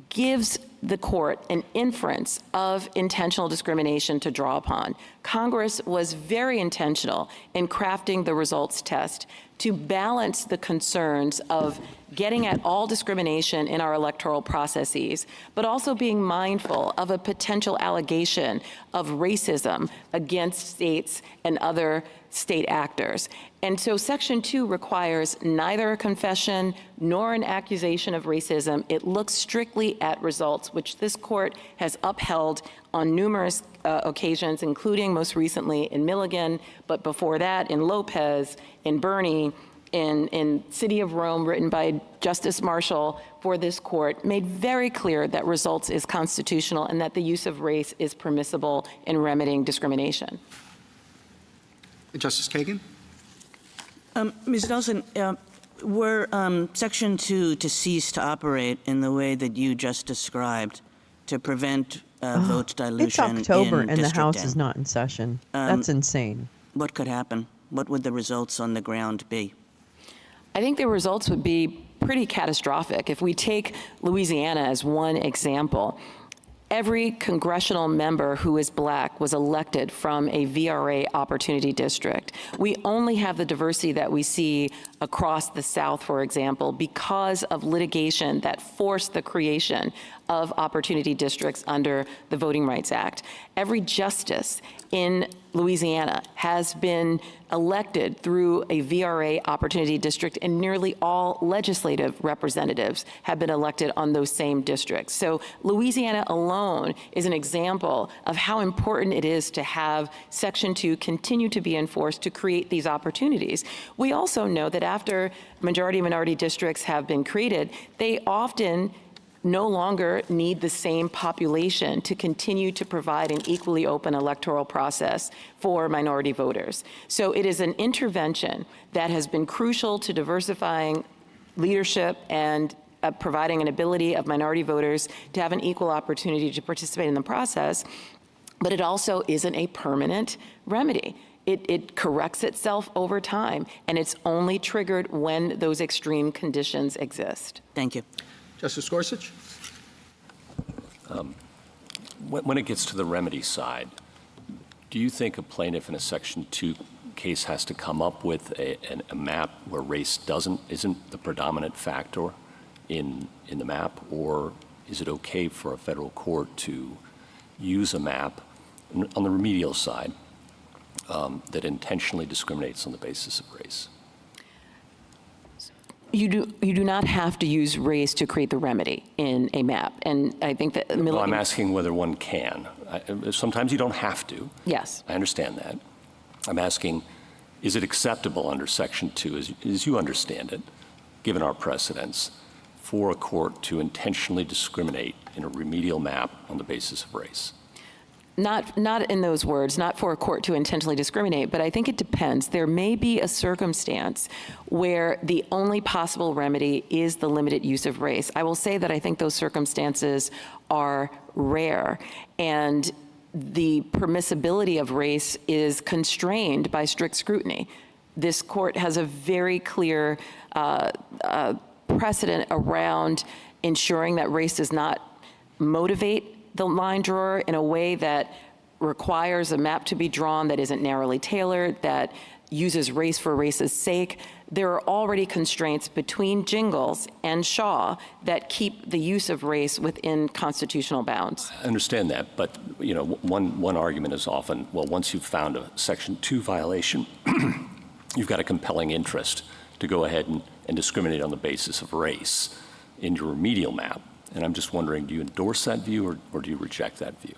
Speaker 19: gives the court an inference of intentional discrimination to draw upon. Congress was very intentional in crafting the results test to balance the concerns of getting at all discrimination in our electoral processes, but also being mindful of a potential allegation of racism against states and other state actors. And so Section 2 requires neither a confession nor an accusation of racism. It looks strictly at results, which this court has upheld on numerous occasions, including most recently in Milligan, but before that in Lopez, in Bernie, in City of Rome, written by Justice Marshall for this court, made very clear that results is constitutional and that the use of race is permissible in remedying discrimination.
Speaker 2: Justice Kagan?
Speaker 8: Ms. Nelson, were Section 2 to cease to operate in the way that you just described to prevent vote dilution?
Speaker 1: It's October
Speaker 8: in
Speaker 1: and the
Speaker 8: District
Speaker 1: House
Speaker 8: 10?
Speaker 1: is not in session. That's insane.
Speaker 8: What could happen? What would the results on the ground be?
Speaker 19: I think the results would be pretty catastrophic. If we take Louisiana as one example, every congressional member who is black was elected from a VRA opportunity district. We only have the diversity that we see across the South, for example, because of litigation that forced the creation of opportunity districts under the Voting Rights Act. Every justice in Louisiana has been elected through a VRA opportunity district, and nearly all legislative representatives have been elected on those same districts. So Louisiana alone is an example of how important it is to have Section 2 continue to be enforced to create these opportunities. We also know that after majority-minority districts have been created, they often no longer need the same population to continue to provide an equally open electoral process for minority voters. So it is an intervention that has been crucial to diversifying leadership and providing an ability of minority voters to have an equal opportunity to participate in the process, but it also isn't a permanent remedy. It corrects itself over time, and it's only triggered when those extreme conditions exist.
Speaker 8: Thank you.
Speaker 18: Justice Gorsuch?
Speaker 2: When it gets to the remedy side, do you think a plaintiff in a Section 2 case has to come up with a map where race isn't the predominant factor in the map, or is it okay for a federal court to use a map on the remedial side that intentionally discriminates on the basis of race?
Speaker 19: You do not have to use race to create the remedy in a map. And I think that
Speaker 2: Well, I'm asking whether one can. Sometimes you don't have to.
Speaker 19: Yes.
Speaker 2: I understand that. I'm asking, is it acceptable under Section 2, as you understand it, given our precedents, for a court to intentionally discriminate in a remedial map on the basis of race?
Speaker 19: Not in those words, not for a court to intentionally discriminate, but I think it depends. There may be a circumstance where the only possible remedy is the limited use of race. I will say that I think those circumstances are rare, and the permissibility of race is constrained by strict scrutiny. This court has a very clear precedent around ensuring that race does not motivate the line drawer in a way that requires a map to be drawn that isn't narrowly tailored, that uses race for race's sake. There are already constraints between Jingles and Shaw that keep the use of race within constitutional bounds.
Speaker 2: I understand that, but one argument is often, well, once you've found a Section 2 violation, you've got a compelling interest to go ahead and discriminate on the basis of race in your remedial map. And I'm just wondering, do you endorse that view or do you reject that view?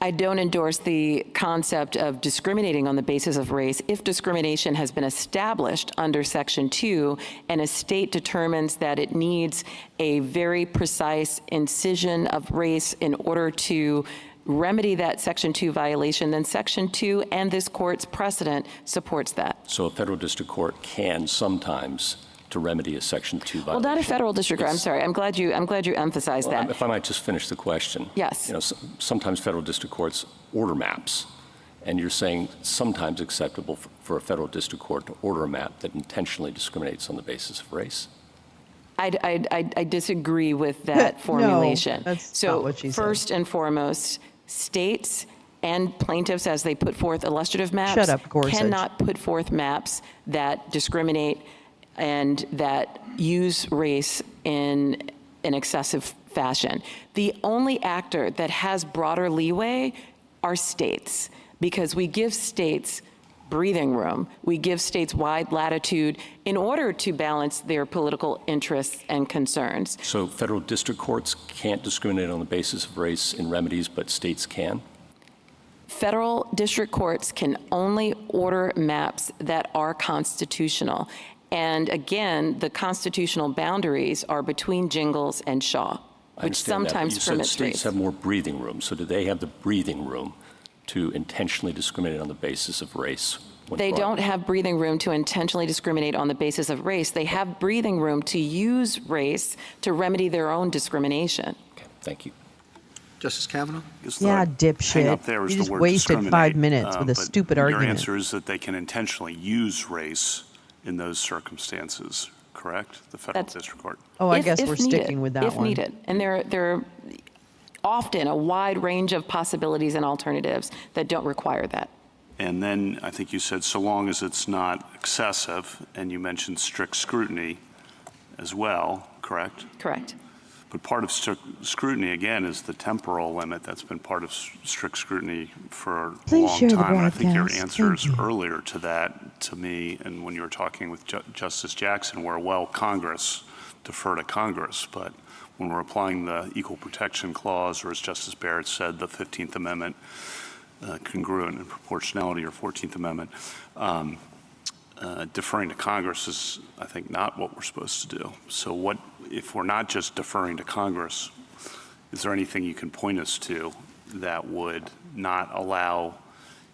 Speaker 19: I don't endorse the concept of discriminating on the basis of race if discrimination has been established under Section 2 and a state determines that it needs a very precise incision of race in order to remedy that Section 2 violation, then Section 2 and this court's precedent supports that.
Speaker 2: So a federal district court can sometimes to remedy a Section 2 violation.
Speaker 19: Well, not a federal district court. I'm sorry. I'm glad you emphasized that.
Speaker 2: If I might just finish the question.
Speaker 19: Yes.
Speaker 2: Sometimes federal district courts order maps, and you're saying sometimes acceptable for a federal district court to order a map that intentionally discriminates on the basis of race.
Speaker 19: I disagree with that formulation.
Speaker 1: No, that's
Speaker 19: so
Speaker 1: not what she said.
Speaker 19: First and foremost, states and plaintiffs, as they put forth illustrative maps,
Speaker 1: Shut up, Gorsuch.
Speaker 19: cannot put forth maps that discriminate and that use race in an excessive fashion. The only actor that has broader leeway are states, because we give states breathing room. We give states wide latitude in order to balance their political interests and concerns.
Speaker 2: So federal district courts can't discriminate on the basis of race in remedies, but states can?
Speaker 19: Federal district courts can only order maps that are constitutional. And again, the constitutional boundaries are between Jingles and Shaw, which sometimes
Speaker 2: you
Speaker 19: permits
Speaker 2: said states
Speaker 19: race.
Speaker 2: have more breathing room. So do they have the breathing room to intentionally discriminate on the basis of race?
Speaker 19: They don't have breathing room to intentionally discriminate on the basis of race. They have breathing room to use race to remedy their own discrimination.
Speaker 2: Okay, thank you.
Speaker 18: Justice Kavanaugh?
Speaker 1: Yeah, dipshit. You just wasted 5 minutes with a stupid argument.
Speaker 5: Your answer is that they can intentionally use race in those circumstances, correct? The federal district court.
Speaker 1: Oh, I guess we're sticking with that
Speaker 19: if
Speaker 1: one.
Speaker 19: If needed. And there are often a wide range of possibilities and alternatives that don't require that.
Speaker 5: And then I think you said so long as it's not excessive, and you mentioned strict scrutiny as well, correct?
Speaker 19: Correct.
Speaker 5: But part of strict scrutiny, again, is the temporal limit. That's been part of strict scrutiny for a long time. And I think your answers earlier to that, to me, and when you were talking with Justice Jackson, were, well, Congress, defer to Congress. But when we're applying the Equal Protection Clause, or as Justice Barrett said, the 15th Amendment, congruent in proportionality, or 14th Amendment, deferring to Congress is, I think, not what we're supposed to do. So what, if we're not just deferring to Congress, is there anything you can point us to that would not allow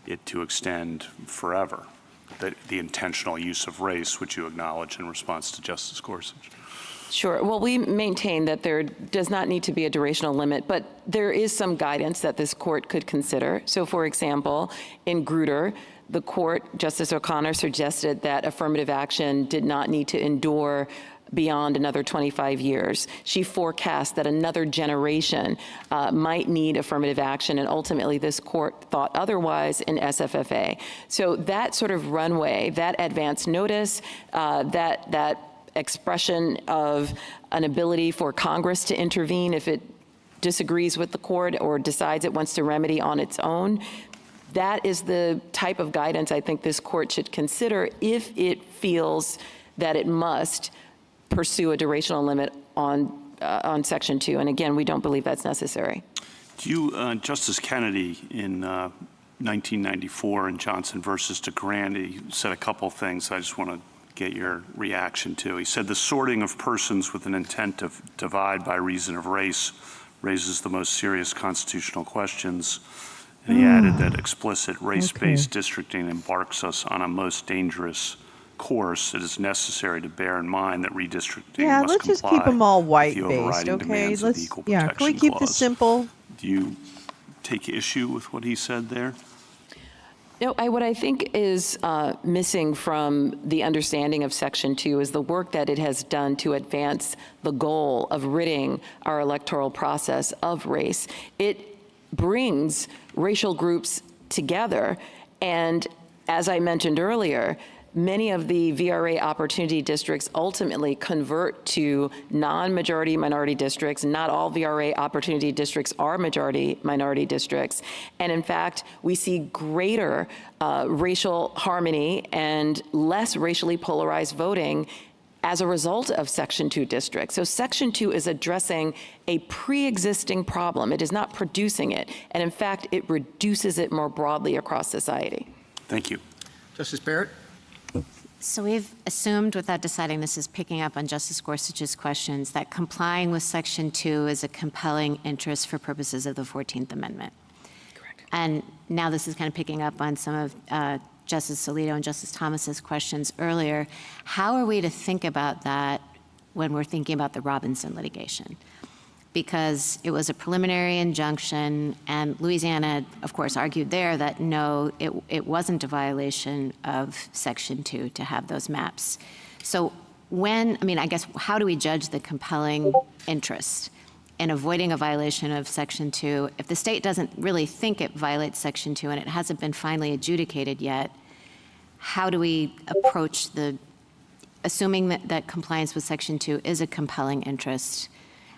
Speaker 5: it to extend forever? The intentional use of race, which you acknowledge in response to Justice Gorsuch.
Speaker 19: Sure. Well, we maintain that there does not need to be a durational limit, but there is some guidance that this court could consider. So, for example, in Grutter, the court, Justice O'Connor, suggested that affirmative action did not need to endure beyond another 25 years. She forecast that another generation might need affirmative action, and ultimately this court thought otherwise in SFFA. So that sort of runway, that advance notice, that expression of an ability for Congress to intervene if it disagrees with the court or decides it wants to remedy on its own, that is the type of guidance I think this court should consider if it feels that it must pursue a durational limit on Section 2. And again, we don't believe that's necessary.
Speaker 5: Do you, Justice Kennedy, in 1994 in Johnson versus DeGrand, he said a couple of things I just want to get your reaction to. He said the sorting of persons with an intent to divide by reason of race raises the most serious constitutional questions. And he added that explicit race-based districting embarks us on a most dangerous course. It is necessary to bear in mind that redistricting must
Speaker 1: let's just keep them all white-based, okay? Let's, can we keep this simple?
Speaker 5: Do you take issue with what he said there?
Speaker 19: No, what I think is missing from the understanding of Section 2 is the work that it has done to advance the goal of ridding our electoral process of race. It brings racial groups together, and as I mentioned earlier, many of the VRA opportunity districts ultimately convert to non-majority minority districts. Not all VRA opportunity districts are majority minority districts. And in fact, we see greater racial harmony and less racially polarized voting as a result of Section 2 districts. So Section 2 is addressing a pre-existing problem. It is not producing it. And in fact, it reduces it more broadly across society.
Speaker 5: Thank you.
Speaker 18: Justice Barrett?
Speaker 6: So we've assumed, without deciding, this is picking up on Justice Gorsuch's questions, that complying with Section 2 is a compelling interest for purposes of the 14th Amendment. Correct. And now this is kind of picking up on some of Justice Alito and Justice Thomas's questions earlier. How are we to think about that when we're thinking about the Robinson litigation? Because it was a preliminary injunction, and Louisiana, of course, argued there that no, it wasn't a violation of Section 2 to have those maps. So I guess, how do we judge the compelling interest in avoiding a violation of Section 2 if the state doesn't really think it violates Section 2 and it hasn't been finally adjudicated yet? How do we approach assuming that compliance with Section 2 is a compelling interest?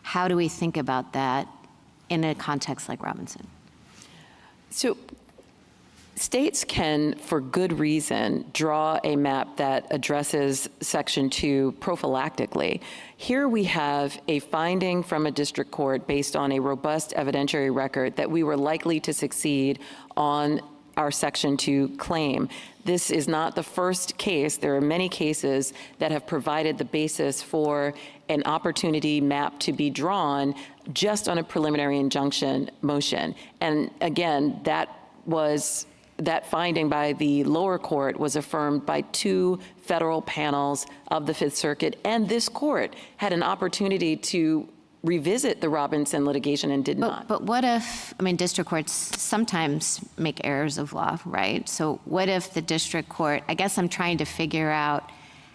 Speaker 6: How do we think about that in a context like Robinson?
Speaker 19: So states can, for good reason, draw a map that addresses Section 2 prophylactically. Here we have a finding from a district court based on a robust evidentiary record that we were likely to succeed on our Section 2 claim. This is not the first case. There are many cases that have provided the basis for an opportunity map to be drawn just on a preliminary injunction motion. And again, that finding by the lower court was affirmed by 2 federal panels of the Fifth Circuit, and this court had an opportunity to revisit the Robinson litigation and did not.
Speaker 6: But what if, district courts sometimes make errors of law, right? So what if the district court, I guess I'm trying to figure out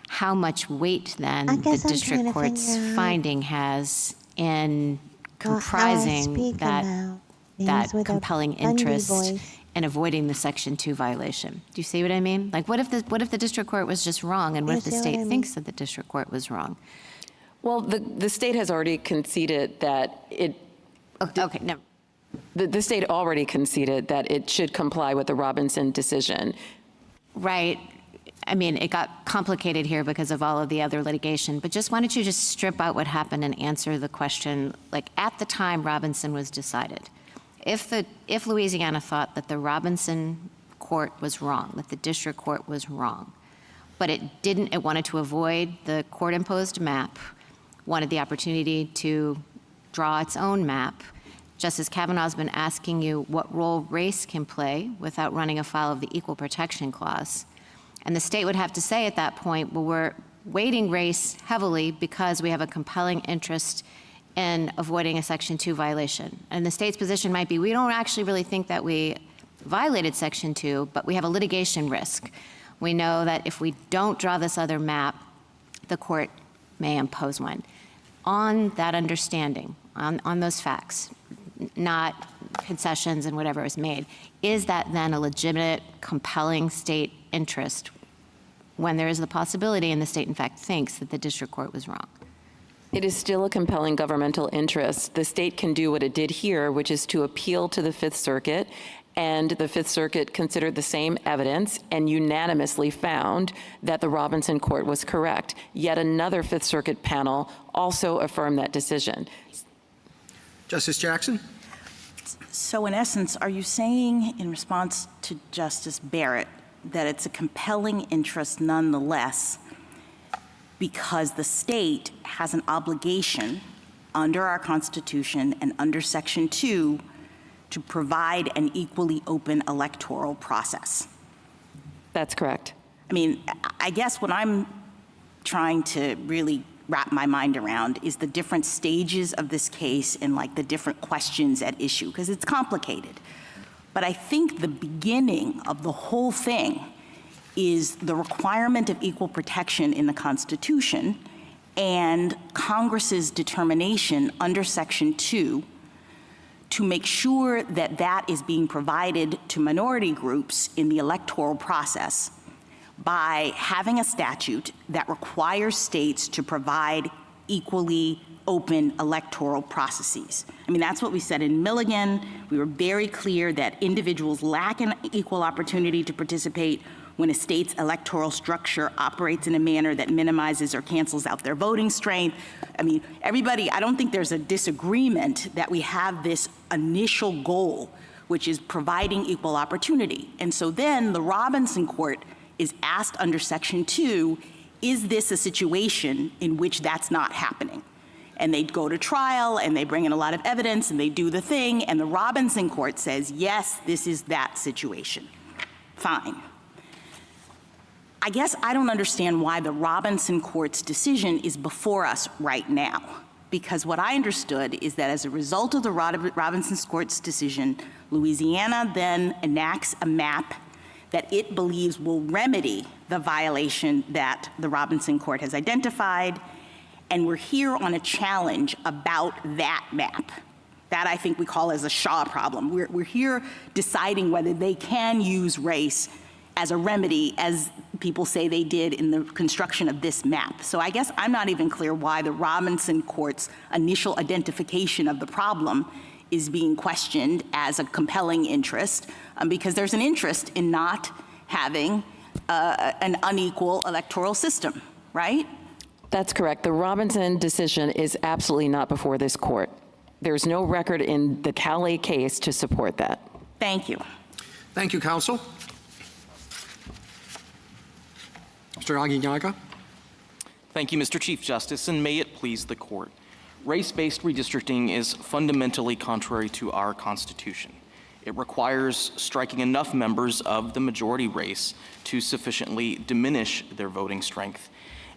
Speaker 6: how much weight then the district court's finding has in comprising that compelling interest in avoiding the Section 2 violation. Do you see what I mean? Like, what if the district court was just wrong, and what if the state thinks that the district court was wrong?
Speaker 19: Well, the state has already conceded that it.
Speaker 6: Okay, no.
Speaker 19: The state already conceded that it should comply with the Robinson decision.
Speaker 6: Right. It got complicated here because of all of the other litigation, but why don't you just strip out what happened and answer the question, like, at the time Robinson was decided, if Louisiana thought that the Robinson court was wrong, that the district court was wrong, but it wanted to avoid the court-imposed map, wanted the opportunity to draw its own map. Justice Kavanaugh's been asking you what role race can play without running afoul of the Equal Protection Clause. And the state would have to say at that point, well, we're weighting race heavily because we have a compelling interest in avoiding a Section 2 violation. And the state's position might be, we don't actually really think that we violated Section 2, but we have a litigation risk. We know that if we don't draw this other map, the court may impose one. On that understanding, on those facts, not concessions and whatever is made, is that then a legitimate, compelling state interest when there is the possibility and the state in fact thinks that the district court was wrong?
Speaker 19: It is still a compelling governmental interest. The state can do what it did here, which is to appeal to the Fifth Circuit, and the Fifth Circuit considered the same evidence and unanimously found that the Robinson court was correct. Yet another Fifth Circuit panel also affirmed that decision.
Speaker 18: Justice Jackson?
Speaker 21: So in essence, are you saying in response to Justice Barrett that it's a compelling interest nonetheless because the state has an obligation under our Constitution and under Section 2 to provide an equally open electoral process?
Speaker 19: That's correct.
Speaker 21: I mean, I guess what I'm trying to really wrap my mind around is the different stages of this case and like the different questions at issue, because it's complicated. But I think the beginning of the whole thing is the requirement of equal protection in the Constitution and Congress's determination under Section 2 to make sure that that is being provided to minority groups in the electoral process by having a statute that requires states to provide equally open electoral processes. I mean, that's what we said in Milligan. We were very clear that individuals lack an equal opportunity to participate when a state's electoral structure operates in a manner that minimizes or cancels out their voting strength. I mean, everybody, I don't think there's a disagreement that we have this initial goal, which is providing equal opportunity. And so then the Robinson court is asked under Section 2, is this a situation in which that's not happening? And they go to trial and they bring in a lot of evidence and they do the thing, and the Robinson court says, yes, this is that situation. Fine. I guess I don't understand why the Robinson court's decision is before us right now, because what I understood is that as a result of the Robinson court's decision, Louisiana then enacts a map that it believes will remedy the violation that the Robinson court has identified, and we're here on a challenge about that map. That I think we call as a Shaw problem. We're here deciding whether they can use race as a remedy, as people say they did in the construction of this map. So I guess I'm not even clear why the Robinson court's initial identification of the problem is being questioned as a compelling interest, because there's an interest in not having an unequal electoral system, right?
Speaker 19: That's correct. The Robinson decision is absolutely not before this court. There's no record in the Callais case to support that.
Speaker 21: Thank you.
Speaker 18: Thank you, counsel. Mr. Aguinaga.
Speaker 4: Thank you, Mr. Chief Justice, and may it please the court. Race-based redistricting is fundamentally contrary to our Constitution. It requires striking enough members of the majority race to sufficiently diminish their voting strength,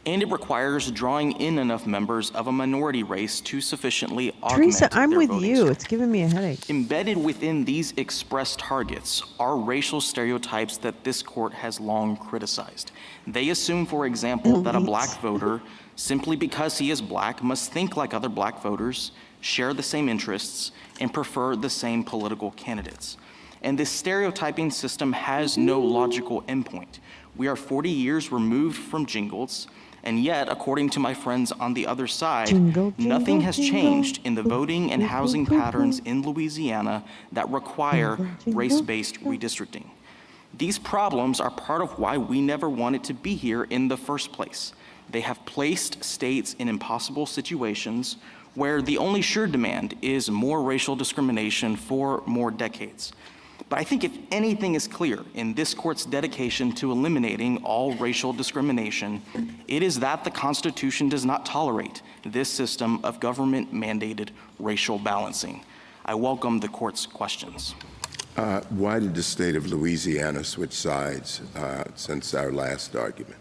Speaker 4: and it requires drawing in enough members of a minority race to sufficiently augment
Speaker 1: Teresa, I'm
Speaker 4: their
Speaker 1: with
Speaker 4: voting
Speaker 1: you.
Speaker 4: strength.
Speaker 1: It's giving me a headache.
Speaker 4: Embedded within these express targets are racial stereotypes that this court has long criticized. They assume, for example, that a black voter, simply because he is black, must think like other black voters, share the same interests, and prefer the same political candidates. And this stereotyping system has no logical endpoint. We are 40 years removed from jingles, and yet, according to my friends on the other side, nothing has changed in the voting and housing patterns in Louisiana that require race-based redistricting. These problems are part of why we never wanted to be here in the first place. They have placed states in impossible situations where the only sure demand is more racial discrimination for more decades. But I think if anything is clear in this court's dedication to eliminating all racial discrimination, it is that the Constitution does not tolerate this system of government-mandated racial balancing. I welcome the court's questions.
Speaker 20: Why did the state of Louisiana switch sides since our last argument?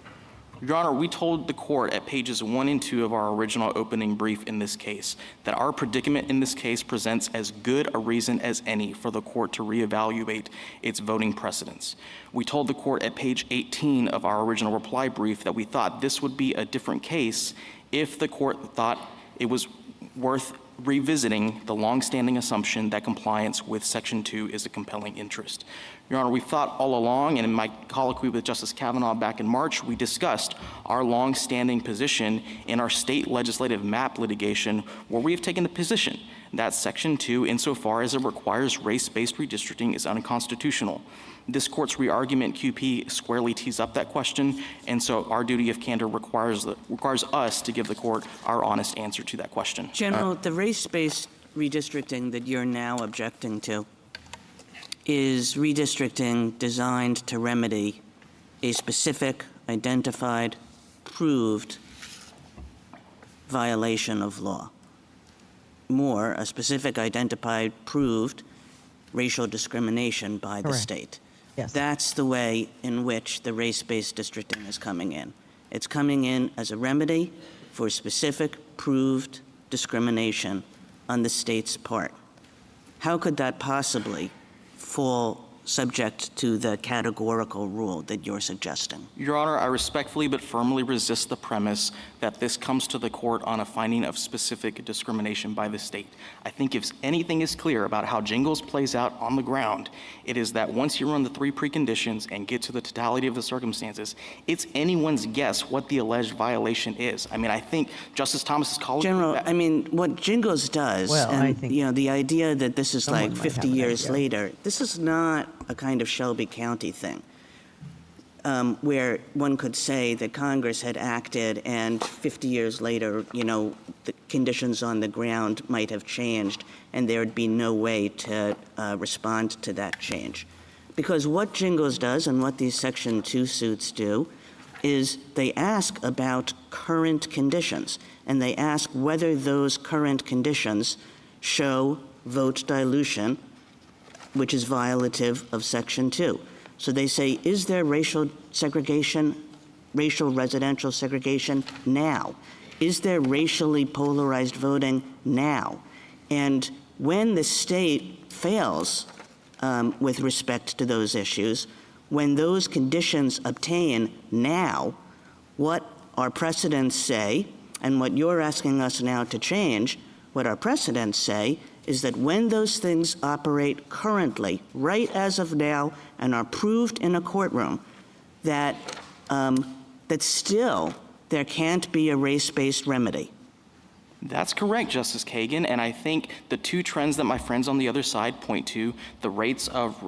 Speaker 4: Your Honor, we told the court at pages 1 and 2 of our original opening brief in this case that our predicament in this case presents as good a reason as any for the court to reevaluate its voting precedents. We told the court at page 18 of our original reply brief that we thought this would be a different case if the court thought it was worth revisiting the longstanding assumption that compliance with Section 2 is a compelling interest. Your Honor, we've thought all along, and in my colloquy with Justice Kavanaugh back in March, we discussed our longstanding position in our state legislative map litigation, where we have taken the position that Section 2, insofar as it requires race-based redistricting, is unconstitutional. This court's re-argument QP squarely tees up that question, and so our duty of candor requires us to give the court our honest answer to that question.
Speaker 8: General, the race-based redistricting that you're now objecting to is redistricting designed to remedy a specific, identified, proved violation of law. More, a specific, identified, proved racial discrimination by the state.
Speaker 1: Yes.
Speaker 8: That's the way in which the race-based districting is coming in. It's coming in as a remedy for specific, proved discrimination on the state's part. How could that possibly fall subject to the categorical rule that you're suggesting?
Speaker 4: Your Honor, I respectfully but firmly resist the premise that this comes to the court on a finding of specific discrimination by the state. I think if anything is clear about how Jingles plays out on the ground, it is that once you run the three preconditions and get to the totality of the circumstances, it's anyone's guess what the alleged violation is. I mean, I think Justice Thomas's colleague—
Speaker 8: General, I mean, what Jingles does, I think, you know, the idea that this is like 50 years later, this is not a kind of Shelby County thing. Where one could say that Congress had acted and 50 years later, you know, the conditions on the ground might have changed and there'd be no way to respond to that change. Because what Jingles does and what these Section 2 suits do is they ask about current conditions, and they ask whether those current conditions show vote dilution, which is violative of Section 2. So they say, is there racial segregation, racial residential segregation now? Is there racially polarized voting now? And when the state fails with respect to those issues, when those conditions obtain now, what our precedents say, and what you're asking us now to change, what our precedents say is that when those things operate currently, right as of now, and are proved in a courtroom, that that still there can't be a race-based remedy.
Speaker 4: That's correct, Justice Kagan, and I think the two trends that my friends on the other side point to, the rates of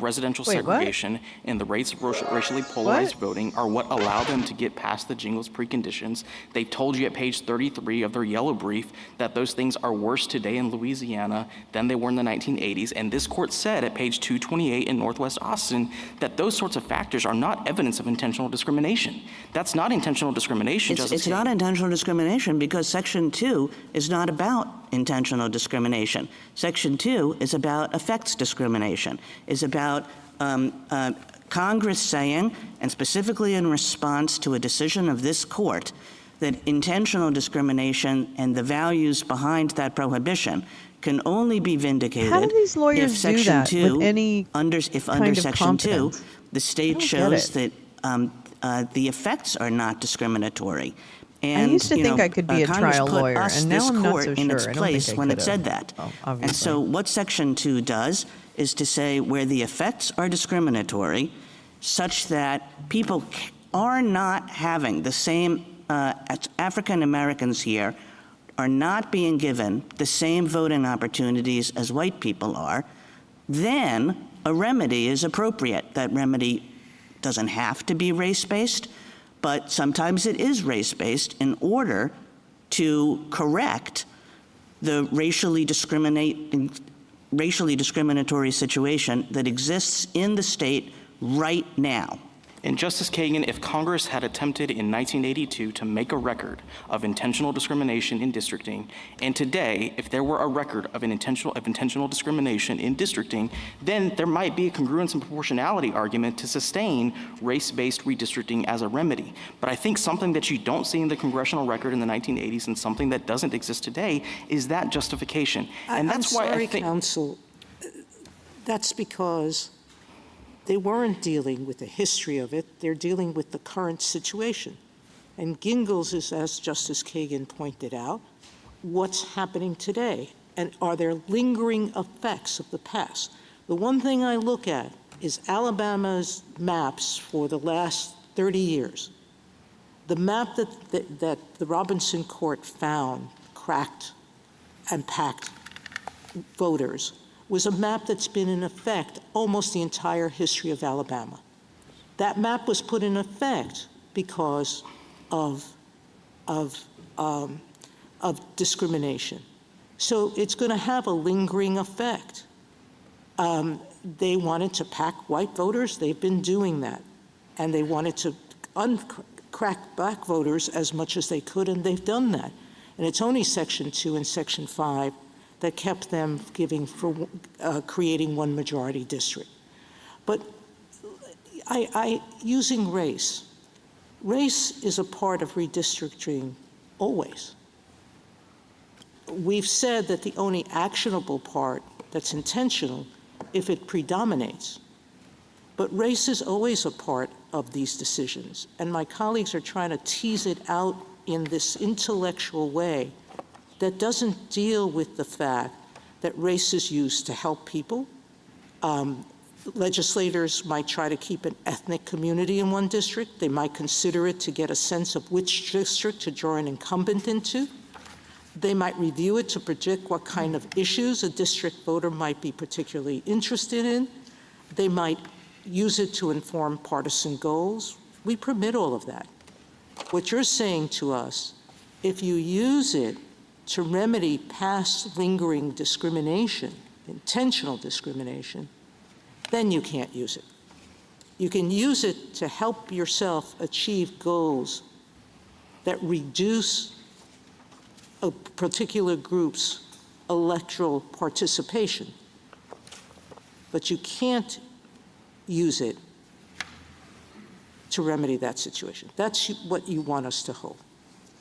Speaker 4: residential segregation and the rates of racially polarized voting, are what allow them to get past the Jingles preconditions. They told you at page 33 of their yellow brief that those things are worse today in Louisiana than they were in the 1980s, and this court said at page 228 in Northwest Austin that those sorts of factors are not evidence of intentional discrimination. That's not intentional discrimination, Justice Kagan.
Speaker 8: It's not intentional discrimination because Section 2 is not about intentional discrimination. Section 2 is about effects discrimination, is about Congress saying, and specifically in response to a decision of this court, that intentional discrimination and the values behind that prohibition can only be vindicated
Speaker 1: How do these lawyers
Speaker 8: if Section
Speaker 1: do that
Speaker 8: 2,
Speaker 1: with any
Speaker 8: under Section 2, the state shows
Speaker 1: it.
Speaker 8: that the effects are not discriminatory. And,
Speaker 1: I used to think
Speaker 8: know,
Speaker 1: I could be a
Speaker 8: Congress
Speaker 1: trial
Speaker 8: put
Speaker 1: lawyer,
Speaker 8: us,
Speaker 1: and now
Speaker 8: this
Speaker 1: I'm not
Speaker 8: court,
Speaker 1: so
Speaker 8: in
Speaker 1: sure.
Speaker 8: its
Speaker 1: I don't
Speaker 8: place
Speaker 1: think I
Speaker 8: when it
Speaker 1: could've.
Speaker 8: said that.
Speaker 1: Oh,
Speaker 8: and so what Section 2 does is to say where the effects are discriminatory, such that people are not having the same, African Americans here are not being given the same voting opportunities as white people are, then a remedy is appropriate. That remedy doesn't have to be race-based, but sometimes it is race-based in order to correct the racially discriminatory situation that exists in the state right now.
Speaker 4: And Justice Kagan, if Congress had attempted in 1982 to make a record of intentional discrimination in districting, and today, if there were a record of intentional discrimination in districting, then there might be a congruence and proportionality argument to sustain race-based redistricting as a remedy. But I think something that you don't see in the congressional record in the 1980s and something that doesn't exist today is that justification. And that's why I think—
Speaker 7: counsel, that's because they weren't dealing with the history of it. They're dealing with the current situation. And Gingles is, as Justice Kagan pointed out, what's happening today, and are there lingering effects of the past? The one thing I look at is Alabama's maps for the last 30 years. The map that the Robinson Court found cracked and packed voters was a map that's been in effect almost the entire history of Alabama. That map was put in effect because of discrimination. So it's going to have a lingering effect. They wanted to pack white voters. They've been doing that. And they wanted to crack black voters as much as they could, and they've done that. And it's only Section 2 and Section 5 that kept them creating one majority district. But using race is a part of redistricting always. We've said that the only actionable part that's intentional if it predominates. But race is always a part of these decisions, and my colleagues are trying to tease it out in this intellectual way that doesn't deal with the fact that race is used to help people. Legislators might try to keep an ethnic community in one district. They might consider it to get a sense of which district to draw an incumbent into. They might review it to predict what kind of issues a district voter might be particularly interested in. They might use it to inform partisan goals. We permit all of that. What you're saying to us, if you use it to remedy past lingering discrimination, intentional discrimination, then you can't use it. You can use it to help yourself achieve goals that reduce a particular group's electoral participation, but you can't use it to remedy that situation. That's what you want us to hold.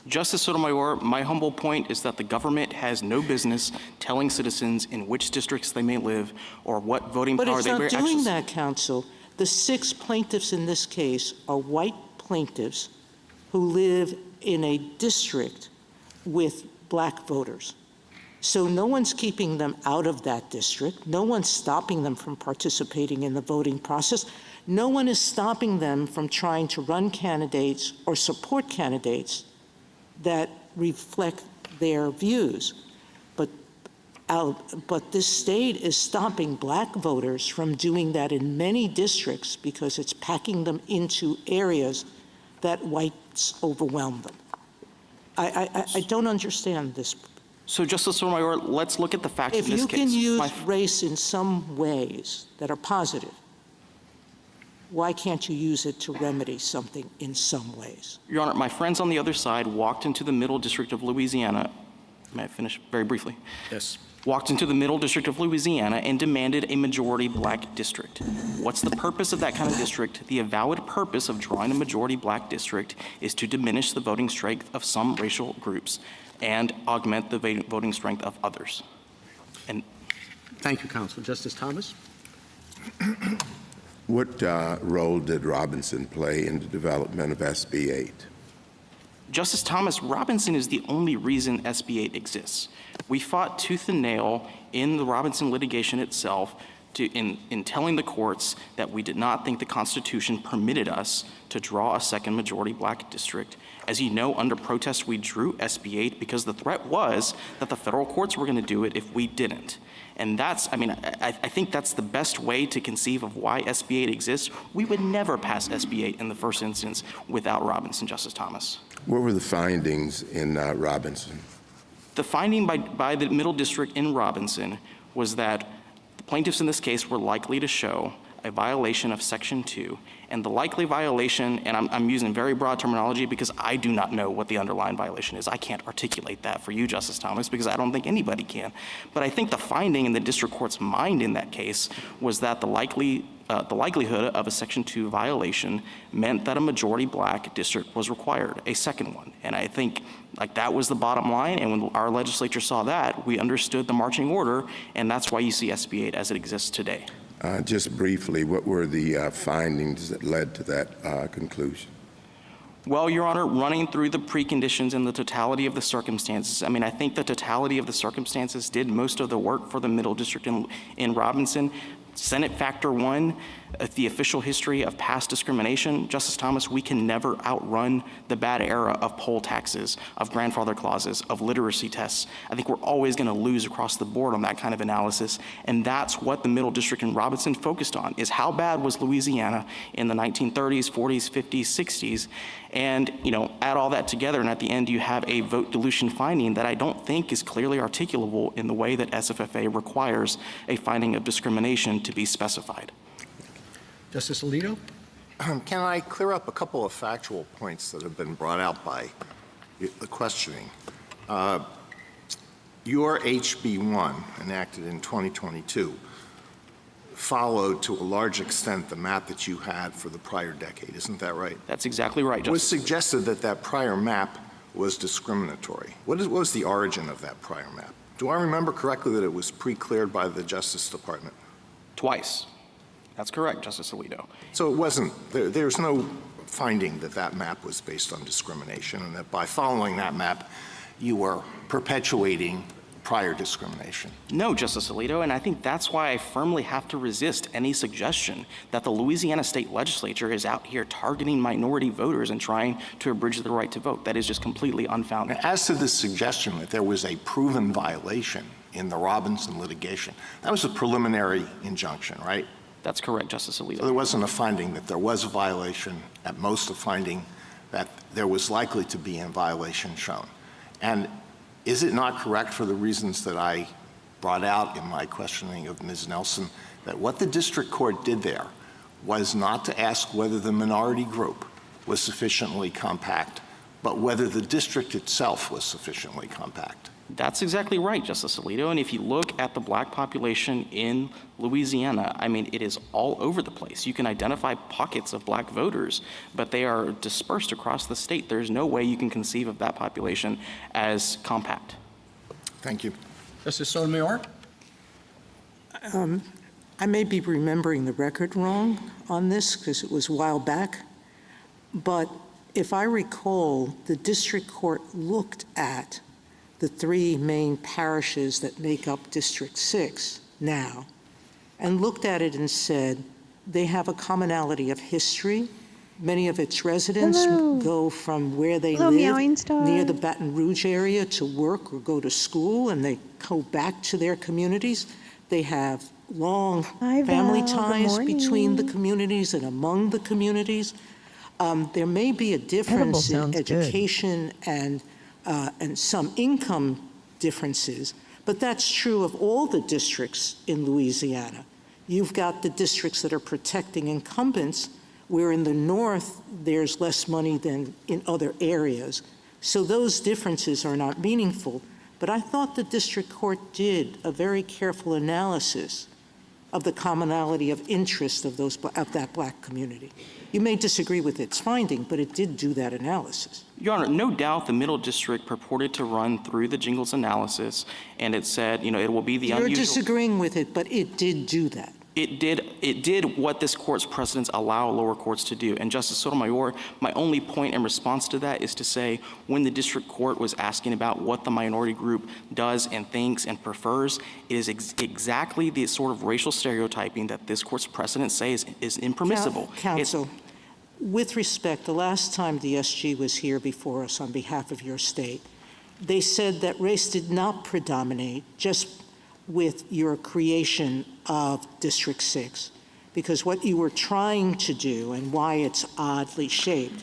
Speaker 4: Justice Sotomayor, my humble point is that the government has no business telling citizens in which districts they may live or what voting power they may
Speaker 7: exercise. But it's not doing that, counsel. The 6 plaintiffs in this case are white plaintiffs who live in a district with black voters. So no one's keeping them out of that district. No one's stopping them from participating in the voting process. No one is stopping them from trying to run candidates or support candidates that reflect their views. But this state is stopping black voters from doing that in many districts because it's packing them into areas that whites overwhelm them. I don't understand this.
Speaker 4: So, Justice Sotomayor, let's look at the facts in this case.
Speaker 7: If you can use race in some ways that are positive, why can't you use it to remedy something in some ways?
Speaker 4: Your Honor, my friends on the other side walked into the Middle District of Louisiana. May I finish very briefly?
Speaker 18: Yes.
Speaker 4: Walked into the Middle District of Louisiana and demanded a majority black district. What's the purpose of that kind of district? The avowed purpose of drawing a majority black district is to diminish the voting strength of some racial groups and augment the voting strength of others. And
Speaker 18: thank you, counsel. Justice Thomas?
Speaker 20: What role did Robinson play in the development of SB 8?
Speaker 4: Justice Thomas, Robinson is the only reason SB 8 exists. We fought tooth and nail in the Robinson litigation itself in telling the courts that we did not think the Constitution permitted us to draw a second majority black district. As you know, under protest, we drew SB 8 because the threat was that the federal courts were going to do it if we didn't. And that's, I think that's the best way to conceive of why SB 8 exists. We would never pass SB 8 in the first instance without Robinson, Justice Thomas.
Speaker 20: What were the findings in Robinson?
Speaker 4: The finding by the Middle District in Robinson was that the plaintiffs in this case were likely to show a violation of Section 2, and the likely violation, and I'm using very broad terminology because I do not know what the underlying violation is. I can't articulate that for you, Justice Thomas, because I don't think anybody can. But I think the finding in the district court's mind in that case was that the likelihood of a Section 2 violation meant that a majority black district was required, a second one. And I think that was the bottom line, and when our legislature saw that, we understood the marching order, and that's why you see SB 8 as it exists today.
Speaker 20: Just briefly, what were the findings that led to that conclusion?
Speaker 4: Well, Your Honor, running through the preconditions and the totality of the circumstances, I mean, I think the totality of the circumstances did most of the work for the Middle District in Robinson. Senate Factor 1, the official history of past discrimination, Justice Thomas, we can never outrun the bad era of poll taxes, of grandfather clauses, of literacy tests. I think we're always going to lose across the board on that kind of analysis, and that's what the Middle District in Robinson focused on, is how bad was Louisiana in the 1930s, 40s, 50s, 60s, and, you know, add all that together, and at the end you have a vote dilution finding that I don't think is clearly articulable in the way that SFFA requires a finding of discrimination to be specified.
Speaker 18: Justice Alito?
Speaker 22: Can I clear up a couple of factual points that have been brought out by the questioning? Your HB1, enacted in 2022, followed to a large extent the map that you had for the prior decade. Isn't that right?
Speaker 4: That's exactly right, Justice.
Speaker 22: It was suggested that that prior map was discriminatory. What was the origin of that prior map? Do I remember correctly that it was pre-cleared by the Justice Department?
Speaker 4: Twice. That's correct, Justice Alito.
Speaker 22: So it wasn't, there's no finding that that map was based on discrimination, and that by following that map, you were perpetuating prior discrimination.
Speaker 4: No, Justice Alito, and I think that's why I firmly have to resist any suggestion that the Louisiana State Legislature is out here targeting minority voters and trying to abridge the right to vote. That is just completely unfounded.
Speaker 22: As to the suggestion that there was a proven violation in the Robinson litigation, that was a preliminary injunction, right?
Speaker 4: That's correct, Justice Alito.
Speaker 22: So there wasn't a finding that there was a violation, at most a finding that there was likely to be a violation shown. And is it not correct, for the reasons that I brought out in my questioning of Ms. Nelson, that what the district court did there was not to ask whether the minority group was sufficiently compact, but whether the district itself was sufficiently compact?
Speaker 4: That's exactly right, Justice Alito. And if you look at the black population in Louisiana, I mean, it is all over the place. You can identify pockets of black voters, but they are dispersed across the state. There's no way you can conceive of that population as compact.
Speaker 22: Thank you.
Speaker 18: Justice Sotomayor?
Speaker 7: I may be remembering the record wrong on this because it was a while back, but if I recall, the district court looked at the three main parishes that make up District 6 now, and looked at it and said, they have a commonality of history. Many of its residents go from where they live near the Baton Rouge area to work or go to school, and they go back to their communities. They have long family ties between the communities and among the communities. There may be a difference in education and some income differences, but that's true of all the districts in Louisiana. You've got the districts that are protecting incumbents, where in the north there's less money than in other areas. So those differences are not meaningful. But I thought the district court did a very careful analysis of the commonality of interest of that black community. You may disagree with its finding, but it did do that analysis.
Speaker 4: Your Honor, no doubt the Middle District purported to run through the Jingles analysis, and it said, you know, it will be the unusual.
Speaker 7: You're disagreeing with it, but it did do that.
Speaker 4: It did what this court's precedents allow lower courts to do. And Justice Sotomayor, my only point in response to that is to say, when the district court was asking about what the minority group does and thinks and prefers, it is exactly the sort of racial stereotyping that this court's precedents say is impermissible.
Speaker 7: Counsel, with respect, the last time the SG was here before us on behalf of your state, they said that race did not predominate just with your creation of District 6, because what you were trying to do and why it's oddly shaped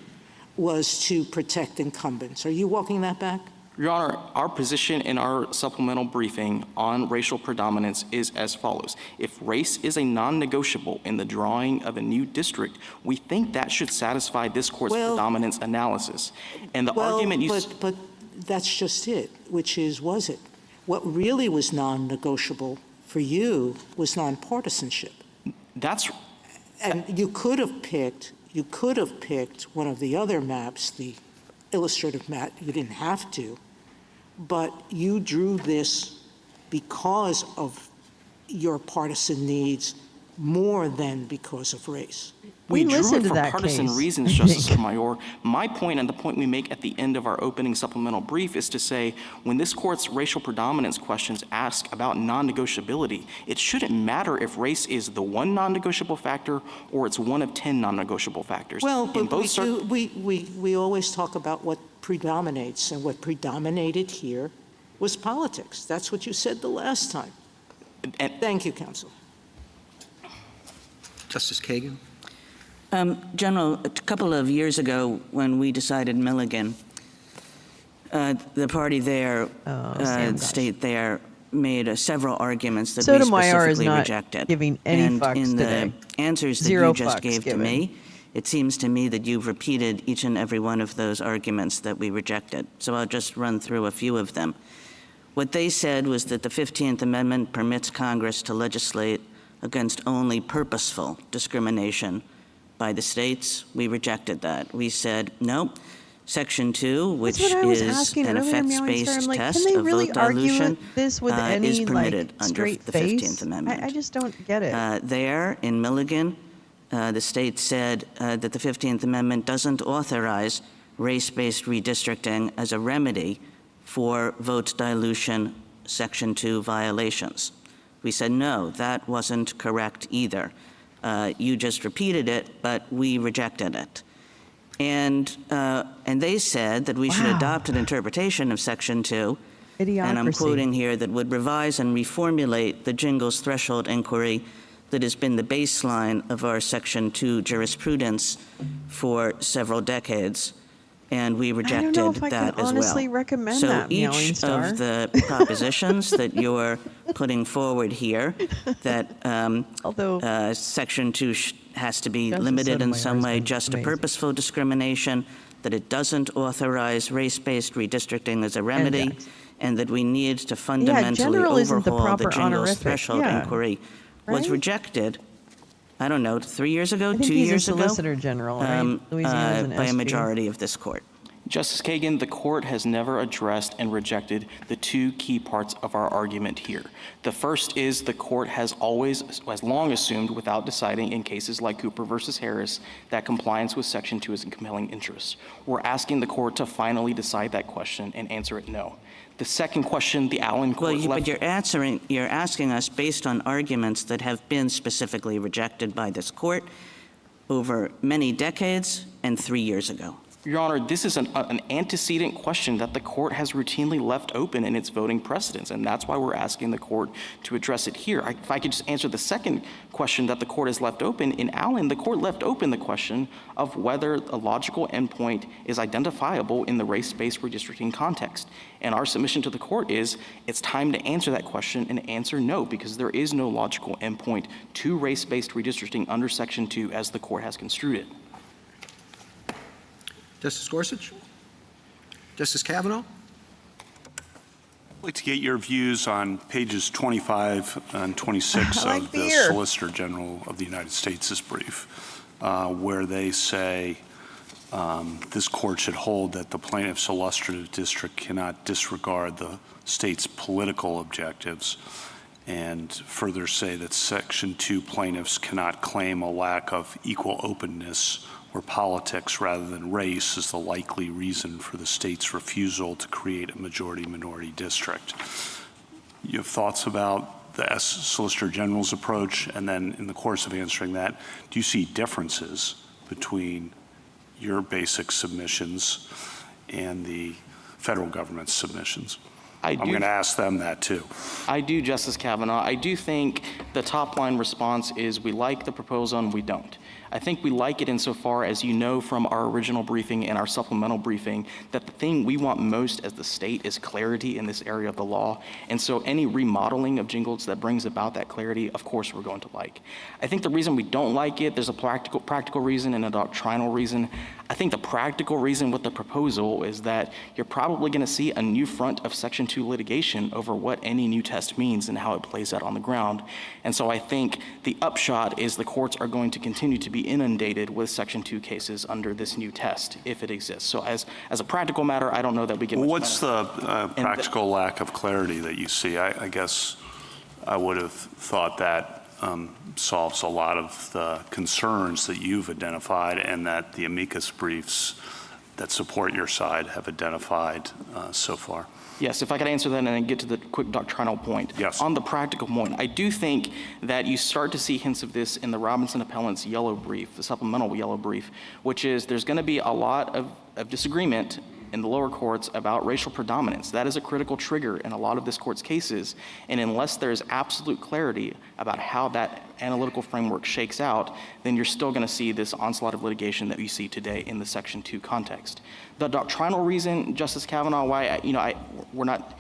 Speaker 7: was to protect incumbents. Are you walking that back?
Speaker 4: Your Honor, our position in our supplemental briefing on racial predominance is as follows. If race is a non-negotiable in the drawing of a new district, we think that should satisfy this court's predominance analysis. And the argument you—
Speaker 7: But that's just it, which is, was it? What really was non-negotiable for you was nonpartisanship. And you could have picked one of the other maps, the illustrative map. You didn't have to, but you drew this because of your partisan needs more than because of race.
Speaker 1: We
Speaker 4: drew
Speaker 1: listened
Speaker 4: it
Speaker 1: to
Speaker 4: for
Speaker 1: that
Speaker 4: partisan
Speaker 1: case,
Speaker 4: reasons,
Speaker 1: I
Speaker 4: Justice
Speaker 1: think.
Speaker 4: Sotomayor. My point, and the point we make at the end of our opening supplemental brief, is to say when this court's racial predominance questions ask about non-negotiability, it shouldn't matter if race is the one non-negotiable factor or it's one of 10 non-negotiable factors.
Speaker 7: Well, but we always talk about what predominates, and what predominated here was politics. That's what you said the last time. Thank you, counsel.
Speaker 18: Justice Kagan?
Speaker 8: General, a couple of years ago when we decided Milligan, the party there, state there, made several arguments that we specifically rejected.
Speaker 1: Giving any
Speaker 8: and
Speaker 1: fucks
Speaker 8: in
Speaker 1: today.
Speaker 8: the answers that
Speaker 1: Zero
Speaker 8: you just
Speaker 1: fucks
Speaker 8: gave
Speaker 1: given.
Speaker 8: to me, it seems to me that you've repeated each and every one of those arguments that we rejected. So I'll just run through a few of them. What they said was that the 15th Amendment permits Congress to legislate against only purposeful discrimination by the states. We rejected that. We said, no, Section 2, which is an effects-based test of vote dilution,
Speaker 1: this with any,
Speaker 8: is permitted
Speaker 1: like,
Speaker 8: under
Speaker 1: straight
Speaker 8: the
Speaker 1: face?
Speaker 8: 15th Amendment.
Speaker 1: I just don't get it.
Speaker 8: There, in Milligan, the state said that the 15th Amendment doesn't authorize race-based redistricting as a remedy for vote dilution Section 2 violations. We said, no, that wasn't correct either. You just repeated it, but we rejected it. And they said that we should adopt an interpretation of Section 2,
Speaker 1: Idiocracy.
Speaker 8: and I'm quoting here, that would revise and reformulate the Jingles threshold inquiry that has been the baseline of our Section 2 jurisprudence for several decades. And we rejected that as well.
Speaker 1: I don't know if I can honestly recommend
Speaker 8: so
Speaker 1: that, Meowing
Speaker 8: each
Speaker 1: Star.
Speaker 8: of the propositions that you're putting forward here, that Section 2 has to be limited in some way just to purposeful discrimination, that it doesn't authorize race-based redistricting as a remedy, and that we need to fundamentally overhaul the Jingles threshold inquiry, was rejected, I don't know, 3 years ago, 2 years ago?
Speaker 1: Solicitor General, right? Louisiana's an
Speaker 8: by a
Speaker 1: SG.
Speaker 8: majority of this court.
Speaker 4: Justice Kagan, the court has never addressed and rejected the two key parts of our argument here. The first is the court has long assumed, without deciding in cases like Cooper versus Harris, that compliance with Section 2 is in compelling interest. We're asking the court to finally decide that question and answer it no. The second question, the Allen court
Speaker 8: but you're asking us based on arguments that have been specifically rejected by this court over many decades and 3 years ago.
Speaker 4: Your Honor, this is an antecedent question that the court has routinely left open in its voting precedents, and that's why we're asking the court to address it here. If I could just answer the second question that the court has left open, in Allen, the court left open the question of whether a logical endpoint is identifiable in the race-based redistricting context. And our submission to the court is it's time to answer that question and answer no, because there is no logical endpoint to race-based redistricting under Section 2 as the court has construed it.
Speaker 18: Justice Gorsuch? Justice Kavanaugh?
Speaker 5: I'd like to get your views on pages 25 and 26 of the Solicitor General of the United States' brief, where they say this court should hold that the plaintiff's illustrative district cannot disregard the state's political objectives, and further say that Section 2 plaintiffs cannot claim a lack of equal openness where politics rather than race is the likely reason for the state's refusal to create a majority-minority district. You have thoughts about the Solicitor General's approach, and then in the course of answering that, do you see differences between your basic submissions and the federal government's submissions? I'm going to ask them that too.
Speaker 4: I do, Justice Kavanaugh. I do think the top line response is we like the proposal and we don't. I think we like it insofar as you know from our original briefing and our supplemental briefing that the thing we want most as the state is clarity in this area of the law. And so any remodeling of Jingles that brings about that clarity, of course, we're going to like. I think the reason we don't like it, there's a practical reason and a doctrinal reason. I think the practical reason with the proposal is that you're probably going to see a new front of Section 2 litigation over what any new test means and how it plays out on the ground. And so I think the upshot is the courts are going to continue to be inundated with Section 2 cases under this new test, if it exists. So as a practical matter, I don't know that we get much
Speaker 5: What's the practical lack of clarity that you see? I guess I would have thought that solves a lot of the concerns that you've identified and that the amicus briefs that support your side have identified so far.
Speaker 4: Yes, if I could answer that and then get to the quick doctrinal point.
Speaker 5: Yes.
Speaker 4: On the practical point, I do think that you start to see hints of this in the Robinson Appellant's yellow brief, the supplemental yellow brief, which is there's going to be a lot of disagreement in the lower courts about racial predominance. That is a critical trigger in a lot of this court's cases, and unless there's absolute clarity about how that analytical framework shakes out, then you're still going to see this onslaught of litigation that we see today in the Section 2 context. The doctrinal reason, Justice Kavanaugh, why we're not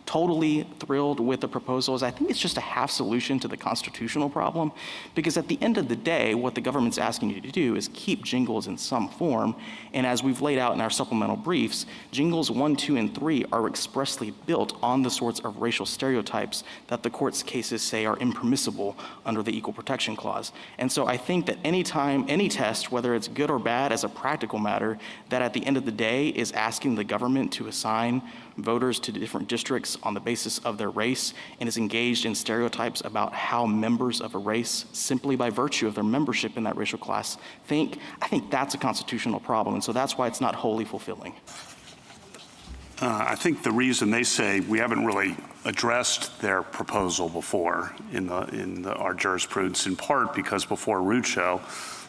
Speaker 4: totally thrilled with the proposal is I think it's just a half solution to the constitutional problem, because at the end of the day, what the government's asking you to do is keep jingles in some form, and as we've laid out in our supplemental briefs, jingles 1, 2, and 3 are expressly built on the sorts of racial stereotypes that the court's cases say are impermissible under the Equal Protection Clause. And so I think that any test, whether it's good or bad as a practical matter, that at the end of the day is asking the government to assign voters to different districts on the basis of their race and is engaged in stereotypes about how members of a race, simply by virtue of their membership in that racial class, think, I think that's a constitutional problem. And so that's why it's not wholly fulfilling.
Speaker 5: I think the reason they say we haven't really addressed their proposal before in our jurisprudence, in part because before Rucho,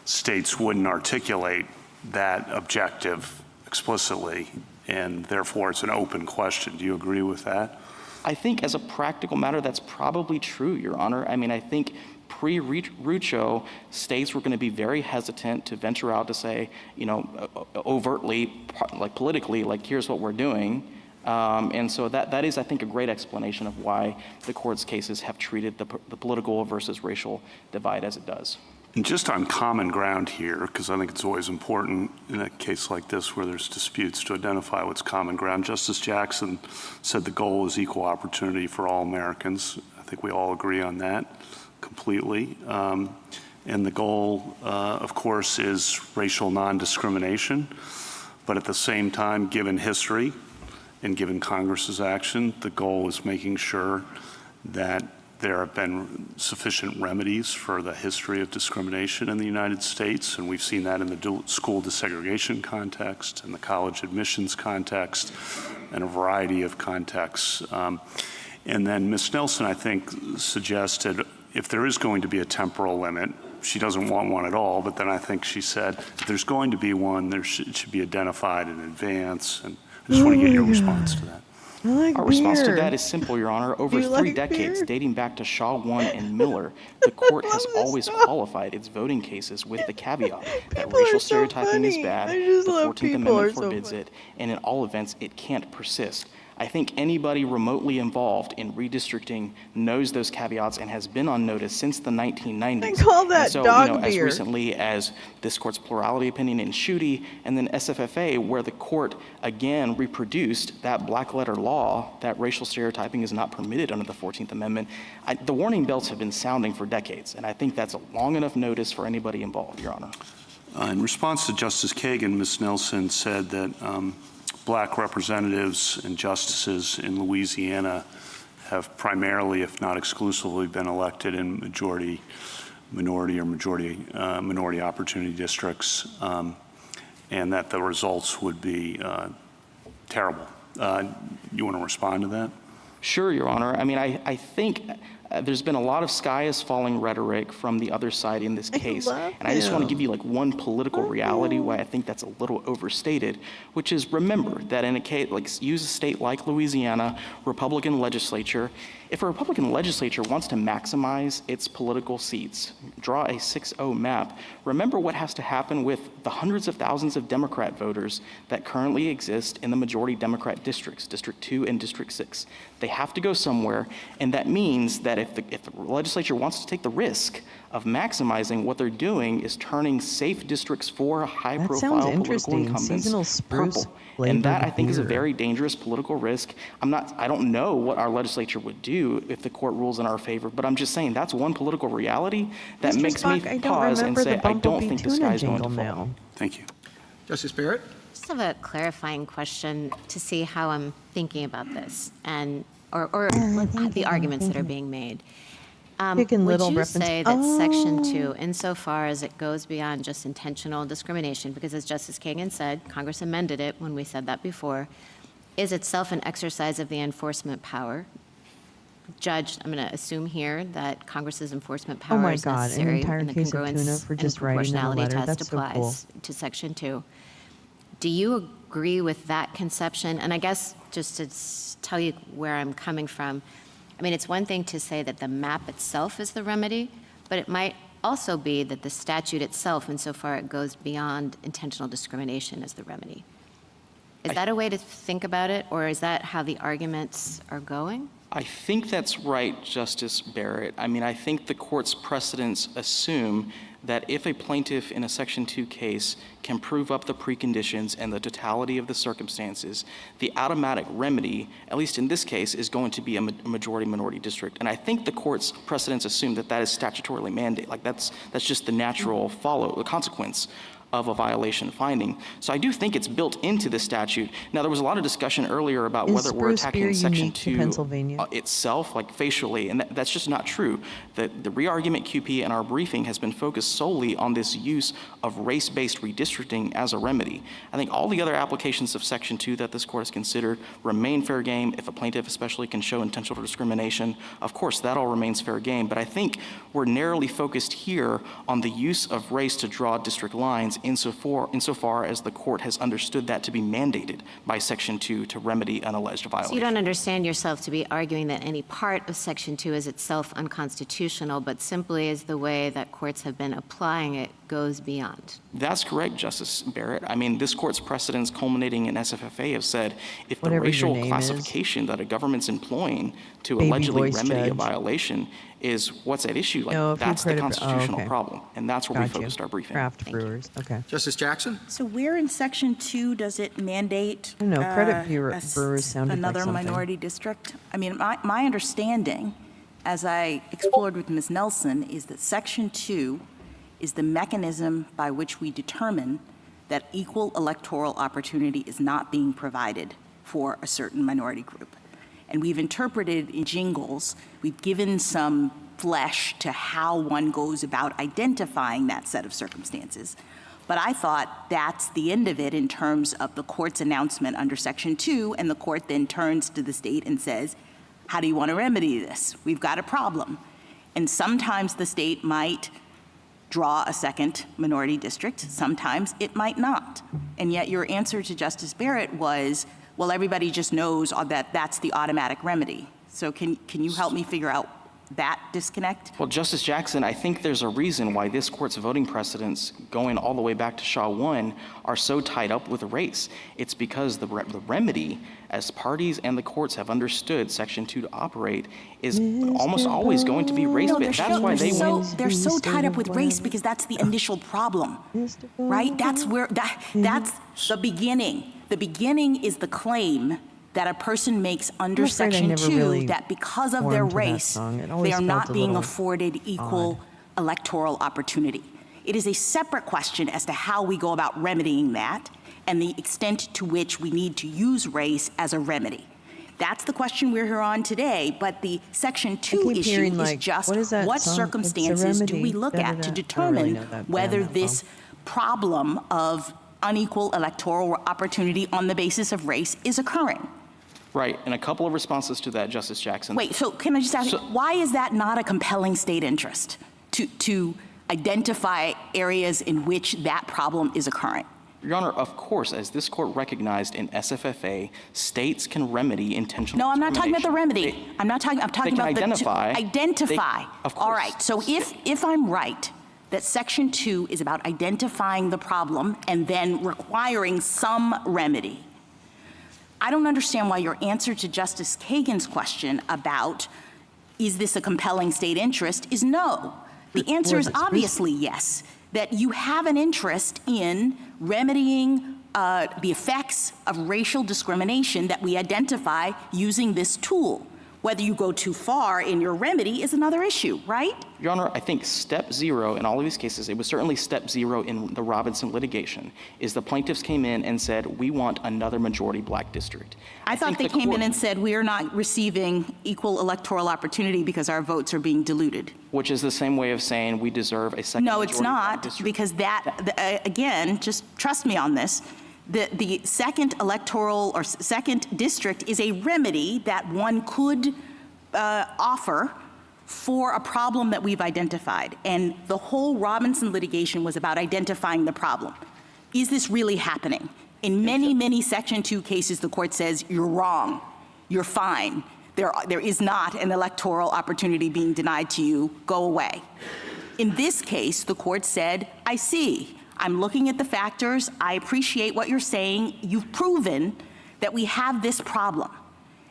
Speaker 5: states wouldn't articulate that objective explicitly, and therefore it's an open question. Do you agree with that?
Speaker 4: I think as a practical matter, that's probably true, Your Honor. I mean, I think pre-Rucho, states were going to be very hesitant to venture out to say, overtly, like politically, like here's what we're doing. And so that is, I think, a great explanation of why the court's cases have treated the political versus racial divide as it does.
Speaker 5: And just on common ground here, because I think it's always important in a case like this where there's disputes to identify what's common ground. Justice Jackson said the goal is equal opportunity for all Americans. I think we all agree on that completely. And the goal, of course, is racial non-discrimination. But at the same time, given history and given Congress's action, the goal is making sure that there have been sufficient remedies for the history of discrimination in the United States, and we've seen that in the school desegregation context, and the college admissions context, and a variety of contexts. And then Ms. Nelson, I think, suggested if there is going to be a temporal limit, she doesn't want one at all, but then I think she said if there's going to be one, it should be identified in advance, and I just want to get your response to that.
Speaker 4: Our response to that is simple, Your Honor. Over 3 decades, dating back to Shaw 1 and Miller, the court has always qualified its voting cases with the caveat that racial stereotyping is bad, the 14th Amendment forbids it, and in all events, it can't persist. I think anybody remotely involved in redistricting knows those caveats and has been on notice since the 1990s.
Speaker 1: They call that dog
Speaker 4: as
Speaker 1: beer.
Speaker 4: recently as this court's plurality opinion in Schuette, and then SFFA, where the court again reproduced that black letter law that racial stereotyping is not permitted under the 14th Amendment. The warning bells have been sounding for decades, and I think that's a long enough notice for anybody involved, Your Honor.
Speaker 5: In response to Justice Kagan, Ms. Nelson said that black representatives and justices in Louisiana have primarily, if not exclusively, been elected in minority opportunity districts, and that the results would be terrible. You want to respond to that?
Speaker 4: Sure, Your Honor. I mean, I think there's been a lot of sky is falling rhetoric from the other side in this case. And I just want to give you like one political reality why I think that's a little overstated, which is remember that in a case, like use a state like Louisiana, Republican legislature, if a Republican legislature wants to maximize its political seats, draw a 6-0 map, remember what has to happen with the hundreds of thousands of Democrat voters that currently exist in the majority Democrat districts, District 2 and District 6. They have to go somewhere, and that means that if the legislature wants to take the risk of maximizing, what they're doing is turning safe districts for high-profile political incumbents purple. And that, I think, is a very dangerous political risk. I don't know what our legislature would do if the court rules in our favor, but I'm just saying that's one political reality that makes me pause and say, I don't think the sky is going to fall.
Speaker 5: Thank you.
Speaker 18: Justice Barrett?
Speaker 6: I just have a clarifying question to see how I'm thinking about this, and or the arguments that are being made.
Speaker 1: Chicken
Speaker 6: Would
Speaker 1: Little
Speaker 6: you
Speaker 1: reference.
Speaker 6: say that Section 2, insofar as it goes beyond just intentional discrimination, because as Justice Kagan said, Congress amended it when we said that before, is itself an exercise of the enforcement power? Judge, I'm going to assume here that Congress's enforcement
Speaker 1: Oh
Speaker 6: power
Speaker 1: my
Speaker 6: is
Speaker 1: God, an
Speaker 6: necessary,
Speaker 1: entire
Speaker 6: and the
Speaker 1: case of tuna
Speaker 6: congruence
Speaker 1: for
Speaker 6: and
Speaker 1: just writing them a
Speaker 6: proportionality
Speaker 1: letter.
Speaker 6: test
Speaker 1: That's so cool.
Speaker 6: applies to Section 2. Do you agree with that conception? And I guess just to tell you where I'm coming from, I mean, it's one thing to say that the map itself is the remedy, but it might also be that the statute itself, insofar it goes beyond intentional discrimination, is the remedy. Is that a way to think about it, or is that how the arguments are going?
Speaker 4: I think that's right, Justice Barrett. I mean, I think the court's precedents assume that if a plaintiff in a Section 2 case can prove up the preconditions and the totality of the circumstances, the automatic remedy, at least in this case, is going to be a majority-minority district. And I think the court's precedents assume that that is statutorily mandated. Like that's just the natural the consequence of a violation finding. So I do think it's built into the statute. Now, there was a lot of discussion earlier about whether we're attacking Section 2 itself, like facially, and that's just not true. The re-argument QP in our briefing has been focused solely on this use of race-based redistricting as a remedy. I think all the other applications of Section 2 that this court has considered remain fair game. If a plaintiff especially can show intentional discrimination, of course, that all remains fair game. But I think we're narrowly focused here on the use of race to draw district lines insofar as the court has understood that to be mandated by Section 2 to remedy an alleged violation.
Speaker 6: So you don't understand yourself to be arguing that any part of Section 2 is itself unconstitutional, but simply as the way that courts have been applying it goes beyond.
Speaker 4: That's correct, Justice Barrett. I mean, this court's precedents culminating in SFFA have said if the
Speaker 1: Whatever
Speaker 4: racial
Speaker 1: your name
Speaker 4: classification that a government's employing to
Speaker 1: Baby
Speaker 4: allegedly
Speaker 1: voice
Speaker 4: remedy a
Speaker 1: judge.
Speaker 4: violation is what's at issue, like
Speaker 1: No, if you
Speaker 4: that's the
Speaker 1: credit-
Speaker 4: constitutional
Speaker 1: okay.
Speaker 4: problem. And that's where we
Speaker 1: Got you.
Speaker 4: focused our briefing.
Speaker 1: Craft brewers. Okay.
Speaker 18: Justice Jackson?
Speaker 21: So where in Section 2 does it mandate
Speaker 1: I don't know. Credit
Speaker 21: a
Speaker 1: brewers sounded like
Speaker 21: another
Speaker 1: something.
Speaker 21: minority district? I mean, my understanding, as I explored with Ms. Nelson, is that Section 2 is the mechanism by which we determine that equal electoral opportunity is not being provided for a certain minority group. And we've interpreted in jingles, we've given some flesh to how one goes about identifying that set of circumstances. But I thought that's the end of it in terms of the court's announcement under Section 2, and the court then turns to the state and says, how do you want to remedy this? We've got a problem. And sometimes the state might draw a second minority district, sometimes it might not. And yet your answer to Justice Barrett was, well, everybody just knows that that's the automatic remedy. So can you help me figure out that disconnect?
Speaker 4: Well, Justice Jackson, I think there's a reason why this court's voting precedents going all the way back to Shaw 1 are so tied up with race. It's because the remedy, as parties and the courts have understood Section 2 to operate, is almost always going to be race-based. That's why
Speaker 21: they're so tied up with race because that's the initial problem, right? That's the beginning. The beginning is the claim that a person makes under Section 2 that because of their race, they are not being afforded equal electoral opportunity. It is a separate question as to how we go about remedying that and the extent to which we need to use race as a remedy. That's the question we're here on today, but the Section 2 issue is just what circumstances do we look at to determine whether this problem of unequal electoral opportunity on the basis of race is occurring.
Speaker 4: Right, and a couple of responses to that, Justice Jackson.
Speaker 21: Wait, so can I just ask, why is that not a compelling state interest to identify areas in which that problem is occurring?
Speaker 4: Your Honor, of course, as this court recognized in SFFA, states can remedy intentional
Speaker 21: No, I'm not talking about the remedy. I'm talking about
Speaker 4: identify.
Speaker 21: Identify.
Speaker 4: Of course.
Speaker 21: All right, so if I'm right, that Section 2 is about identifying the problem and then requiring some remedy, I don't understand why your answer to Justice Kagan's question about is this a compelling state interest is no. The answer is obviously yes, that you have an interest in remedying the effects of racial discrimination that we identify using this tool. Whether you go too far in your remedy is another issue, right?
Speaker 4: Your Honor, I think step zero in all of these cases, it was certainly step zero in the Robinson litigation, is the plaintiffs came in and said, we want another majority black district.
Speaker 21: I thought they came in and said, we are not receiving equal electoral opportunity because our votes are being diluted.
Speaker 4: Which is the same way of saying we deserve a second
Speaker 21: No,
Speaker 4: majority
Speaker 21: it's
Speaker 4: black
Speaker 21: not,
Speaker 4: district.
Speaker 21: because again, just trust me on this, the second electoral or second district is a remedy that one could offer for a problem that we've identified. And the whole Robinson litigation was about identifying the problem. Is this really happening? In many, many Section 2 cases, the court says, you're wrong, you're fine. There is not an electoral opportunity being denied to you, go away. In this case, the court said, I see, I'm looking at the factors, I appreciate what you're saying, you've proven that we have this problem.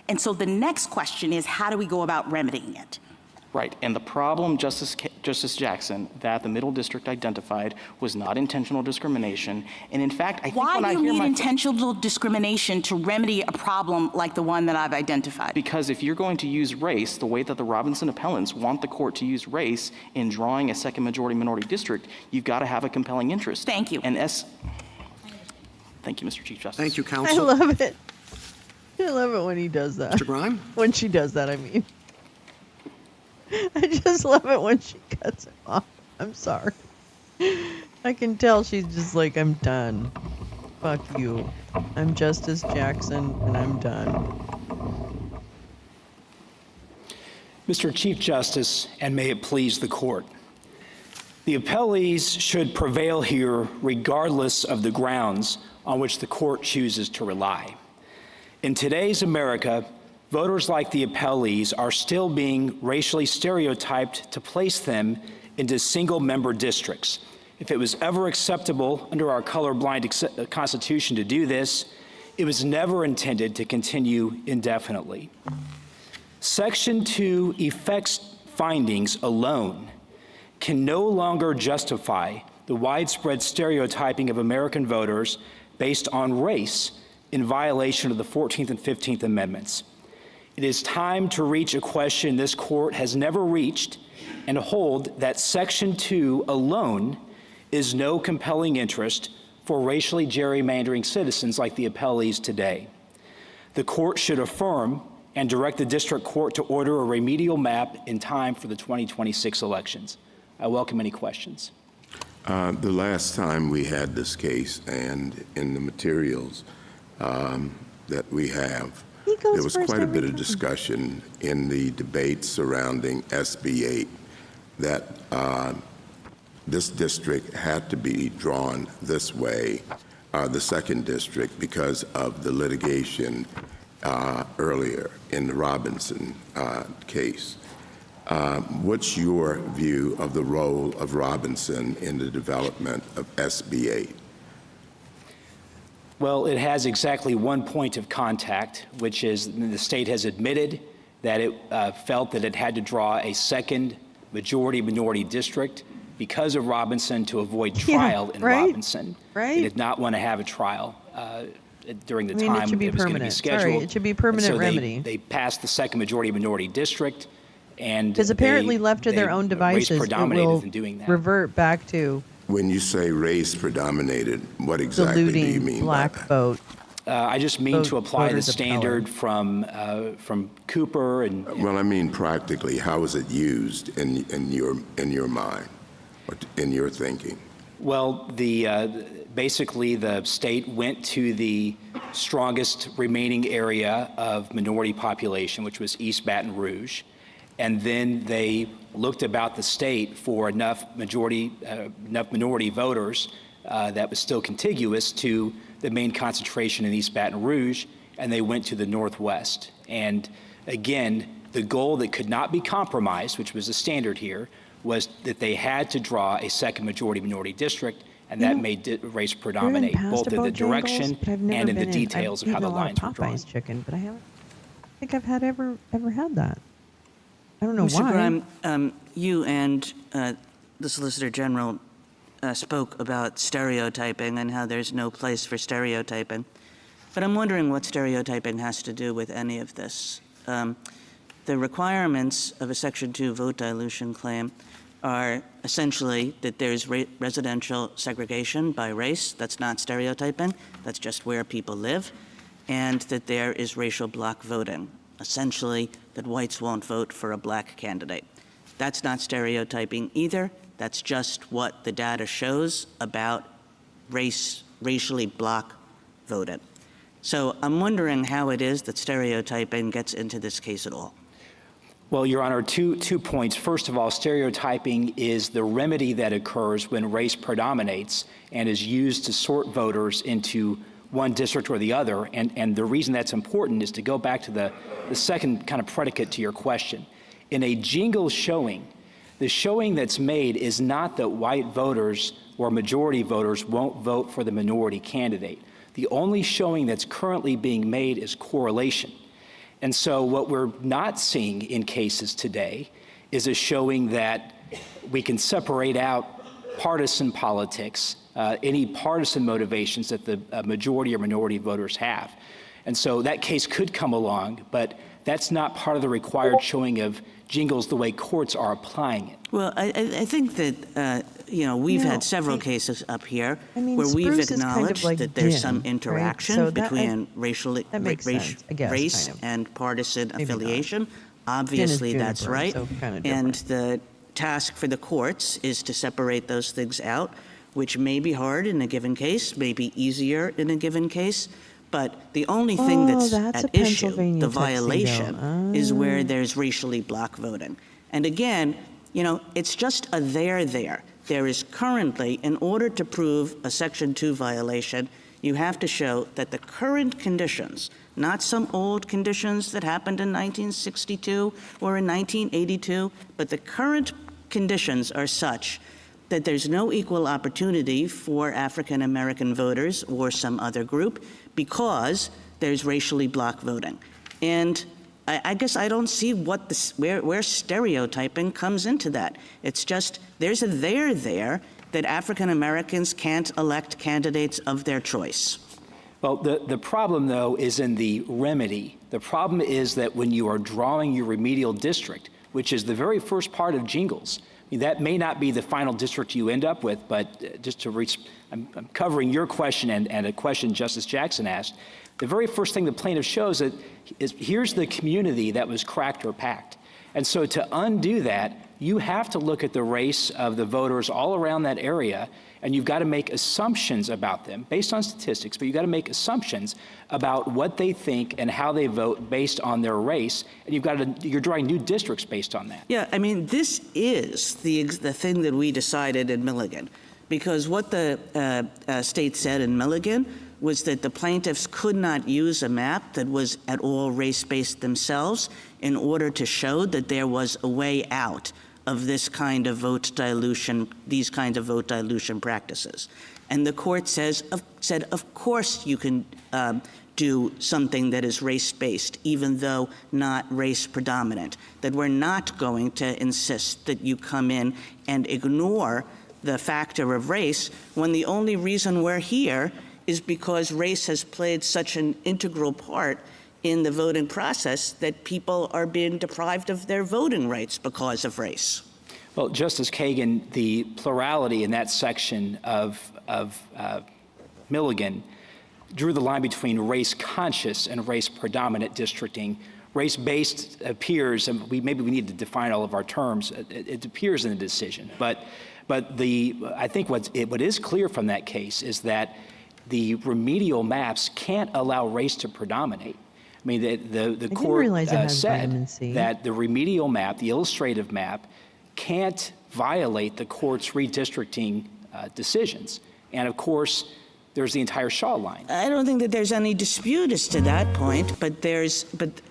Speaker 21: And so the next question is, how do we go about remedying it?
Speaker 4: Right, and the problem, Justice Jackson, that the Middle District identified was not intentional discrimination. And in fact, I think
Speaker 21: Why
Speaker 4: when
Speaker 21: do
Speaker 4: I
Speaker 21: you
Speaker 4: hear
Speaker 21: need
Speaker 4: my
Speaker 21: intentional discrimination to remedy a problem like the one that I've identified?
Speaker 4: Because if you're going to use race the way that the Robinson appellants want the court to use race in drawing a second majority minority district, you've got to have a compelling interest.
Speaker 21: Thank you.
Speaker 4: And Thank you, Mr. Chief Justice.
Speaker 18: Thank you,
Speaker 1: I
Speaker 18: counsel.
Speaker 1: love it. I love it when he does that.
Speaker 18: Mr. Grime?
Speaker 1: When she does that, I mean. I just love it when she cuts him off. I'm sorry. I can tell she's just like, I'm done. Fuck you. I'm Justice Jackson, and I'm done.
Speaker 3: Mr. Chief Justice, and may it please the court. The appellees should prevail here regardless of the grounds on which the court chooses to rely. In today's America, voters like the appellees are still being racially stereotyped to place them into single-member districts. If it was ever acceptable under our colorblind Constitution to do this, it was never intended to continue indefinitely. Section 2 effects findings alone can no longer justify the widespread stereotyping of American voters based on race in violation of the 14th and 15th Amendments. It is time to reach a question this court has never reached and hold that Section 2 alone is no compelling interest for racially gerrymandering citizens like the appellees today. The court should affirm and direct the district court to order a remedial map in time for the 2026 elections. I welcome any questions.
Speaker 20: The last time we had this case, and in the materials that we have, there was quite a bit of discussion in the debate surrounding SB 8 that this district had to be drawn this way, the second district, because of the litigation earlier in the Robinson case. What's your view of the role of Robinson in the development of SB 8?
Speaker 3: Well, it has exactly one point of contact, which is the state has admitted that it felt that it had to draw a second majority-minority district because of Robinson to avoid trial in Robinson.
Speaker 1: Right.
Speaker 3: They did not want to have a trial during the
Speaker 1: I mean,
Speaker 3: time
Speaker 1: it should be
Speaker 3: it was going to be
Speaker 1: permanent.
Speaker 3: scheduled.
Speaker 1: Sorry, it should be permanent
Speaker 3: And so
Speaker 1: remedy.
Speaker 3: They passed the second majority-minority district, and
Speaker 1: Because apparently left to their own devices, it
Speaker 3: predominated
Speaker 1: will
Speaker 3: in doing that.
Speaker 1: revert back to
Speaker 20: When you say race predominated, what exactly do you
Speaker 1: diluting
Speaker 20: mean
Speaker 1: black
Speaker 20: by that?
Speaker 1: vote.
Speaker 3: I just mean to apply the
Speaker 1: voters of
Speaker 3: standard from Cooper and.
Speaker 20: Well, I mean practically, how is it used in your mind, or in your thinking?
Speaker 3: Well, basically the state went to the strongest remaining area of minority population, which was East Baton Rouge, and then they looked about the state for enough minority voters that was still contiguous to the main concentration in East Baton Rouge, and they went to the Northwest. And again, the goal that could not be compromised, which was the standard here, was that they had to draw a second majority-minority district, and that made race predominate, both in the direction and in the details of how the lines were drawn.
Speaker 1: Popeye's chicken, but I think I've ever had that. I don't know
Speaker 8: Mr.
Speaker 1: why.
Speaker 8: Grime, you and the Solicitor General spoke about stereotyping and how there's no place for stereotyping. But I'm wondering what stereotyping has to do with any of this. the requirements of a Section 2 vote dilution claim are essentially that there's residential segregation by race. That's not stereotyping. That's just where people live. And that there is racial block voting, essentially that whites won't vote for a black candidate. That's not stereotyping either. That's just what the data shows about racially block voting. So I'm wondering how it is that stereotyping gets into this case at all.
Speaker 3: Well, Your Honor, two points. First of all, stereotyping is the remedy that occurs when race predominates and is used to sort voters into one district or the other. And the reason that's important is to go back to the second kind of predicate to your question. In a jingle showing, the showing that's made is not that white voters or majority voters won't vote for the minority candidate. The only showing that's currently being made is correlation. And so what we're not seeing in cases today is a showing that we can separate out partisan politics, any partisan motivations that the majority or minority voters have. And so that case could come along, but that's not part of the required showing of jingles the way courts are applying it.
Speaker 8: Well, I think that, we've had several cases up here where we've acknowledged
Speaker 1: like
Speaker 8: that there's
Speaker 1: gin,
Speaker 8: some interaction
Speaker 1: right? So
Speaker 8: between race
Speaker 1: kind of.
Speaker 8: and partisan
Speaker 1: Maybe
Speaker 8: affiliation.
Speaker 1: not.
Speaker 8: Obviously,
Speaker 1: Gin is
Speaker 8: that's
Speaker 1: juniper,
Speaker 8: right.
Speaker 1: so kind of
Speaker 8: And
Speaker 1: different.
Speaker 8: the task for the courts is to separate those things out, which may be hard in a given case, may be easier in a given case. But the only thing that's at issue, the violation, is where there's racially block voting. And again, it's just a there. There is currently, in order to prove a Section 2 violation, you have to show that the current conditions, not some old conditions that happened in 1962 or in 1982, but the current conditions are such that there's no equal opportunity for African American voters or some other group because there's racially block voting. And I guess I don't see where stereotyping comes into that. It's just there's a there that African Americans can't elect candidates of their choice.
Speaker 3: Well, the problem, though, is in the remedy. The problem is that when you are drawing your remedial district, which is the very first part of jingles, that may not be the final district you end up with, but just to reach, I'm covering your question and a question Justice Jackson asked. The very first thing the plaintiff shows is here's the community that was cracked or packed. And so to undo that, you have to look at the race of the voters all around that area, and you've got to make assumptions about them based on statistics, but you've got to make assumptions about what they think and how they vote based on their race, and you're drawing new districts based on that.
Speaker 8: Yeah, I mean, this is the thing that we decided in Milligan, because what the state said in Milligan was that the plaintiffs could not use a map that was at all race-based themselves in order to show that there was a way out of this kind of vote dilution, these kinds of vote dilution practices. And the court said, of course you can do something that is race-based, even though not race predominant, that we're not going to insist that you come in and ignore the factor of race when the only reason we're here is because race has played such an integral part in the voting process that people are being deprived of their voting rights because of race.
Speaker 3: Well, Justice Kagan, the plurality in that section of Milligan drew the line between race-conscious and race-predominant districting. Race-based appears, and maybe we need to define all of our terms, it appears in the decision. But I think what is clear from that case is that the remedial maps can't allow race to predominate. I mean, the court said that the remedial map, the illustrative map, can't violate the court's redistricting decisions. And of course, there's the entire Shaw line.
Speaker 8: I don't think that there's any dispute as to that point, but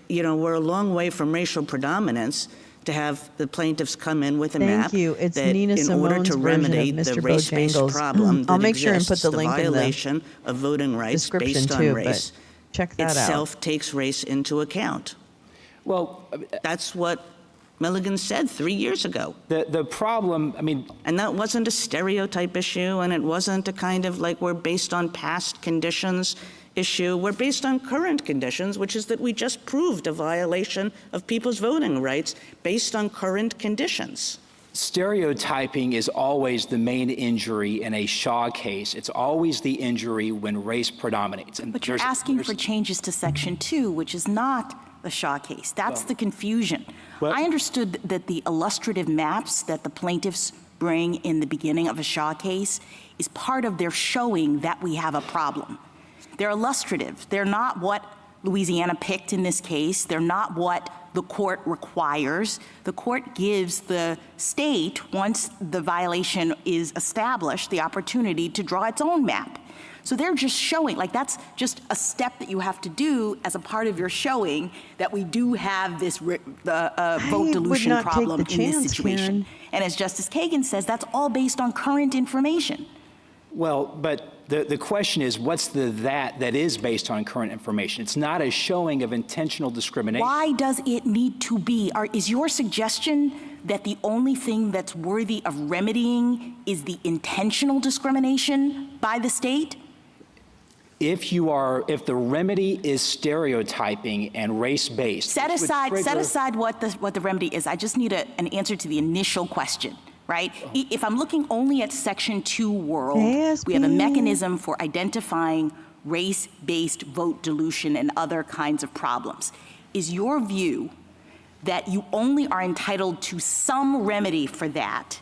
Speaker 8: we're a long way from racial predominance to have the plaintiffs come in with a map
Speaker 1: It's
Speaker 8: that
Speaker 1: Nina
Speaker 8: in order
Speaker 1: Simone's
Speaker 8: to remedy
Speaker 1: version of
Speaker 8: the
Speaker 1: Mr.
Speaker 8: race-based
Speaker 1: Bojangles.
Speaker 8: problem
Speaker 1: I'll
Speaker 8: that
Speaker 1: make sure and
Speaker 8: exists,
Speaker 1: put the link in the
Speaker 8: violation of voting rights based on
Speaker 1: too,
Speaker 8: race
Speaker 1: but check that
Speaker 8: itself takes race into account.
Speaker 3: Well,
Speaker 8: that's what Milligan said 3 years ago.
Speaker 3: The problem, I mean...
Speaker 8: And that wasn't a stereotype issue, and it wasn't a kind of like we're based on past conditions. issue were based on current conditions, which is that we just proved a violation of people's voting rights based on current conditions.
Speaker 3: Stereotyping is always the main injury in a Shaw case. It's always the injury when race predominates. And
Speaker 21: but you're asking for changes to Section 2, which is not the Shaw case. That's the confusion. I understood that the illustrative maps that the plaintiffs bring in the beginning of a Shaw case is part of their showing that we have a problem. They're illustrative. They're not what Louisiana picked in this case. They're not what the court requires. The court gives the state, once the violation is established, the opportunity to draw its own map. So they're just showing, like that's just a step that you have to do as a part of your showing that we do have this vote dilution problem in this situation. Karen. And as Justice Kagan says, that's all based on current information.
Speaker 3: Well, but the question is, what's that is based on current information? It's not a showing of intentional discrimination.
Speaker 21: Why does it need to be? Is your suggestion that the only thing that's worthy of remedying is the intentional discrimination by the state?
Speaker 3: If the remedy is stereotyping and race-based,
Speaker 21: set aside what the remedy is. I just need an answer to the initial question. Right? If I'm looking only at Section 2 world, we have a mechanism for identifying race-based vote dilution and other kinds of problems. Is your view that you only are entitled to some remedy for that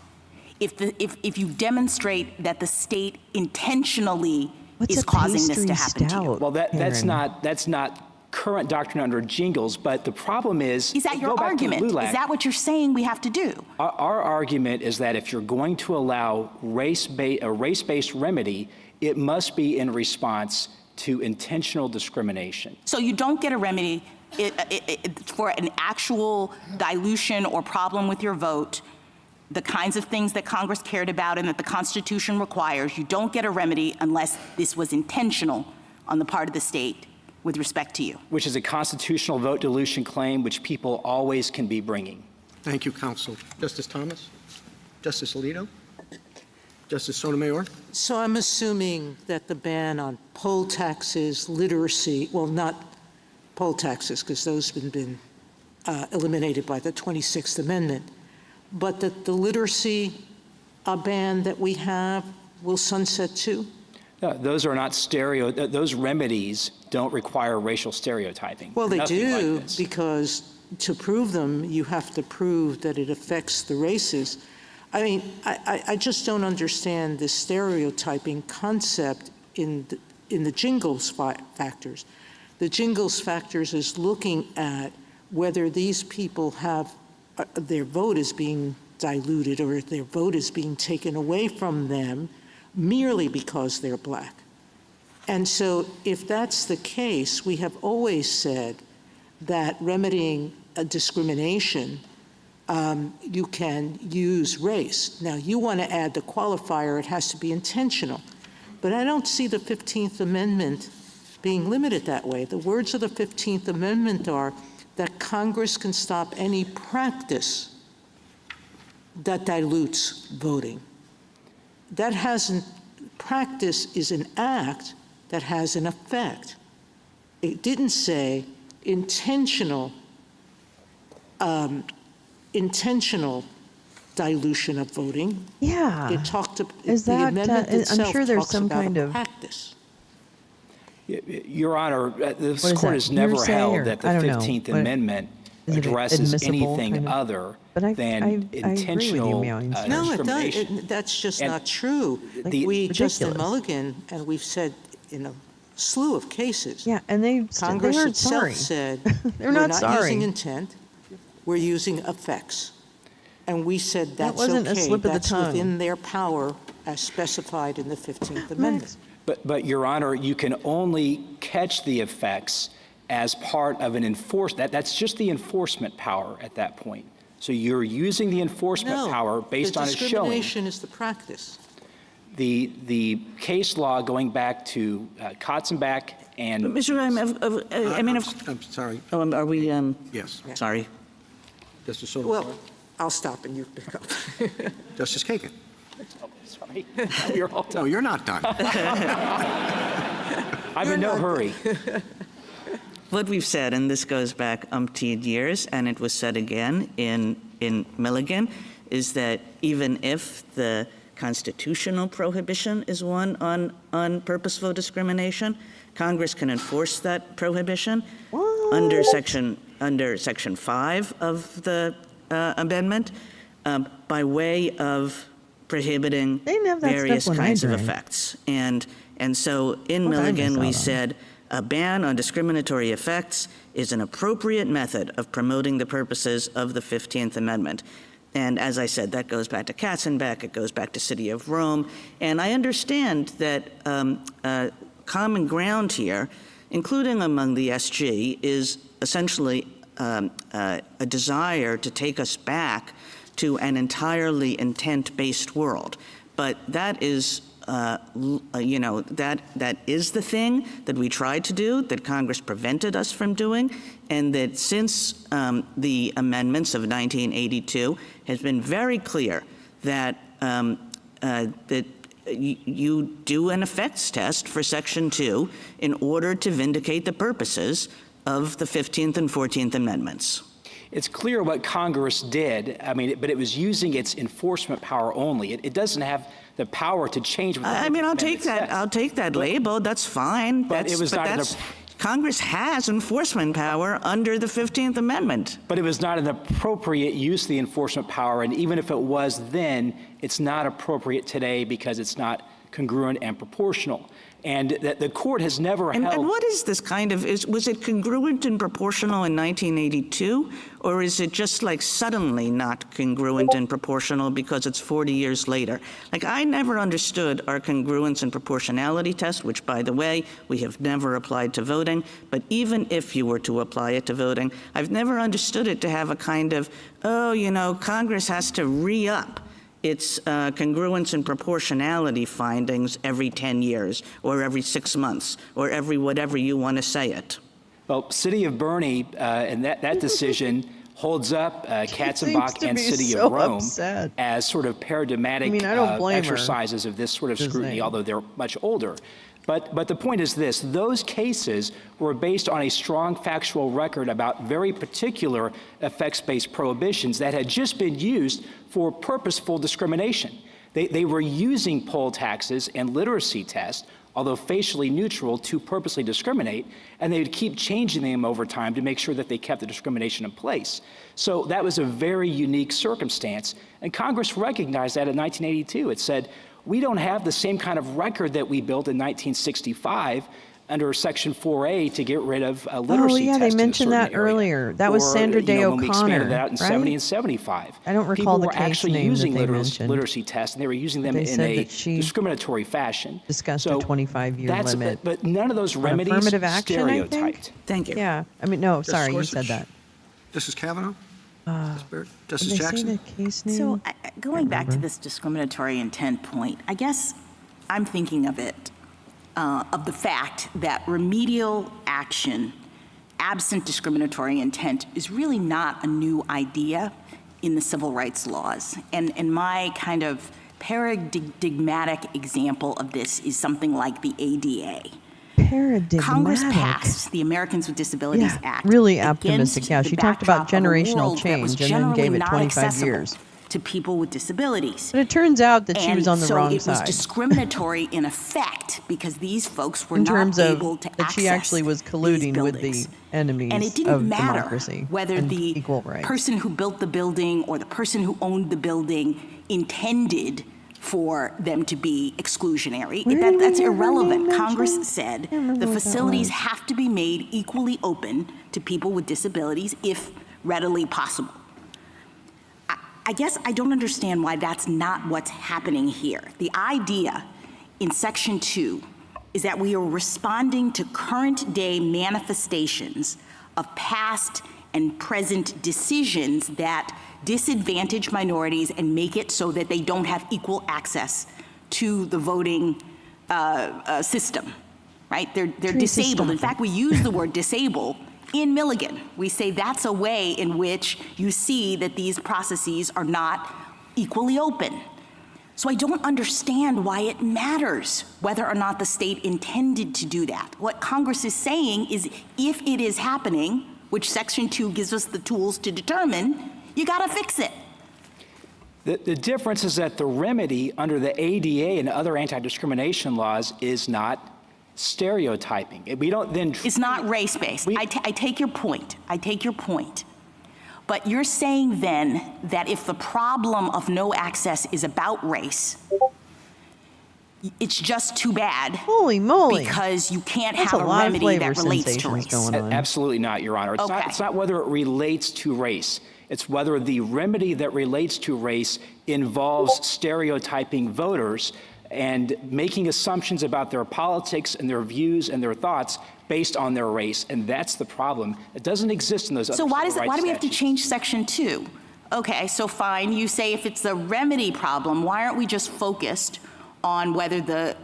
Speaker 21: if you demonstrate that the state intentionally is causing this to happen to you?
Speaker 3: Well, that's not current doctrine under Jingles, but the problem is
Speaker 21: that your argument? Is that what you're saying we have to do?
Speaker 3: Our argument is that if you're going to allow a race-based remedy, it must be in response to intentional discrimination.
Speaker 21: So you don't get a remedy for an actual dilution or problem with your vote, the kinds of things that Congress cared about and that the Constitution requires. You don't get a remedy unless this was intentional on the part of the state with respect to you.
Speaker 3: Which is a constitutional vote dilution claim which people always can be bringing.
Speaker 18: Thank you, counsel. Justice Thomas? Justice Alito? Justice Sotomayor?
Speaker 7: So I'm assuming that the ban on poll taxes, literacy, well, not poll taxes, because those have been eliminated by the 26th Amendment, but that the literacy ban that we have will sunset too?
Speaker 3: Those are not those remedies don't require racial stereotyping.
Speaker 7: Well, they do, because to prove them, you have to prove that it affects the races. I mean, I just don't understand the stereotyping concept in the Jingles factors. The Jingles factors is looking at whether these people have, their vote is being diluted or if their vote is being taken away from them merely because they're black. And so if that's the case, we have always said that remedying a discrimination, you can use race. Now, you want to add the qualifier, it has to be intentional. But I don't see the 15th Amendment being limited that way. The words of the 15th Amendment are that Congress can stop any practice that dilutes voting. That hasn't, practice is an act that has an effect. It didn't say intentional dilution of voting.
Speaker 1: Yeah.
Speaker 7: It talked about,
Speaker 1: is
Speaker 7: the
Speaker 1: that,
Speaker 7: amendment itself
Speaker 1: I'm sure there's
Speaker 7: talks
Speaker 1: some
Speaker 7: about
Speaker 1: kind
Speaker 7: a
Speaker 1: of
Speaker 7: practice.
Speaker 3: Your Honor, this court has never held that the 15th Amendment addresses anything other than intentional discrimination.
Speaker 7: No, it does. That's just not true. Justice Mulligan, and we've said in a slew of cases.
Speaker 1: Yeah, and
Speaker 7: Congress
Speaker 1: they
Speaker 7: itself said
Speaker 1: they're
Speaker 7: we're
Speaker 1: not
Speaker 7: using intent, we're using effects. And we said that's
Speaker 1: wasn't
Speaker 7: okay.
Speaker 1: a slip of the tongue.
Speaker 7: Within their power as specified in the 15th Amendment.
Speaker 3: But Your Honor, you can only catch the effects as part of an that's just the enforcement power at that point. So you're using the enforcement power based on a showing.
Speaker 7: Discrimination is the practice.
Speaker 3: The case law going back to Katzenbach and...
Speaker 8: But Mr.
Speaker 18: I'm sorry.
Speaker 8: Oh, are we...
Speaker 18: Yes.
Speaker 8: Sorry.
Speaker 18: Justice Sotomayor.
Speaker 7: Well, I'll stop and you pick up.
Speaker 18: Justice Kagan.
Speaker 3: Oh, sorry. You're all done.
Speaker 18: No, you're not done.
Speaker 3: I'm in no hurry.
Speaker 8: What we've said, and this goes back umpteen years, and it was said again in Milligan, is that even if the constitutional prohibition is one on purposeful discrimination, Congress can enforce that prohibition under Section 5 of the amendment by way of prohibiting various kinds of effects. And so in Milligan we said a ban on discriminatory effects is an appropriate method of promoting the purposes of the 15th Amendment. And as I said, that goes back to Katzenbach, it goes back to City of Rome. And I understand that common ground here, including among the SG, is essentially a desire to take us back to an entirely intent-based world. But that is, that is the thing that we tried to do, that Congress prevented us from doing, and that since the amendments of 1982 has been very clear that that you do an effects test for Section 2 in order to vindicate the purposes of the 15th and 14th Amendments.
Speaker 3: It's clear what Congress did, but it was using its enforcement power only. It doesn't have the power to change what the
Speaker 8: I'll take that. I'll take that label. That's fine. Congress has enforcement power under the 15th Amendment.
Speaker 3: But it was not an appropriate use of the enforcement power, and even if it was then, it's not appropriate today because it's not congruent and proportional. And the court has never held...
Speaker 8: And what is this kind of... was it congruent and proportional in 1982? Or is it just like suddenly not congruent and proportional because it's 40 years later? Like, I never understood our congruence and proportionality test, which, by the way, we have never applied to voting. But even if you were to apply it to voting, I've never understood it to have a kind of, Congress has to re-up its congruence and proportionality findings every 10 years or every 6 months or every whatever you want to say it.
Speaker 3: Well, City of Bernie and that decision holds up Katzenbach and City of Rome as sort of paradigmatic exercises of this sort of scrutiny, although they're much older. But the point is this: those cases were based on a strong factual record about very particular effects-based prohibitions that had just been used for purposeful discrimination. They were using poll taxes and literacy tests, although facially neutral, to purposely discriminate, and they would keep changing them over time to make sure that they kept the discrimination in place. So that was a very unique circumstance, and Congress recognized that in 1982. It said, we don't have the same kind of record that we built in 1965 under Section 4A to get rid of literacy tests.
Speaker 1: They mentioned that earlier. That was Sandra Day O'Connor,
Speaker 3: when we expanded that out in 70 and 75.
Speaker 1: I don't recall the case name.
Speaker 3: People were actually using literacy tests, and they were using them in a discriminatory fashion.
Speaker 1: Discussed a 25-year limit.
Speaker 3: But none of those remedies
Speaker 1: affirmative action,
Speaker 3: stereotyped.
Speaker 8: Thank you.
Speaker 1: Yeah. No, sorry, you said that.
Speaker 18: Justice Kavanaugh? Justice Jackson?
Speaker 21: So going back to this discriminatory intent point, I guess I'm thinking of it, of the fact that remedial action absent discriminatory intent is really not a new idea in the civil rights laws. And my kind of paradigmatic example of this is something like the ADA. Congress passed the Americans with Disabilities Act.
Speaker 1: Really optimistic. Yeah, she talked about generational change and then gave it 25 years.
Speaker 21: To people with disabilities.
Speaker 1: But it turns out that she was on the wrong side.
Speaker 21: So it was discriminatory in effect because these folks were not able to access
Speaker 1: that she actually was colluding with the enemies of democracy.
Speaker 21: And it didn't matter whether the person who built the building or the person who owned the building intended for them to be exclusionary. That's irrelevant. Congress said the facilities have to be made equally open to people with disabilities if readily possible. I guess I don't understand why that's not what's happening here. The idea in Section 2 is that we are responding to current day manifestations of past and present decisions that disadvantage minorities and make it so that they don't have equal access to the voting system, right? They're disabled. In fact, we use the word disable in Milligan. We say that's a way in which you see that these processes are not equally open. So I don't understand why it matters whether or not the state intended to do that. What Congress is saying is if it is happening, which Section 2 gives us the tools to determine, you got to fix it.
Speaker 3: The difference is that the remedy under the ADA and other anti-discrimination laws is not stereotyping. We don't then.
Speaker 21: It's not race-based. I take your point. I take your point. But you're saying then that if the problem of no access is about race, it's just too bad.
Speaker 1: Holy moly.
Speaker 21: Because you can't
Speaker 1: That's
Speaker 21: have
Speaker 1: a
Speaker 21: a
Speaker 1: lot of
Speaker 21: remedy
Speaker 1: flavor
Speaker 21: that relates to
Speaker 1: sensations
Speaker 21: race.
Speaker 1: going on.
Speaker 3: Absolutely not, Your Honor. It's not whether it relates to race. It's whether the remedy that relates to race involves stereotyping voters and making assumptions about their politics and their views and their thoughts based on their race, and that's the problem. It doesn't exist in those other
Speaker 21: So why do we have to
Speaker 3: statutes.
Speaker 21: change Section 2? Okay, so fine, you say if it's the remedy problem, why aren't we just focused on whether the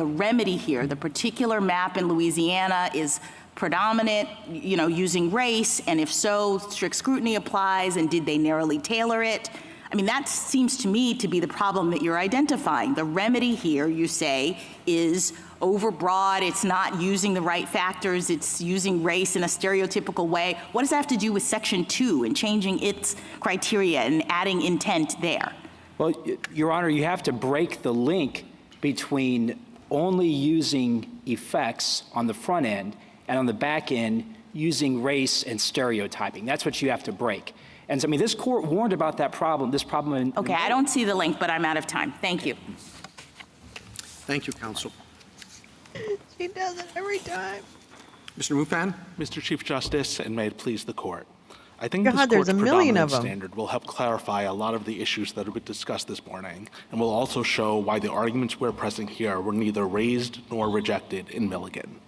Speaker 21: remedy here, the particular map in Louisiana, is predominant, using race, and if so, strict scrutiny applies, and did they narrowly tailor it? I mean, that seems to me to be the problem that you're identifying. The remedy here, you say, is overbroad, it's not using the right factors, it's using race in a stereotypical way. What does that have to do with Section 2 and changing its criteria and adding intent there?
Speaker 3: Well, Your Honor, you have to break the link between only using effects on the front end and on the back end using race and stereotyping. That's what you have to break. And so, I mean, this court warned about that problem,
Speaker 21: Okay, I don't see the link, but I'm out of time. Thank you.
Speaker 18: Thank you, counsel.
Speaker 1: She does it every time.
Speaker 18: Mr. Mupan?
Speaker 9: Mr. Chief Justice, and may it please the court. I think
Speaker 1: God,
Speaker 9: this
Speaker 1: there's
Speaker 9: court's
Speaker 1: a million
Speaker 9: predominant
Speaker 1: of them.
Speaker 9: standard will help clarify a lot of the issues that have been discussed this morning, and will also show why the arguments we're pressing here were neither raised nor rejected in Milligan.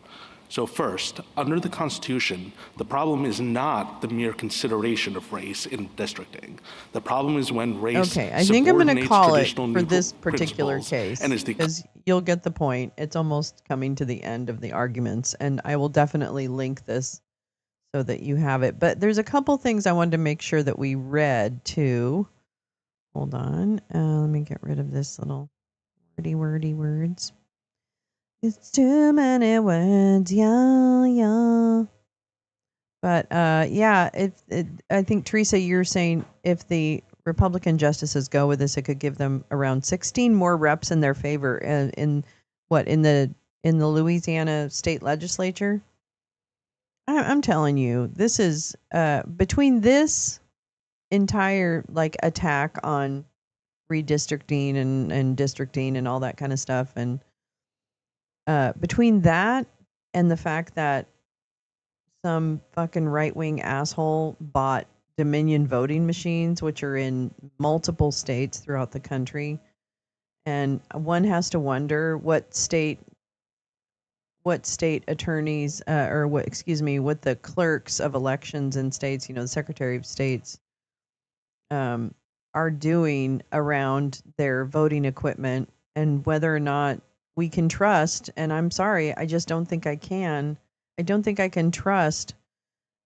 Speaker 9: So first, under the Constitution, the problem is not the mere consideration of race in districting. The problem is when race
Speaker 1: Okay, I think I'm going to call it for
Speaker 9: neutral
Speaker 1: this particular
Speaker 9: principles
Speaker 1: case
Speaker 9: and is the
Speaker 1: because you'll get the point. It's almost coming to the end of the arguments, and I will definitely link this so that you have it. But there's a couple things I wanted to make sure that we read too. Hold on. Let me get rid of this little wordy words. It's too many words, yeah. But yeah, I think Teresa, you're saying if the Republican justices go with this, it could give them around 16 more reps in their favor in the Louisiana state legislature. I'm telling you, this is between this entire attack on redistricting and districting and all that kind of stuff, and between that and the fact that some fucking right-wing asshole bought Dominion voting machines, which are in multiple states throughout the country, and one has to wonder what state attorneys what the clerks of elections in states, the Secretary of States, are doing around their voting equipment, and whether or not we can trust, and I'm sorry, I just don't think I can. I don't think I can trust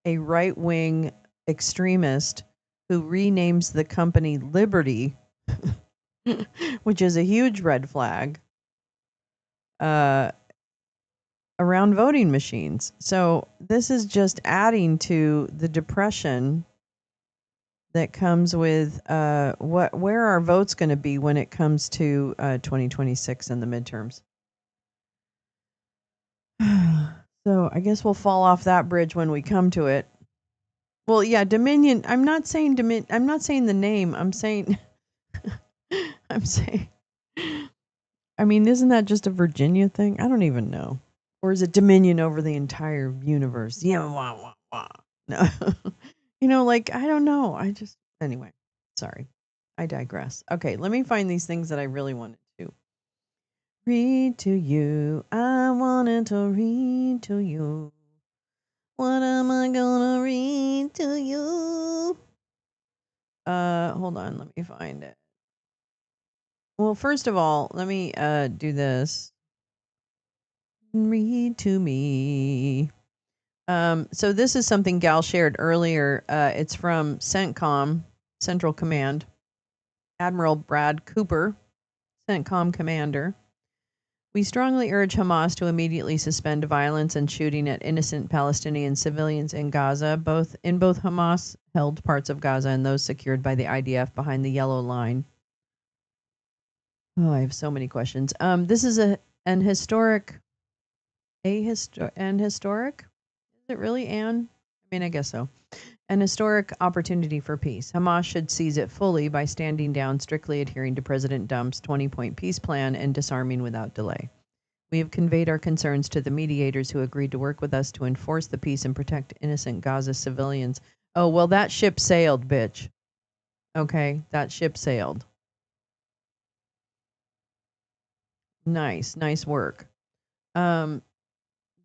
Speaker 1: a right-wing extremist who renames the company Liberty, which is a huge red flag, around voting machines. So this is just adding to the depression that comes with where our vote's going to be when it comes to 2026 and the midterms. So I guess we'll fall off that bridge when we come to it. Well, yeah, Dominion. I'm not saying the name. I'm saying. I mean, isn't that just a Virginia thing? I don't even know. Or is it Dominion over the entire universe? Yeah, No. I don't know. Anyway, sorry. I digress. Okay, let me find these things that I really wanted to read to you. I wanted to read to you. What am I gonna read to you? Hold on, let me find it. Well, first of all, let me do this. Read to me. So this is something Gal shared earlier. It's from CENTCOM, Central Command. Admiral Brad Cooper CENTCOM commander. We strongly urge Hamas to immediately suspend violence and shooting at innocent Palestinian civilians in Gaza, both Hamas-held parts of Gaza and those secured by the IDF behind the yellow line. Oh, I have so many questions. This is an historic. Is it really, Anne? I mean, I guess so. An historic opportunity for peace. Hamas should seize it fully by standing down, strictly adhering to President Trump's 20-point peace plan, and disarming without delay. We have conveyed our concerns to the mediators who agreed to work with us to enforce the peace and protect innocent Gaza civilians. Oh, well, that ship sailed, bitch. Okay, that ship sailed. Nice work.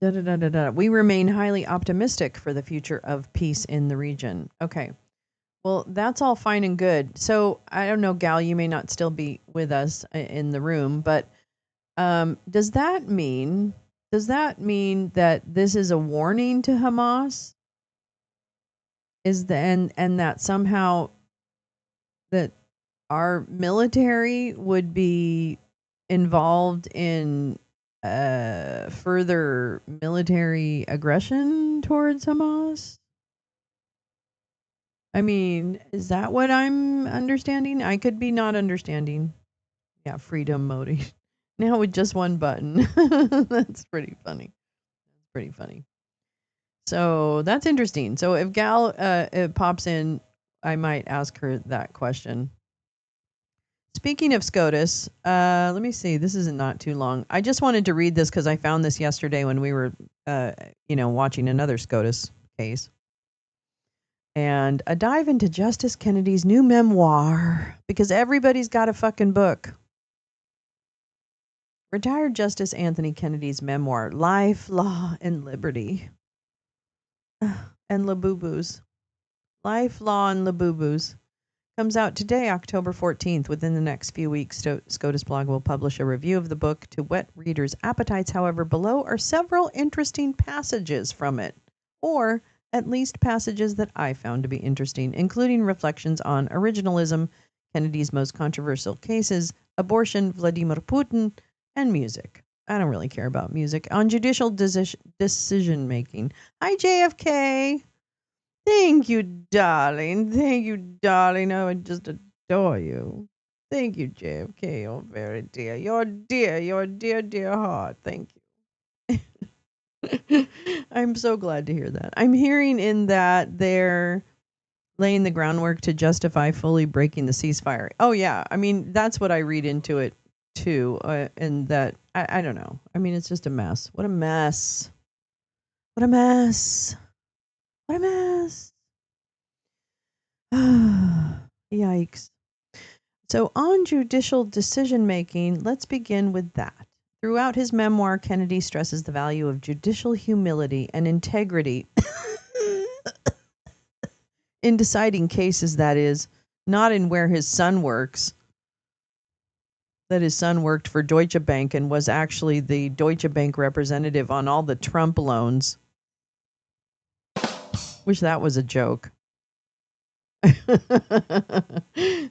Speaker 1: We remain highly optimistic for the future of peace in the region. Okay. Well, that's all fine and good. So I don't know, Gal, you may not still be with us in the room, but does that mean that this is a warning to Hamas? And that somehow that our military would be involved in further military aggression towards Hamas? I mean, is that what I'm understanding? I could be not understanding. Yeah, freedom mode. Now with just one button. That's pretty funny. So that's interesting. So if Gal pops in, I might ask her that question. Speaking of SCOTUS, let me see. This isn't not too long. I just wanted to read this because I found this yesterday when we were, watching another SCOTUS case. And a dive into Justice Kennedy's new memoir, because everybody's got a fucking book. Retired Justice Anthony Kennedy's memoir, Life, Law, and Liberty. And Labubu's. Life, Law, and Labubu's. Comes out today, October 14th. Within the next few weeks, SCOTUS blog will publish a review of the book to whet readers' appetites. However, below are several interesting passages from it, or at least passages that I found to be interesting, including reflections on originalism, Kennedy's most controversial cases, abortion, Vladimir Putin, and music. I don't really care about music. On judicial decision making. Hi, JFK. Thank you, darling. I would just adore you. Thank you, JFK. You're very dear. You're dear heart. Thank you. I'm so glad to hear that. I'm hearing in that they're laying the groundwork to justify fully breaking the ceasefire. Oh, yeah. I mean, that's what I read into it, too. And that, I don't know. I mean, it's just a mess. What a mess. What a mess. What a mess. Yikes. So on judicial decision making, let's begin with that. Throughout his memoir, Kennedy stresses the value of judicial humility and integrity in deciding cases, that is, not in where his son works. That his son worked for Deutsche Bank and was actually the Deutsche Bank representative on all the Trump loans. Wish that was a joke.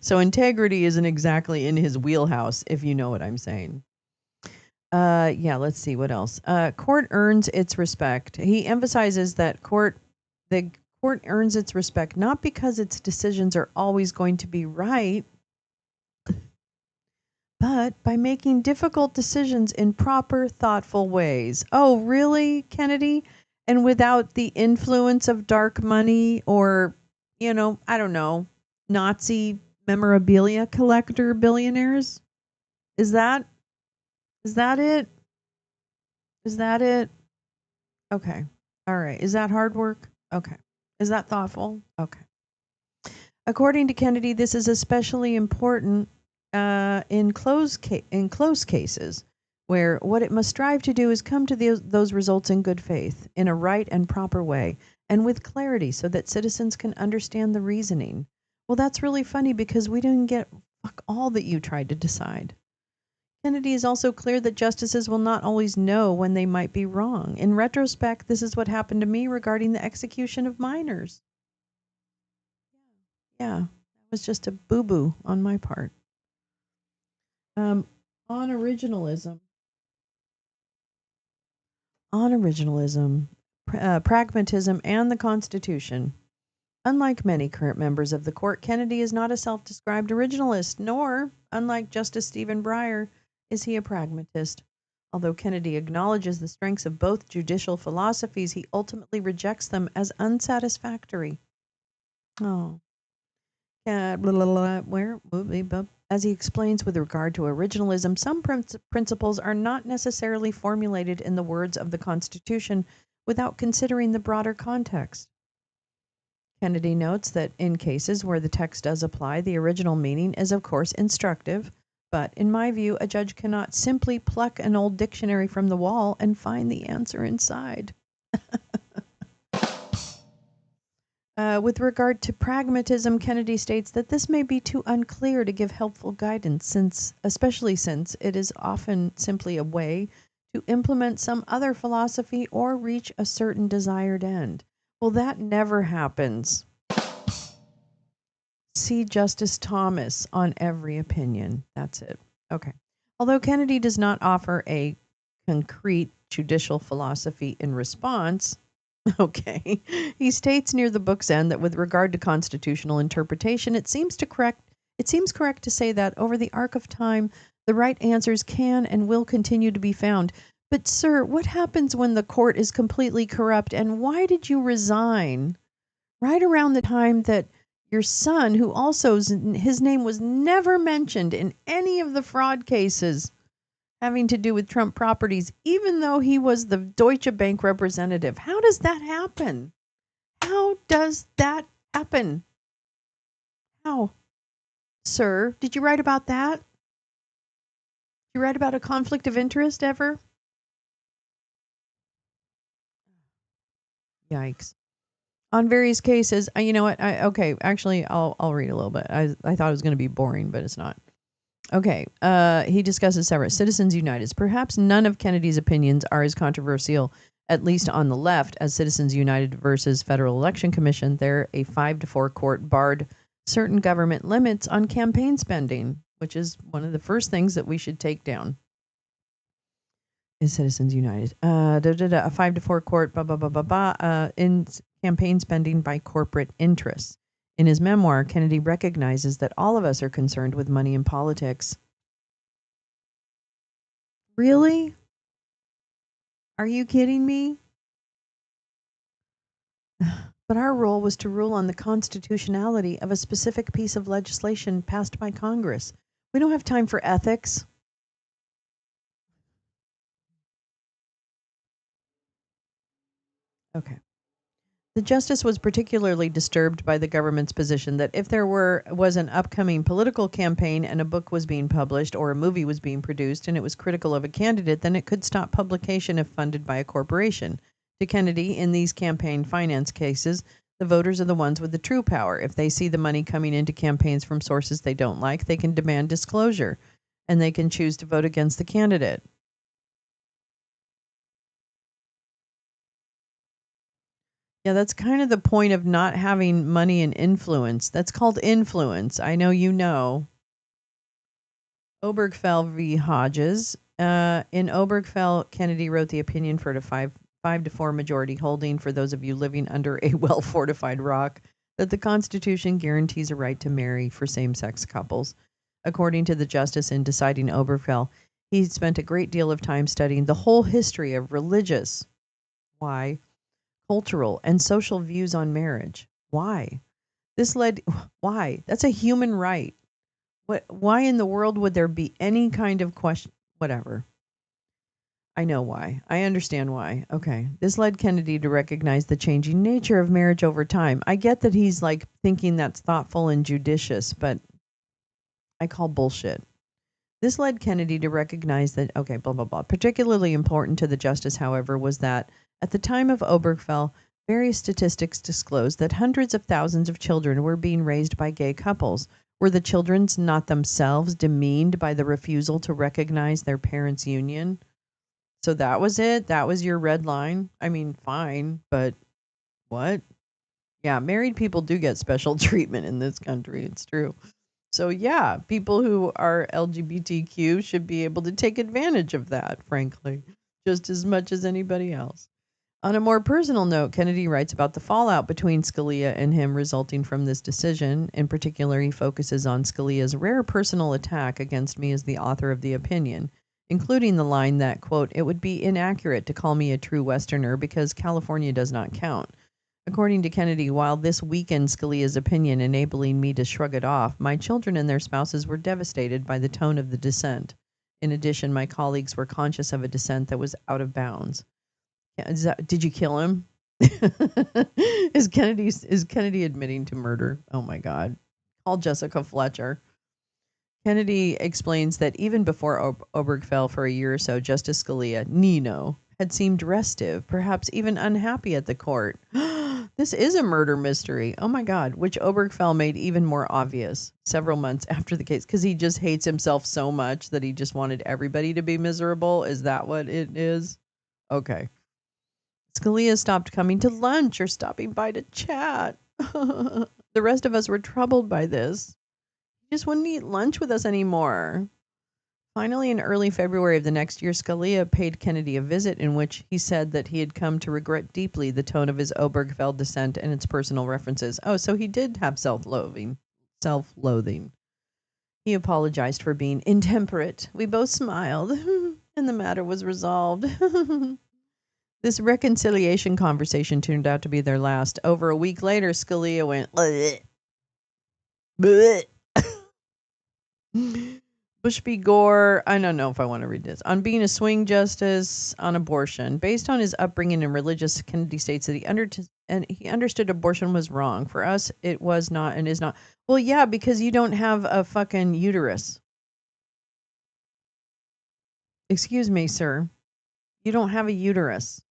Speaker 1: So integrity isn't exactly in his wheelhouse, if you know what I'm saying. Yeah, let's see what else. Court earns its respect. He emphasizes that the court earns its respect not because its decisions are always going to be right, but by making difficult decisions in proper, thoughtful ways. Oh, really, Kennedy? And without the influence of dark money or, I don't know, Nazi memorabilia collector billionaires? Is that it? Is that it? Okay. All right. Is that hard work? Okay. Is that thoughtful? Okay. According to Kennedy, this is especially important in close cases, where what it must strive to do is come to those results in good faith, in a right and proper way, and with clarity so that citizens can understand the reasoning. Well, that's really funny because we didn't get all that you tried to decide. Kennedy is also clear that justices will not always know when they might be wrong. In retrospect, this is what happened to me regarding the execution of minors. Yeah, that was just a boo-boo on my part. On originalism. Pragmatism, and the Constitution. Unlike many current members of the court, Kennedy is not a self-described originalist, nor, unlike Justice Stephen Breyer, is he a pragmatist. Although Kennedy acknowledges the strengths of both judicial philosophies, he ultimately rejects them as unsatisfactory. Oh. As he explains with regard to originalism, some principles are not necessarily formulated in the words of the Constitution without considering the broader context. Kennedy notes that in cases where the text does apply, the original meaning is of course instructive, but in my view, a judge cannot simply pluck an old dictionary from the wall and find the answer inside. With regard to pragmatism, Kennedy states that this may be too unclear to give helpful guidance, especially since it is often simply a way to implement some other philosophy or reach a certain desired end. Well, that never happens. See Justice Thomas on Every Opinion. That's it. Okay. Although Kennedy does not offer a concrete judicial philosophy in response, okay, he states near the book's end that with regard to constitutional interpretation, it seems correct to say that over the arc of time, the right answers can and will continue to be found. But sir, what happens when the court is completely corrupt, and why did you resign right around the time that your son, who also, his name was never mentioned in any of the fraud cases having to do with Trump properties, even though he was the Deutsche Bank representative? How does that happen? How does that happen? How? Sir, did you write about that? Did you write about a conflict of interest ever? Yikes. On various cases, you know what? Actually, I'll read a little bit. I thought it was going to be boring, but it's not. Okay. He discusses several Citizens United. Perhaps none of Kennedy's opinions are as controversial, at least on the left, as Citizens United versus Federal Election Commission. There, a 5-4 court barred certain government limits on campaign spending, which is one of the first things that we should take down. Is Citizens United. A 5-4 court, in campaign spending by corporate interests. In his memoir, Kennedy recognizes that all of us are concerned with money in politics. Really? Are you kidding me? But our role was to rule on the constitutionality of a specific piece of legislation passed by Congress. We don't have time for ethics. Okay. The justice was particularly disturbed by the government's position that if there was an upcoming political campaign and a book was being published or a movie was being produced and it was critical of a candidate, then it could stop publication if funded by a corporation. To Kennedy, in these campaign finance cases, the voters are the ones with the true power. If they see the money coming into campaigns from sources they don't like, they can demand disclosure, and they can choose to vote against the candidate. Yeah, that's kind of the point of not having money and influence. That's called influence. I know you know. Obergefell v. Hodges. In Obergefell, Kennedy wrote the opinion for a 5-4 majority holding, for those of you living under a well-fortified rock, that the Constitution guarantees a right to marry for same-sex couples. According to the justice in deciding Obergefell, he spent a great deal of time studying the whole history of religious, cultural, and social views on marriage. Why? Why? That's a human right. Why in the world would there be any kind of question? Whatever. I know why. I understand why. Okay. This led Kennedy to recognize the changing nature of marriage over time. I get that he's thinking that's thoughtful and judicious, but I call bullshit. This led Kennedy to recognize that, blah, blah, blah. Particularly important to the justice, however, was that at the time of Obergefell, various statistics disclosed that hundreds of thousands of children were being raised by gay couples. Were the children not themselves demeaned by the refusal to recognize their parents' union? So that was it? That was your red line? I mean, fine, but what? Yeah, married people do get special treatment in this country. It's true. So yeah, people who are LGBTQ should be able to take advantage of that, frankly, just as much as anybody else. On a more personal note, Kennedy writes about the fallout between Scalia and him resulting from this decision. In particular, he focuses on Scalia's rare personal attack against me as the author of the opinion, including the line that, quote, "it would be inaccurate to call me a true Westerner because California does not count." According to Kennedy, while this weakened Scalia's opinion, enabling me to shrug it off, my children and their spouses were devastated by the tone of the dissent. In addition, my colleagues were conscious of a dissent that was out of bounds. Did you kill him? Is Kennedy admitting to murder? Oh my God. Call Jessica Fletcher. Kennedy explains that even before Oberg fell for a year or so, Justice Scalia, Nino, had seemed restive, perhaps even unhappy at the court. This is a murder mystery. Oh my God, which Obergefell made even more obvious several months after the case, because he just hates himself so much that he just wanted everybody to be miserable. Is that what it is? Okay. Scalia stopped coming to lunch or stopping by to chat. The rest of us were troubled by this. He just wouldn't eat lunch with us anymore. Finally, in early February of the next year, Scalia paid Kennedy a visit in which he said that he had come to regret deeply the tone of his Obergefell dissent and its personal references. Oh, so he did have self-loathing. He apologized for being intemperate. We both smiled, and the matter was resolved. This reconciliation conversation turned out to be their last. Over a week later, Scalia went, bleh. Bleh. Bush v. Gore, I don't know if I want to read this. On being a swing justice on abortion, based on his upbringing and religious, Kennedy states that he understood abortion was wrong. For us, it was not and is not. Well, yeah, because you don't have a fucking uterus. Excuse me, sir. You don't have a uterus.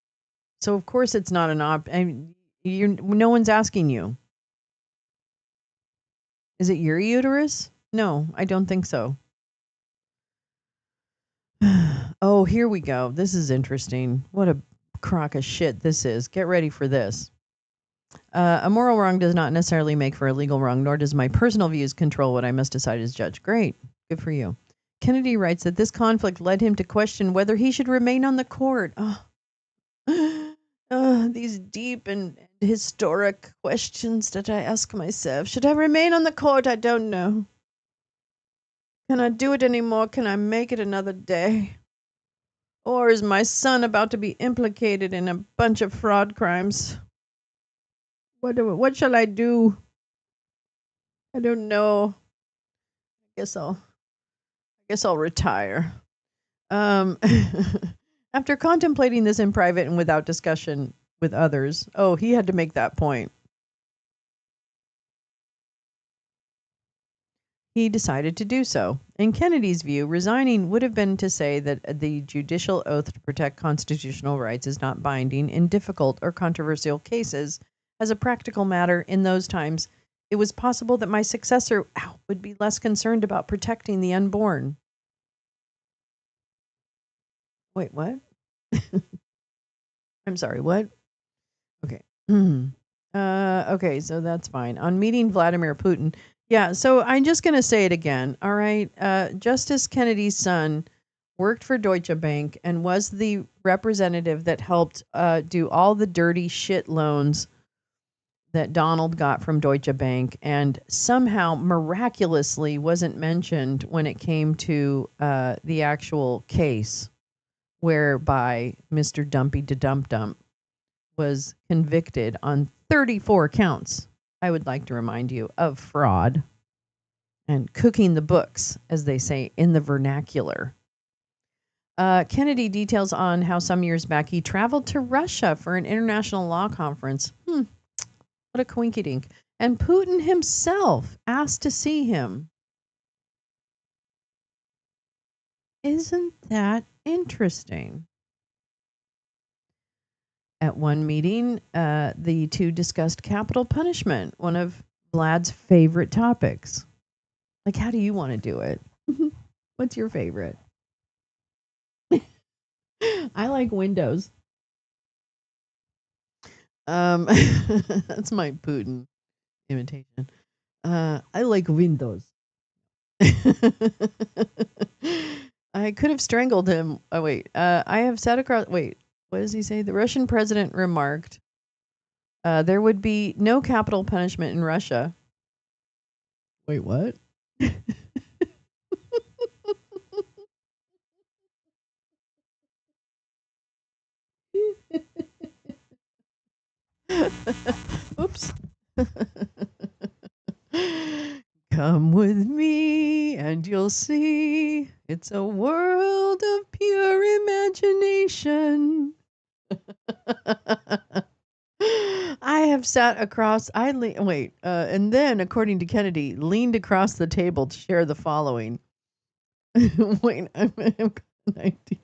Speaker 1: So, of course, it's not an no one's asking you. Is it your uterus? No, I don't think so. Oh, here we go. This is interesting. What a crock of shit this is. Get ready for this. A moral wrong does not necessarily make for a legal wrong, nor does my personal views control what I must decide as judge. Great. Good for you. Kennedy writes that this conflict led him to question whether he should remain on the court. These deep and historic questions that I ask myself. Should I remain on the court? I don't know. Can I do it anymore? Can I make it another day? Or is my son about to be implicated in a bunch of fraud crimes? What shall I do? I don't know. I guess I'll retire. After contemplating this in private and without discussion with others, he had to make that point. He decided to do so. In Kennedy's view, resigning would have been to say that the judicial oath to protect constitutional rights is not binding in difficult or controversial cases. As a practical matter, in those times, it was possible that my successor would be less concerned about protecting the unborn. Wait, what? I'm sorry, what? Okay. Okay, so that's fine. On meeting Vladimir Putin, yeah, so I'm just going to say it again, all right? Justice Kennedy's son worked for Deutsche Bank and was the representative that helped do all the dirty shit loans that Donald got from Deutsche Bank, and somehow miraculously wasn't mentioned when it came to the actual case whereby Mr. Dumpy de Dump Dump was convicted on 34 counts, I would like to remind you, of fraud and cooking the books, as they say in the vernacular. Kennedy details on how some years back he traveled to Russia for an international law conference. What a coinkydink. And Putin himself asked to see him. Isn't that interesting? At one meeting, the two discussed capital punishment, one of Vlad's favorite topics. Like, how do you want to do it? What's your favorite? I like Windows. That's my Putin imitation. I like Windows. I could have strangled him. Oh, wait. I have sat across. Wait, what does he say? The Russian president remarked there would be no capital punishment in Russia. Wait, what? Oops. Come with me and you'll see it's a world of pure imagination. I have sat across, and then, according to Kennedy, leaned across the table to share the following. Wait, I've got an idea.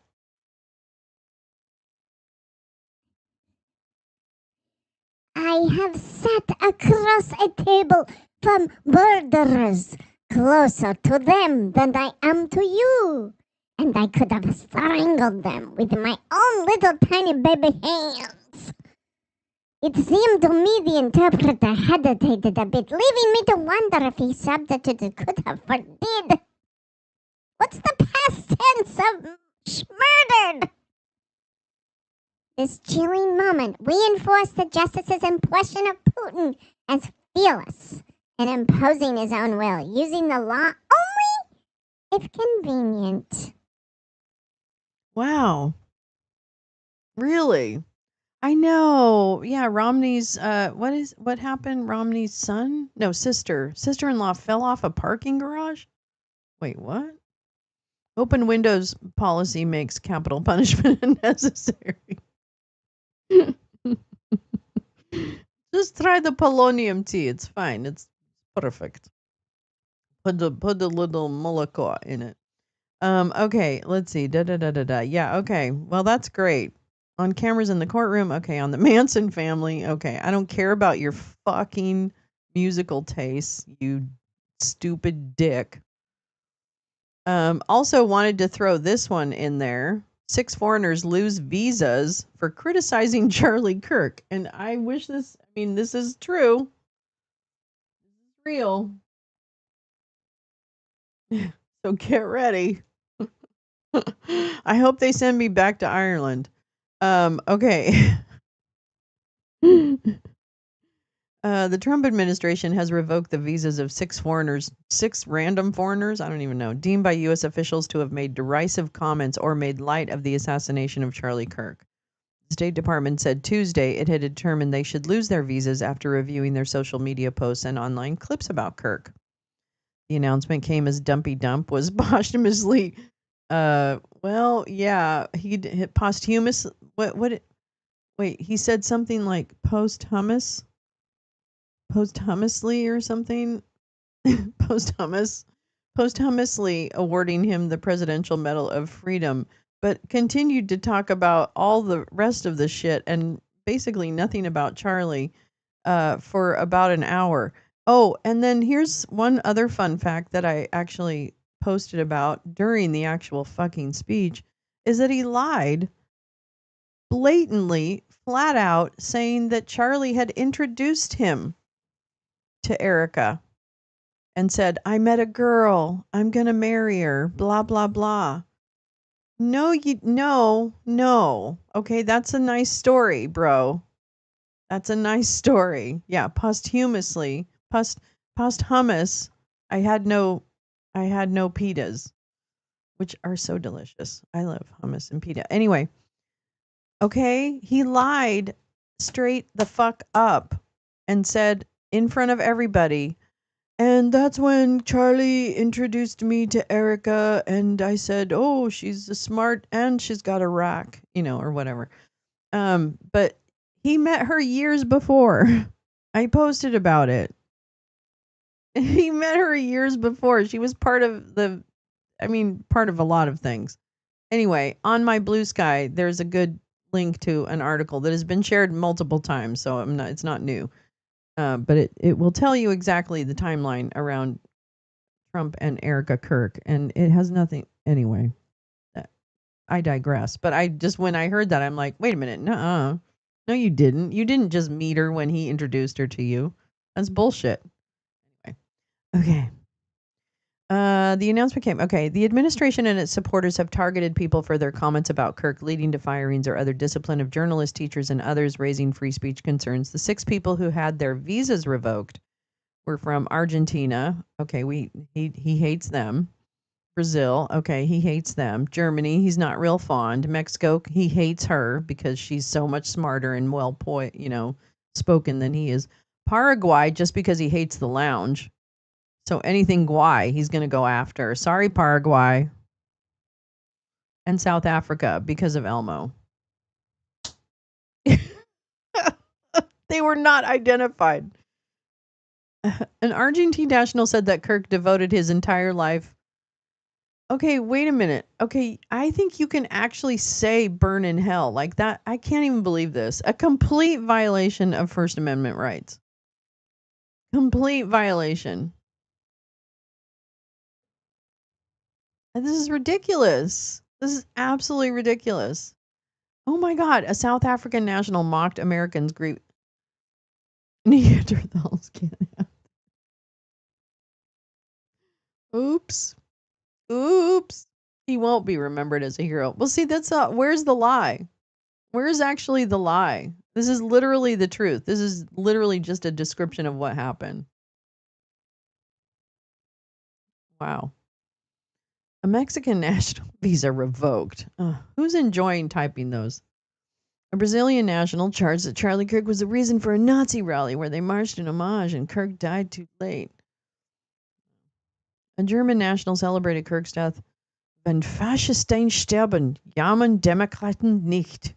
Speaker 11: I have sat across a table from murderers closer to them than I am to you. And I could have strangled them with my own little tiny baby hands. It seemed to me the interpreter hesitated a bit, leaving me to wonder if he substituted could have forbid. What's the past tense of murdered? This chilling moment reinforced the justice's impression of Putin as fearless and imposing his own will, using the law only if convenient.
Speaker 1: Wow. Really? I know. Yeah, Romney's what happened? Romney's son? No, sister-in-law fell off a parking garage? Wait, what? Open windows policy makes capital punishment unnecessary. Just try the polonium tea. It's fine. It's perfect. Put the little moloko in it. Okay, let's see. Yeah, okay. Well, that's great. On cameras in the courtroom. Okay, on the Manson family. Okay, I don't care about your fucking musical tastes, you stupid dick. Also wanted to throw this one in there. 6 foreigners lose visas for criticizing Charlie Kirk. And I wish this is true. This is real. So get ready. I hope they send me back to Ireland. Okay. The Trump administration has revoked the visas of 6 random foreigners, I don't even know, deemed by U.S. officials to have made derisive comments or made light of the assassination of Charlie Kirk. The State Department said Tuesday it had determined they should lose their visas after reviewing their social media posts and online clips about Kirk. The announcement came as Dumpy Dump was posthumously, he posthumous. Wait, he said something like posthumously or something. Posthumously awarding him the Presidential Medal of Freedom, but continued to talk about all the rest of the shit and basically nothing about Charlie for about an hour. Oh, and then here's one other fun fact that I actually posted about during the actual fucking speech is that he lied blatantly, flat out, saying that Charlie had introduced him to Erica and said, I met a girl. I'm going to marry her. Blah, blah, blah. No. Okay, that's a nice story, bro. That's a nice story. Yeah, posthumously. Posthumous. I had no pitas, which are so delicious. I love hummus and pita. Anyway, okay, he lied straight the fuck up and said in front of everybody, and that's when Charlie introduced me to Erica, and I said, oh, she's smart and she's got a rack, or whatever. But he met her years before. I posted about it. He met her years before. She was part of part of a lot of things. Anyway, on my Blue Sky, there's a good link to an article that has been shared multiple times, so it's not new. But it will tell you exactly the timeline around Trump and Erica Kirk, and it has nothing. Anyway, I digress. But when I heard that, I'm like, wait a minute, no, you didn't. You didn't just meet her when he introduced her to you. That's bullshit. Anyway, okay. The announcement came. Okay, the administration and its supporters have targeted people for their comments about Kirk, leading to firings or other discipline of journalists, teachers, and others, raising free speech concerns. The 6 people who had their visas revoked were from Argentina. Okay, he hates them. Brazil. Okay, he hates them. Germany, he's not real fond. Mexico, he hates her because she's so much smarter and spoken than he is. Paraguay, just because he hates the lounge. So anything Guay, he's going to go after. Sorry, Paraguay. And South Africa, because of Elmo. They were not identified. An Argentine national said that Kirk devoted his entire life. Okay, wait a minute. Okay, I think you can actually say burn in hell like that. I can't even believe this. A complete violation of First Amendment rights. Complete violation. And this is ridiculous. This is absolutely ridiculous. Oh my God, a South African national mocked Americans grieve. Neanderthals can't have. Oops. Oops. He won't be remembered as a hero. Well, see, where's the lie? Where's actually the lie? This is literally the truth. This is literally just a description of what happened. Wow. A Mexican national visa revoked. Who's enjoying typing those? A Brazilian national charged that Charlie Kirk was the reason for a Nazi rally where they marched in homage and Kirk died too late. A German national celebrated Kirk's death. Wenn Faschisten sterben, jammern Demokraten nicht.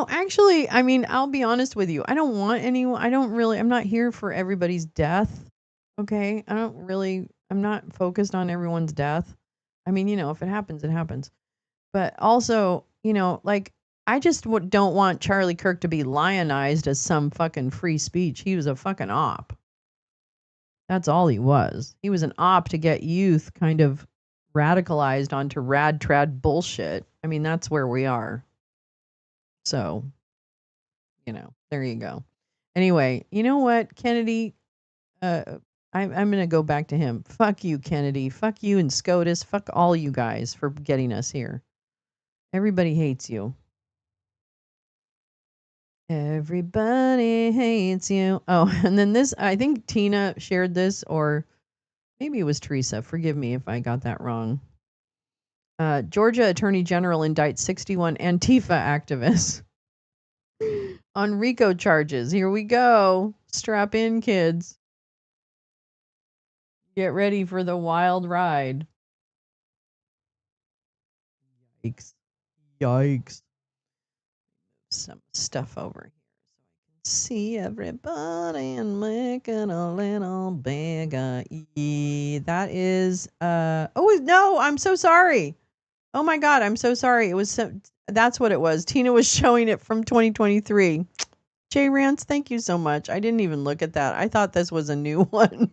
Speaker 1: Actually, I mean, I'll be honest with you. I don't want anyone. I'm not here for everybody's death. Okay? I'm not focused on everyone's death. I mean, if it happens, it happens. But also, I just don't want Charlie Kirk to be lionized as some fucking free speech. He was a fucking op. That's all he was. He was an op to get youth kind of radicalized onto rad trad bullshit. I mean, that's where we are. So, there you go. Anyway, you know what, Kennedy? I'm going to go back to him. Fuck you, Kennedy. Fuck you and SCOTUS. Fuck all you guys for getting us here. Everybody hates you. Everybody hates you. Oh, and then this, I think Tina shared this, or maybe it was Teresa. Forgive me if I got that wrong. Georgia Attorney General indicts 61 Antifa activists on RICO charges. Here we go. Strap in, kids. Get ready for the wild ride. Yikes. Yikes. Some stuff over here so I can see everybody and make it a little bigger. That is oh no, I'm so sorry. Oh my God, I'm so sorry. That's what it was. Tina was showing it from 2023. Jay Rance, thank you so much. I didn't even look at that. I thought this was a new one.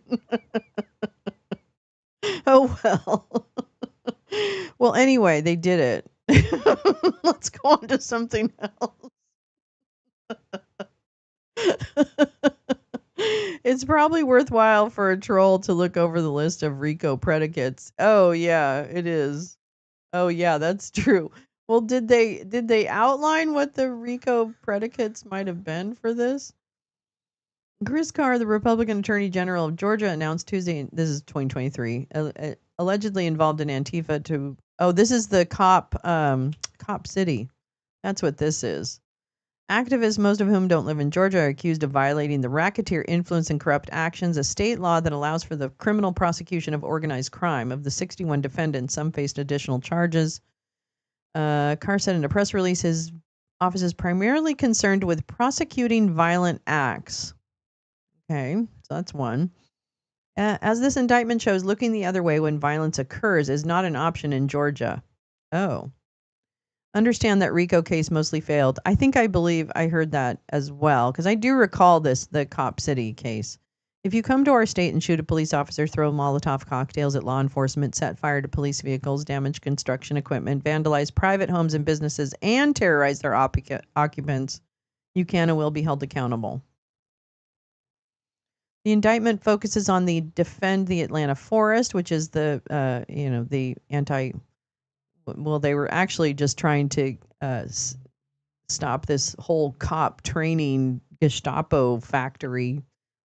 Speaker 1: Oh well. Well, anyway, they did it. Let's go on to something else. It's probably worthwhile for a troll to look over the list of RICO predicates. Oh yeah, it is. Oh yeah, that's true. Well, did they outline what the RICO predicates might have been for this? Chris Carr, the Republican Attorney General of Georgia, announced Tuesday, this is 2023, allegedly involved in Antifa this is the cop city. That's what this is. Activists, most of whom don't live in Georgia, are accused of violating the Racketeer Influence and Corrupt Actions, a state law that allows for the criminal prosecution of organized crime. Of the 61 defendants, some faced additional charges. Carr said in a press release his office is primarily concerned with prosecuting violent acts. Okay, so that's one. As this indictment shows, looking the other way when violence occurs is not an option in Georgia. Oh. Understand that RICO case mostly failed. I believe I heard that as well, because I do recall the Cop City case. If you come to our state and shoot a police officer, throw Molotov cocktails at law enforcement, set fire to police vehicles, damage construction equipment, vandalize private homes and businesses, and terrorize their occupants, you can and will be held accountable. The indictment focuses on the Defend the Atlanta Forest, which is the they were actually just trying to stop this whole cop training Gestapo factory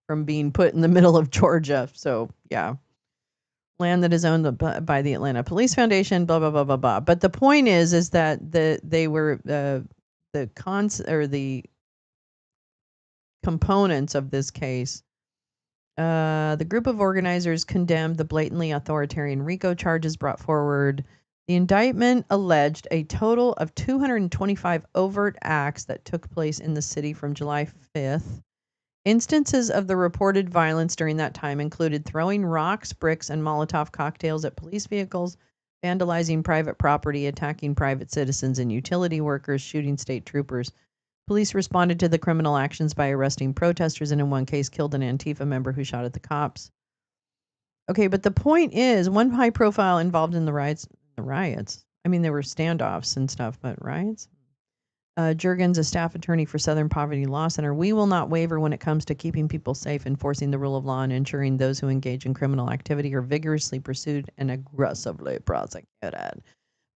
Speaker 1: from being put in the middle of Georgia. So, yeah. Land that is owned by the Atlanta Police Foundation, blah, blah, blah, blah, blah. But the point is that the components of this case, the group of organizers condemned the blatantly authoritarian RICO charges brought forward. The indictment alleged a total of 225 overt acts that took place in the city from July 5th. Instances of the reported violence during that time included throwing rocks, bricks, and Molotov cocktails at police vehicles, vandalizing private property, attacking private citizens and utility workers, shooting state troopers. Police responded to the criminal actions by arresting protesters and in one case killed an Antifa member who shot at the cops. Okay, but the point is, one high profile involved in the riots. I mean, there were standoffs and stuff, but riots? Juergens, a staff attorney for Southern Poverty Law Center, we will not waver when it comes to keeping people safe, enforcing the rule of law, and ensuring those who engage in criminal activity are vigorously pursued and aggressively prosecuted.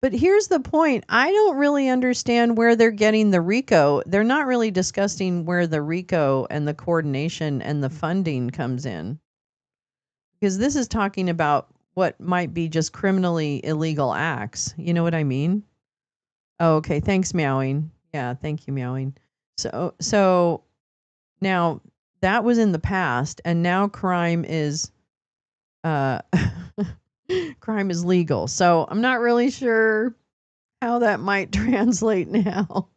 Speaker 1: But here's the point. I don't really understand where they're getting the RICO. They're not really discussing where the RICO and the coordination and the funding comes in. Because this is talking about what might be just criminally illegal acts. You know what I mean? Oh, okay. Thanks, Meowing. Yeah, thank you, Meowing. So now that was in the past, and now crime is crime is legal. So I'm not really sure how that might translate now,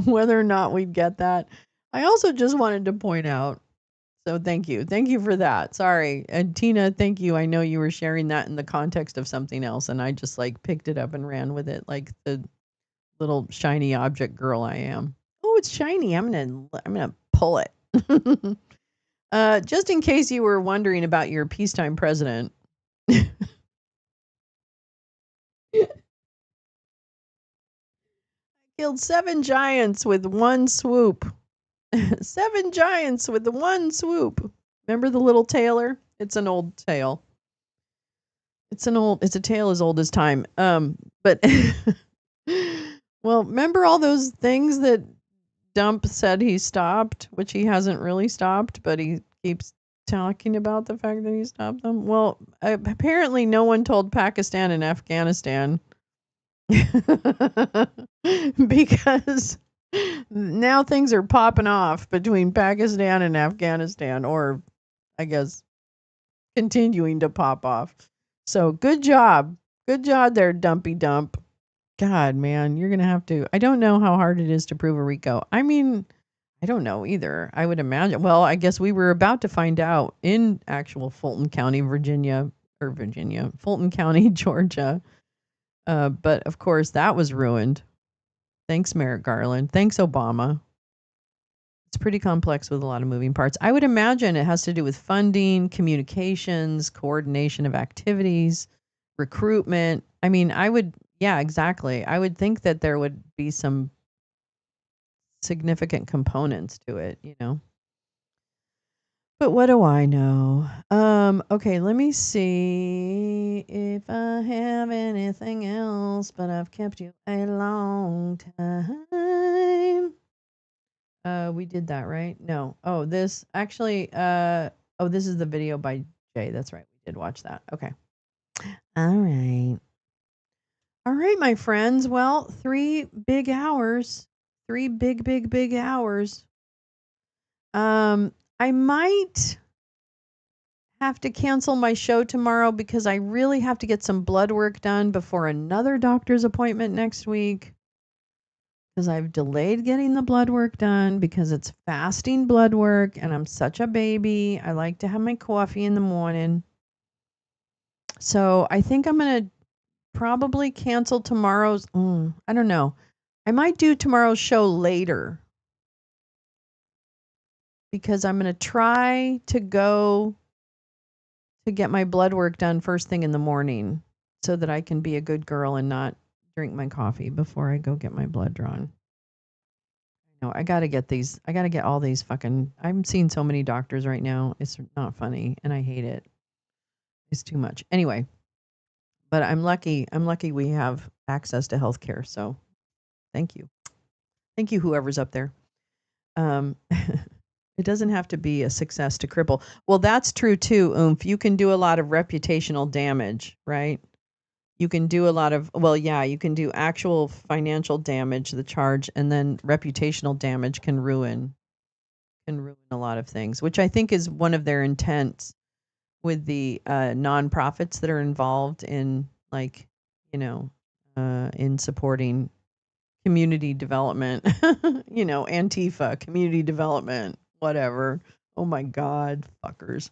Speaker 1: whether or not we'd get that. I also just wanted to point out. So thank you for that. Sorry, and Tina, thank you. I know you were sharing that in the context of something else, and I just picked it up and ran with it like the little shiny object girl I am. Oh, it's shiny. I'm gonna pull it. Just in case you were wondering about your peacetime president. Killed 7 giants with one swoop. 7 giants with the one swoop. Remember the little tailor? It's an old tale. It's a tale as old as time. But well, remember all those things that Dump said he stopped, which he hasn't really stopped, but he keeps talking about the fact that he stopped them? Well, apparently no one told Pakistan and Afghanistan because now things are popping off between Pakistan and Afghanistan, or I guess continuing to pop off. So good job. Good job there, Dumpy Dump. God, man, you're going to have to. I don't know how hard it is to prove a RICO. I mean, I don't know either. I would imagine. Well, I guess we were about to find out in actual Fulton County, Fulton County, Georgia. But of course, that was ruined. Thanks, Merrick Garland. Thanks, Obama. It's pretty complex with a lot of moving parts. I would imagine it has to do with funding, communications, coordination of activities, recruitment. I mean, yeah, exactly. I would think that there would be some significant components to it, But what do I know? Okay, let me see if I have anything else, but I've kept you a long time. We did that, right? No. Oh, this actually, this is the video by Jay. That's right. We did watch that. Okay. All right. All right, my friends. Well, 3 big hours. 3 big hours. I might have to cancel my show tomorrow because I really have to get some blood work done before another doctor's appointment next week. Because I've delayed getting the blood work done because it's fasting blood work and I'm such a baby. I like to have my coffee in the morning. So I think I'm going to probably cancel tomorrow's. I don't know. I might do tomorrow's show later because I'm going to try to go to get my blood work done first thing in the morning so that I can be a good girl and not drink my coffee before I go get my blood drawn. No, I gotta get all these fucking, I'm seeing so many doctors right now. It's not funny and I hate it. It's too much. Anyway, but I'm lucky we have access to healthcare. So thank you. Thank you, whoever's up there. It doesn't have to be a success to cripple. Well, that's true too, Oomph. You can do a lot of reputational damage, right? You can do a lot of, you can do actual financial damage, the charge, and then reputational damage can ruin a lot of things, which I think is one of their intents with the nonprofits that are involved in, like, in supporting community development, Antifa, community development, whatever. Oh my God, fuckers.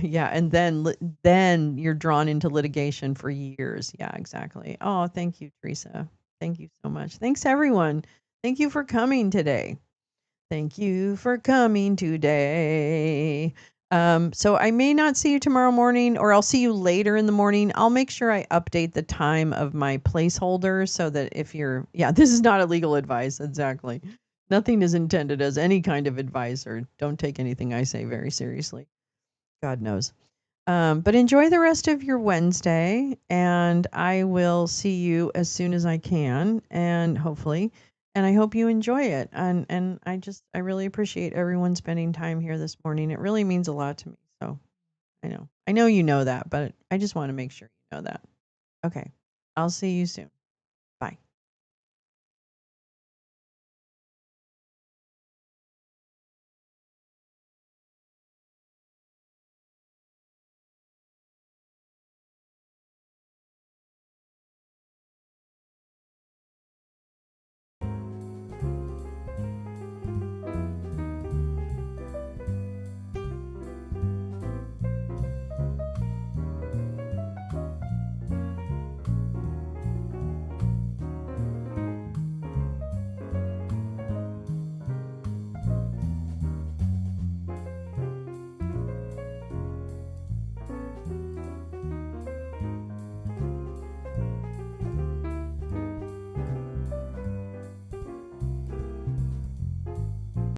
Speaker 1: Yeah, and then you're drawn into litigation for years. Yeah, exactly. Oh, thank you, Teresa. Thank you so much. Thanks, everyone. Thank you for coming today. Thank you for coming today. So I may not see you tomorrow morning, or I'll see you later in the morning. I'll make sure I update the time of my placeholder so that this is not a legal advice. Exactly. Nothing is intended as any kind of advice, or don't take anything I say very seriously. God knows. But enjoy the rest of your Wednesday, and I will see you as soon as I can, and hopefully, and I hope you enjoy it. And I really appreciate everyone spending time here this morning. It really means a lot to me. So I know you know that, but I just want to make sure you know that. Okay. I'll see you soon.